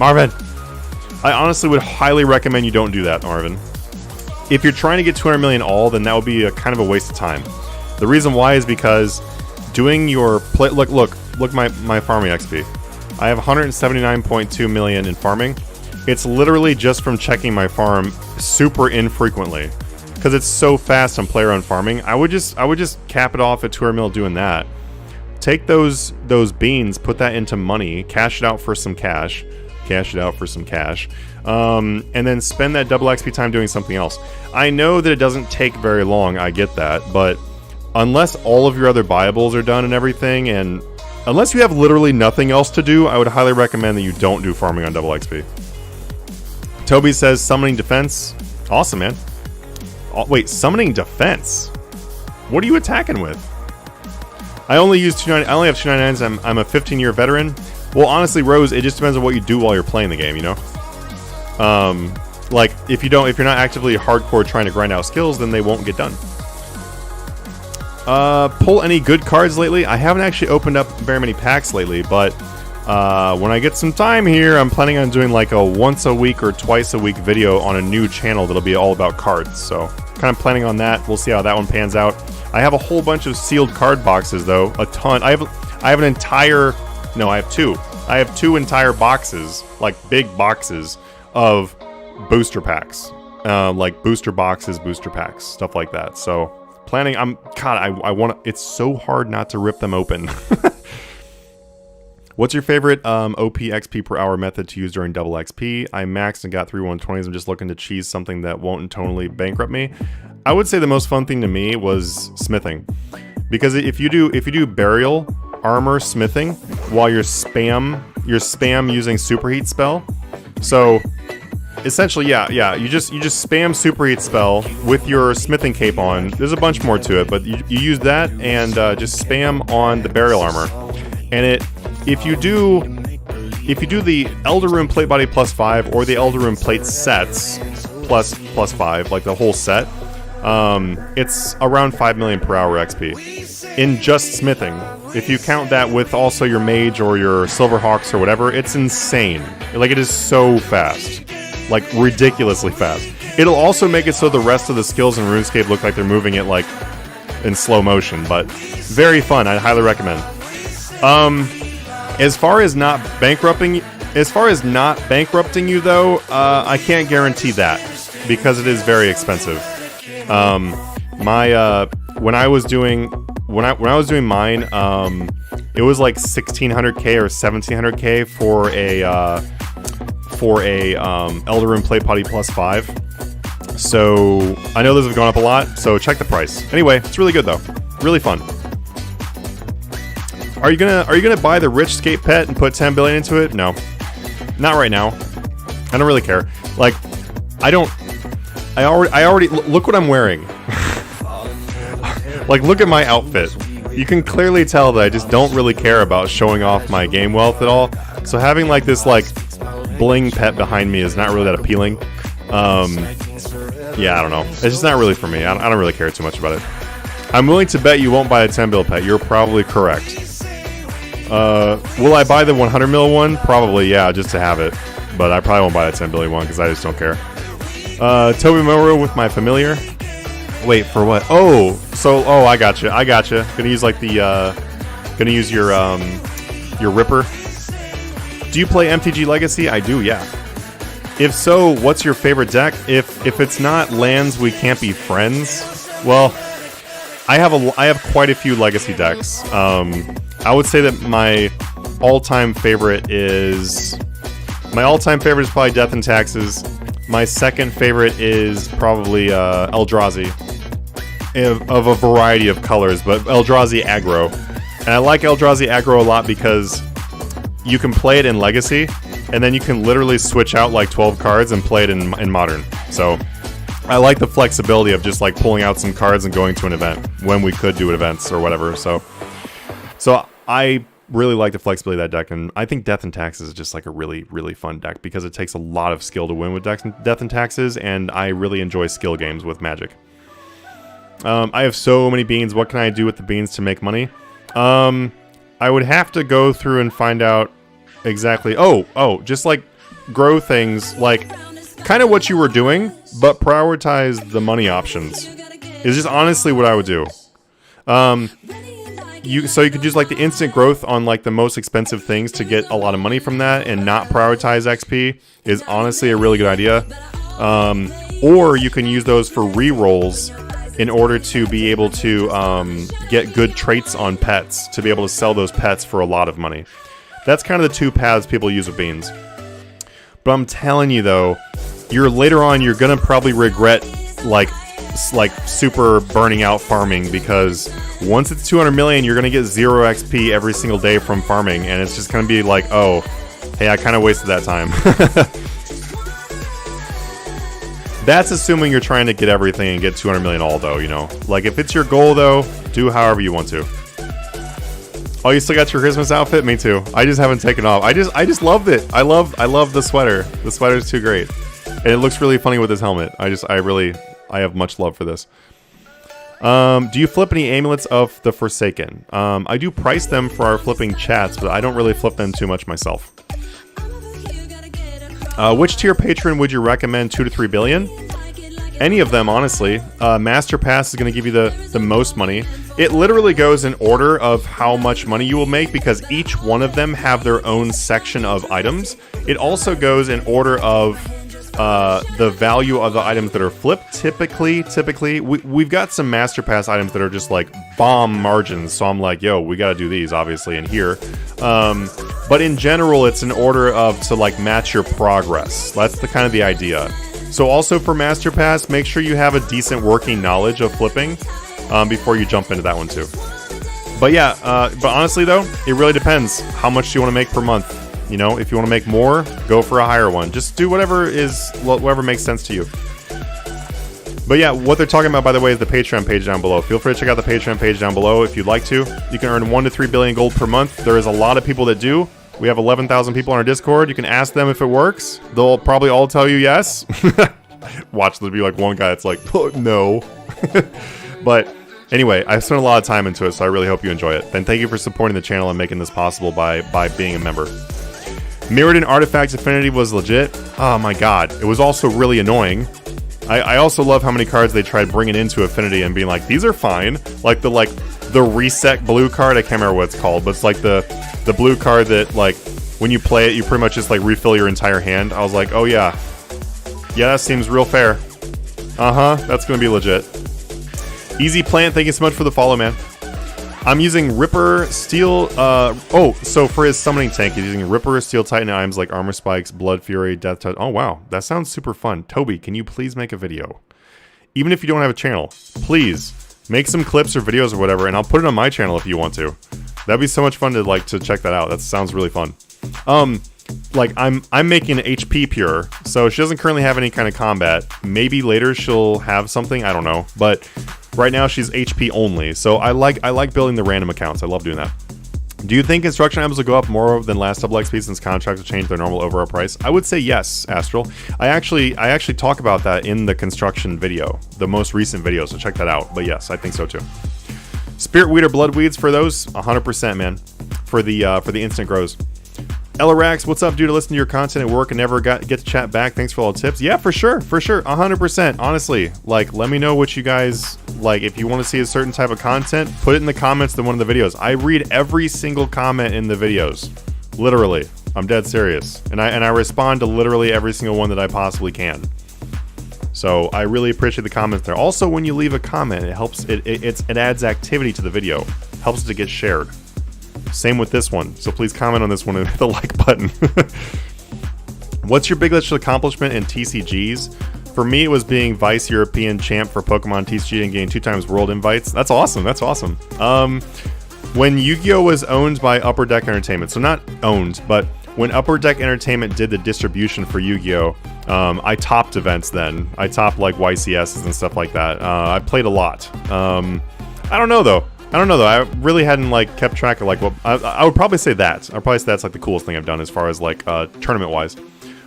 I honestly would highly recommend you don't do that, Marvin. If you're trying to get 200 million all, then that would be a kind of a waste of time. The reason why is because doing your look my farming XP. I have 179.2 million in farming. It's literally just from checking my farm super infrequently. because it's so fast on player-owned farming. I would just cap it off at 200 mil doing that. Take those beans, put that into money, cash it out for some cash, and then spend that double XP time doing something else. I know that it doesn't take very long, I get that, but unless all of your other buyables are done and everything, and unless you have literally nothing else to do, I would highly recommend that you don't do farming on double XP. Toby says summoning defense. Awesome, man. Oh, wait, summoning defense? What are you attacking with? I only have 299s. I'm a 15-year veteran. Well, honestly, Rose, it just depends on what you do while you're playing the game, you know? Like, if you're not actively hardcore trying to grind out skills, then they won't get done. Pull any good cards lately? I haven't actually opened up very many packs lately, but when I get some time here, I'm planning on doing like a once a week or twice a week video on a new channel that'll be all about cards. So, kind of planning on that. We'll see how that one pans out. I have a whole bunch of sealed card boxes, though. A ton. I have an entire... No, I have two. I have two entire boxes, like big boxes, of booster packs. Like booster boxes, booster packs, stuff like that. So, planning... I want to... It's so hard not to rip them open. What's your favorite OP XP per hour method to use during double XP? I maxed and got 3 120s. I'm just looking to cheese something that won't totally bankrupt me. I would say the most fun thing to me was smithing, because if you do burial armor smithing while you're spam using superheat spell. So essentially, yeah, you just spam superheat spell with your smithing cape on. There's a bunch more to it, but you use that and just spam on the burial armor, and if you do the Elder Rune plate body +5 or the Elder Rune plate sets +5, like the whole set, it's around 5 million per hour XP in just smithing. If you count that with also your mage or your Silverhawks or whatever, it's insane. Like, it is so fast, like ridiculously fast. It'll also make it so the rest of the skills in RuneScape look like they're moving it like in slow motion, but very fun. I highly recommend. As far as not bankrupting you, though, I can't guarantee that because it is very expensive. When I was doing mine, it was like 1600k or 1700k for a Elder Rune plate potty +5. So I know those have gone up a lot. So check the price. Anyway, it's really good though. Really fun. Are you gonna buy the rich skate pet and put 10 billion into it? No, not right now. I don't really care. Like, I already look what I'm wearing. Like, look at my outfit. You can clearly tell that I just don't really care about showing off my game wealth at all. So having like this like bling pet behind me is not really that appealing. Yeah, I don't know. It's just not really for me. I don't really care too much about it. I'm willing to bet you won't buy a 10 bill pet. You're probably correct. Will I buy the 100 mil one? Probably, yeah, just to have it. But I probably won't buy the 10 billion one because I just don't care. Toby Moro with my familiar. Wait, for what? Oh, I gotcha. Gonna use like gonna use your Ripper. Do you play MTG Legacy? I do, yeah. If so, what's your favorite deck? If it's not lands we can't be friends, well, I have quite a few Legacy decks. I would say that my all-time favorite is probably Death and Taxes. My second favorite is probably Eldrazi, of a variety of colors, but Eldrazi aggro. And I like Eldrazi aggro a lot because you can play it in Legacy, and then you can literally switch out like 12 cards and play it in Modern. So I like the flexibility of just like pulling out some cards and going to an event when we could do events or whatever. So I really like the flexibility of that deck, and I think Death and Taxes is just like a really, really fun deck because it takes a lot of skill to win with Death and Taxes, and I really enjoy skill games with Magic. I have so many beans. What can I do with the beans to make money? I would have to go through and find out exactly. Just like grow things, like kind of what you were doing, but prioritize the money options. Is just honestly what I would do. You could use like the instant growth on like the most expensive things to get a lot of money from that and not prioritize XP is honestly a really good idea. or you can use those for re-rolls in order to be able to get good traits on pets, to be able to sell those pets for a lot of money. That's kind of the two paths people use with beans. But I'm telling you though, later on you're gonna probably regret like super burning out farming, because once it's 200 million, you're gonna get 0 XP every single day from farming, and it's just gonna be like, oh, hey, I kind of wasted that time. That's assuming you're trying to get everything and get 200 million all, though, you know. Like, if it's your goal, though, do however you want to. Oh, you still got your Christmas outfit? Me too. I just haven't taken off. I just loved it. I love the sweater. The sweater's too great. And it looks really funny with this helmet. I have much love for this. Do you flip any amulets of the Forsaken? I do price them for our flipping chats, but I don't really flip them too much myself. Which tier patron would you recommend 2 to 3 billion? Any of them, honestly. Master Pass is going to give you the most money. It literally goes in order of how much money you will make, because each one of them have their own section of items. It also goes in order of the value of the items that are flipped. Typically, we've got some Master Pass items that are just like bomb margins, so I'm like, yo, we gotta do these, obviously, in here. But in general, it's an order of to like match your progress. That's the kind of the idea. So also for Master Pass, make sure you have a decent working knowledge of flipping before you jump into that one too. But yeah, but honestly though, it really depends how much you want to make per month. You know, if you want to make more, go for a higher one. Just do whatever makes sense to you. But yeah, what they're talking about, by the way, is the Patreon page down below. Feel free to check out the Patreon page down below if you'd like to. You can earn 1 to 3 billion gold per month. There is a lot of people that do. We have 11,000 people on our Discord. You can ask them if it works. They'll probably all tell you yes. Watch, there'll be like one guy that's like, oh, no. But anyway, I've spent a lot of time into it, so I really hope you enjoy it. And thank you for supporting the channel and making this possible by being a member. Mirrodin Artifacts Affinity was legit. Oh my god. It was also really annoying. I also love how many cards they tried bringing into Affinity and being like, these are fine. Like the reset blue card, I can't remember what it's called, but it's like the blue card that, like, when you play it, you pretty much just like refill your entire hand. I was like, oh yeah. Yeah, that seems real fair. Uh-huh, that's gonna be legit. Easy Plant, thank you so much for the follow, man. I'm using Ripper, Steel, so for his summoning tank, he's using Ripper, Steel Titan items like Armor Spikes, Blood Fury, Death Touch. Oh wow, that sounds super fun. Toby, can you please make a video? Even if you don't have a channel, please make some clips or videos or whatever, and I'll put it on my channel if you want to. That'd be so much fun to check that out. That sounds really fun. Like I'm making HP pure, so she doesn't currently have any kind of combat. Maybe later she'll have something, I don't know, but right now she's HP only, so I like building the random accounts. I love doing that. Do you think construction items will go up more than last double XP since contracts have changed their normal overall price? I would say yes, Astral. I actually talk about that in the construction video, the most recent video, so check that out. But yes, I think so too. Spirit Weed or Blood Weeds for those? 100%, man. For the instant grows. Elarax, what's up, dude? I listen to your content at work and never get to chat back. Thanks for all the tips. Yeah, for sure, 100%. Honestly, like, let me know what you guys like. If you want to see a certain type of content, put it in the comments in one of the videos. I read every single comment in the videos, literally. I'm dead serious, and I respond to literally every single one that I possibly can. So I really appreciate the comments there. Also, when you leave a comment, it helps. It adds activity to the video, helps it to get shared. Same with this one, so please comment on this one and hit the like button. What's your biggest accomplishment in TCGs? For me, it was being Vice European Champ for Pokemon TCG and getting 2 times World Invites. That's awesome, that's awesome. When Yu-Gi-Oh! Was owned by Upper Deck Entertainment, so not owned, but when Upper Deck Entertainment did the distribution for Yu-Gi-Oh! I topped events then. I topped like YCSs and stuff like that. I played a lot. I don't know though. I really hadn't like kept track of like what I would probably say that. I'd probably say that's like the coolest thing I've done as far as like tournament wise.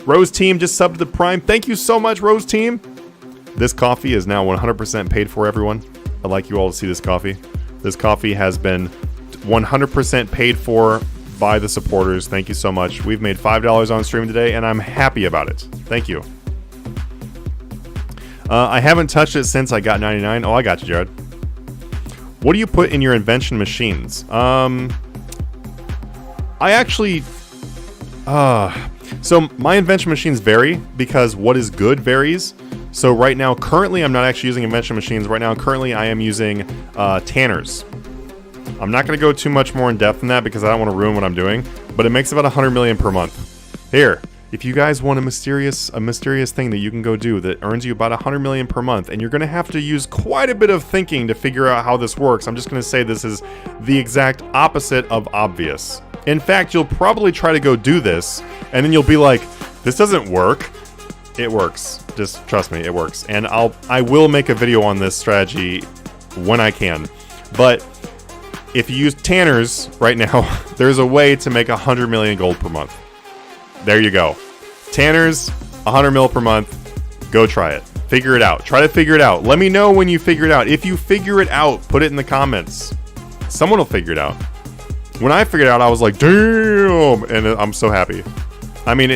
Rose Team just subbed to the Prime. Thank you so much, Rose Team. This coffee is now 100% paid for, everyone. I'd like you all to see this coffee. This coffee has been 100% paid for by the supporters. Thank you so much. We've made $5 on stream today, and I'm happy about it. Thank you. I haven't touched it since I got 99. Oh, I got you, Jared. What do you put in your invention machines? I actually... so my invention machines vary because what is good varies. So right now, currently, I'm not actually using invention machines. Right now, currently, I am using tanners. I'm not going to go too much more in depth than that because I don't want to ruin what I'm doing. But it makes about 100 million per month. Here, if you guys want a mysterious thing that you can go do that earns you about 100 million per month, and you're going to have to use quite a bit of thinking to figure out how this works, I'm just going to say this is the exact opposite of obvious. In fact, you'll probably try to go do this, and then you'll be like, this doesn't work. It works. Just trust me, it works. And I will make a video on this strategy when I can. But if you use tanners right now, there's a way to make 100 million gold per month. There you go. Tanners, 100 mil per month. Go try it. Figure it out. Try to figure it out. Let me know when you figure it out. If you figure it out, put it in the comments. Someone will figure it out. When I figured it out, I was like, damn! And I'm so happy. I mean,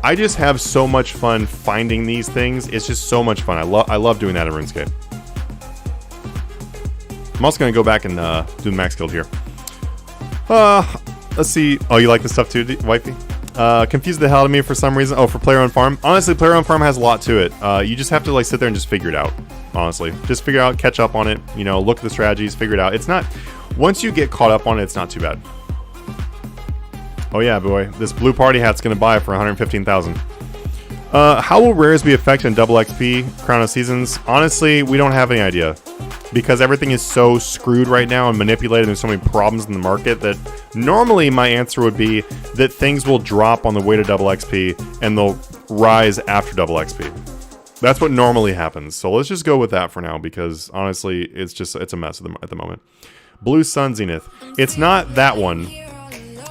I just have so much fun finding these things. It's just so much fun. I love doing that in RuneScape. I'm also going to go back and do the max guild here. Let's see. Oh, you like this stuff too, wifey? Confused the hell out of me for some reason. Oh, for player-owned farm. Honestly, player-owned farm has a lot to it. You just have to like sit there and just figure it out. Honestly, just figure out, catch up on it. You know, look at the strategies, figure it out. It's not. Once you get caught up on it, it's not too bad. Oh yeah, boy, this blue party hat's gonna buy for 115,000. How will rares be affected in double XP Crown of Seasons? Honestly, we don't have any idea. Because everything is so screwed right now and manipulated, and there's so many problems in the market that normally my answer would be that things will drop on the way to double XP and they'll rise after double XP. That's what normally happens. So let's just go with that for now because honestly, it's a mess at the moment. Blue Sun Zenith. It's not that one.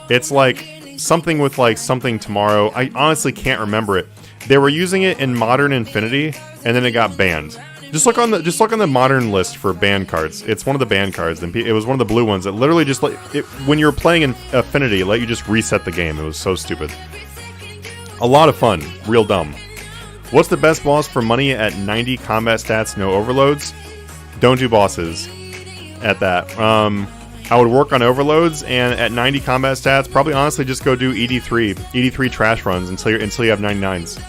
It's like something with like something tomorrow. I honestly can't remember it. They were using it in Modern Infinity and then it got banned. Just look on the modern list for banned cards. It's one of the banned cards, and it was one of the blue ones that literally just when you were playing in Affinity, it let you just reset the game. It was so stupid. A lot of fun, real dumb. What's the best boss for money at 90 combat stats, no overloads? Don't do bosses at that. I would work on overloads, and at 90 combat stats, probably honestly just go do ED3 trash runs until you have 99s.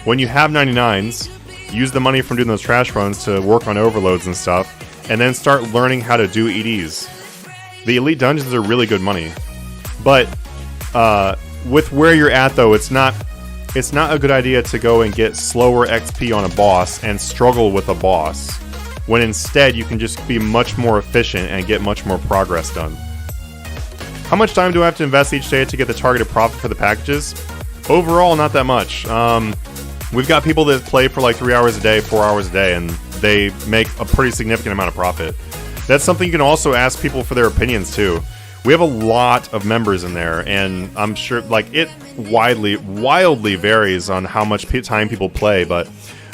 When you have 99s. Use the money from doing those trash runs to work on overloads and stuff, and then start learning how to do EDs. The elite dungeons are really good money, but with where you're at though, it's not a good idea to go and get slower XP on a boss and struggle with a boss, when instead you can just be much more efficient and get much more progress done. How much time do I have to invest each day to get the targeted profit for the packages? Overall, not that much. We've got people that play for like 3 hours a day, 4 hours a day, and they make a pretty significant amount of profit. That's something you can also ask people for their opinions too. We have a lot of members in there, and I'm sure like it wildly varies on how much time people play, but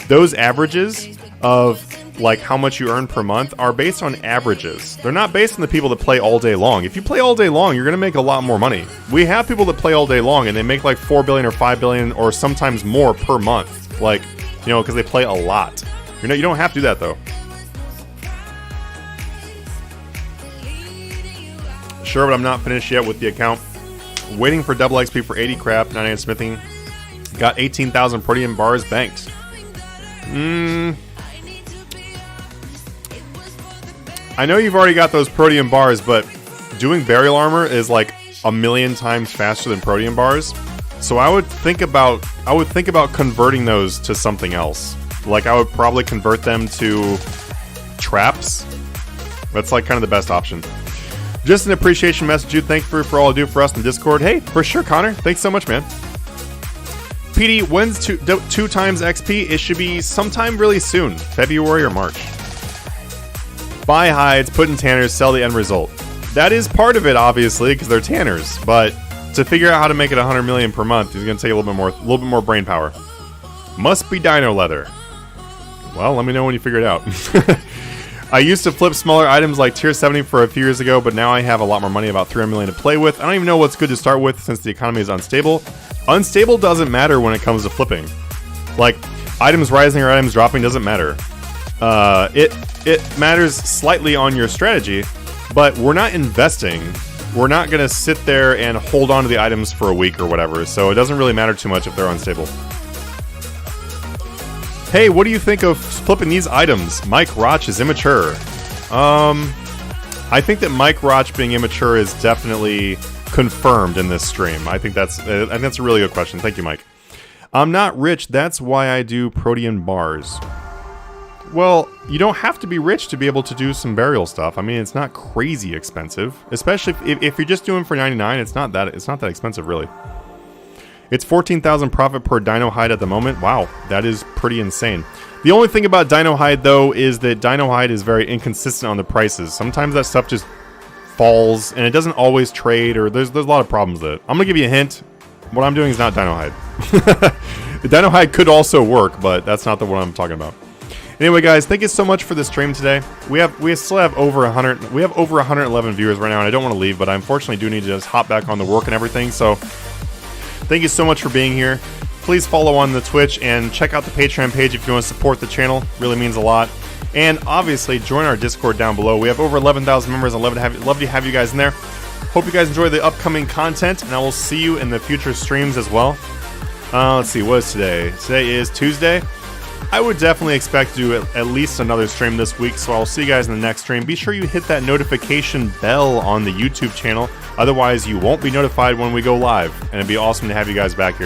those averages of like how much you earn per month are based on averages. They're not based on the people that play all day long. If you play all day long, you're going to make a lot more money. We have people that play all day long and they make like 4 billion or 5 billion or sometimes more per month. Like, you know, because they play a lot. You don't have to do that though. Sure, but I'm not finished yet with the account. Waiting for double XP for 80 craft, 98 smithing. Got 18,000 protean bars banked. I know you've already got those protean bars, but doing burial armor is like 1,000,000 times faster than protean bars. So I would think about converting those to something else. Like I would probably convert them to traps. That's like kind of the best option. Just an appreciation message, dude. Thank you for all you do for us in Discord. Hey, for sure, Connor. Thanks so much, man. PD, when's 2 times XP? It should be sometime really soon, February or March. Buy hides, put in tanners, sell the end result. That is part of it, obviously, because they're tanners. But to figure out how to make it 100 million per month is going to take a little bit more brain power. Must be dino leather. Well, let me know when you figure it out. I used to flip smaller items like tier 70 for a few years ago, but now I have a lot more money, about 300 million to play with. I don't even know what's good to start with since the economy is unstable. Unstable doesn't matter when it comes to flipping. Like, items rising or items dropping doesn't matter. It matters slightly on your strategy, but we're not investing. We're not going to sit there and hold on to the items for a week or whatever, so it doesn't really matter too much if they're unstable. Hey, what do you think of flipping these items? Mike Roch is immature. I think that Mike Roch being immature is definitely confirmed in this stream. I think that's a really good question. Thank you, Mike. I'm not rich. That's why I do protean bars. Well, you don't have to be rich to be able to do some burial stuff. I mean, it's not crazy expensive, especially if you're just doing for 99. It's not that expensive, really. It's 14,000 profit per dino hide at the moment. Wow, that is pretty insane. The only thing about dino hide, though, is that dino hide is very inconsistent on the prices. Sometimes that stuff just falls, and it doesn't always trade, or there's a lot of problems with it. I'm gonna give you a hint. What I'm doing is not dino hide. The dino hide could also work, but that's not the one I'm talking about. Anyway, guys, thank you so much for the stream today. We still have over 100. We have over 111 viewers right now, and I don't want to leave, but I unfortunately do need to just hop back on the work and everything. So, thank you so much for being here. Please follow on the Twitch and check out the Patreon page if you want to support the channel. Really means a lot. And obviously, join our Discord down below. We have over 11,000 members. I'd love to have you guys in there. Hope you guys enjoy the upcoming content, and I will see you in the future streams as well. Let's see, what is today? Today is Tuesday. I would definitely expect to do at least another stream this week, so I'll see you guys in the next stream. Be sure you hit that notification bell on the YouTube channel. Otherwise, you won't be notified when we go live, and it'd be awesome to have you guys back here.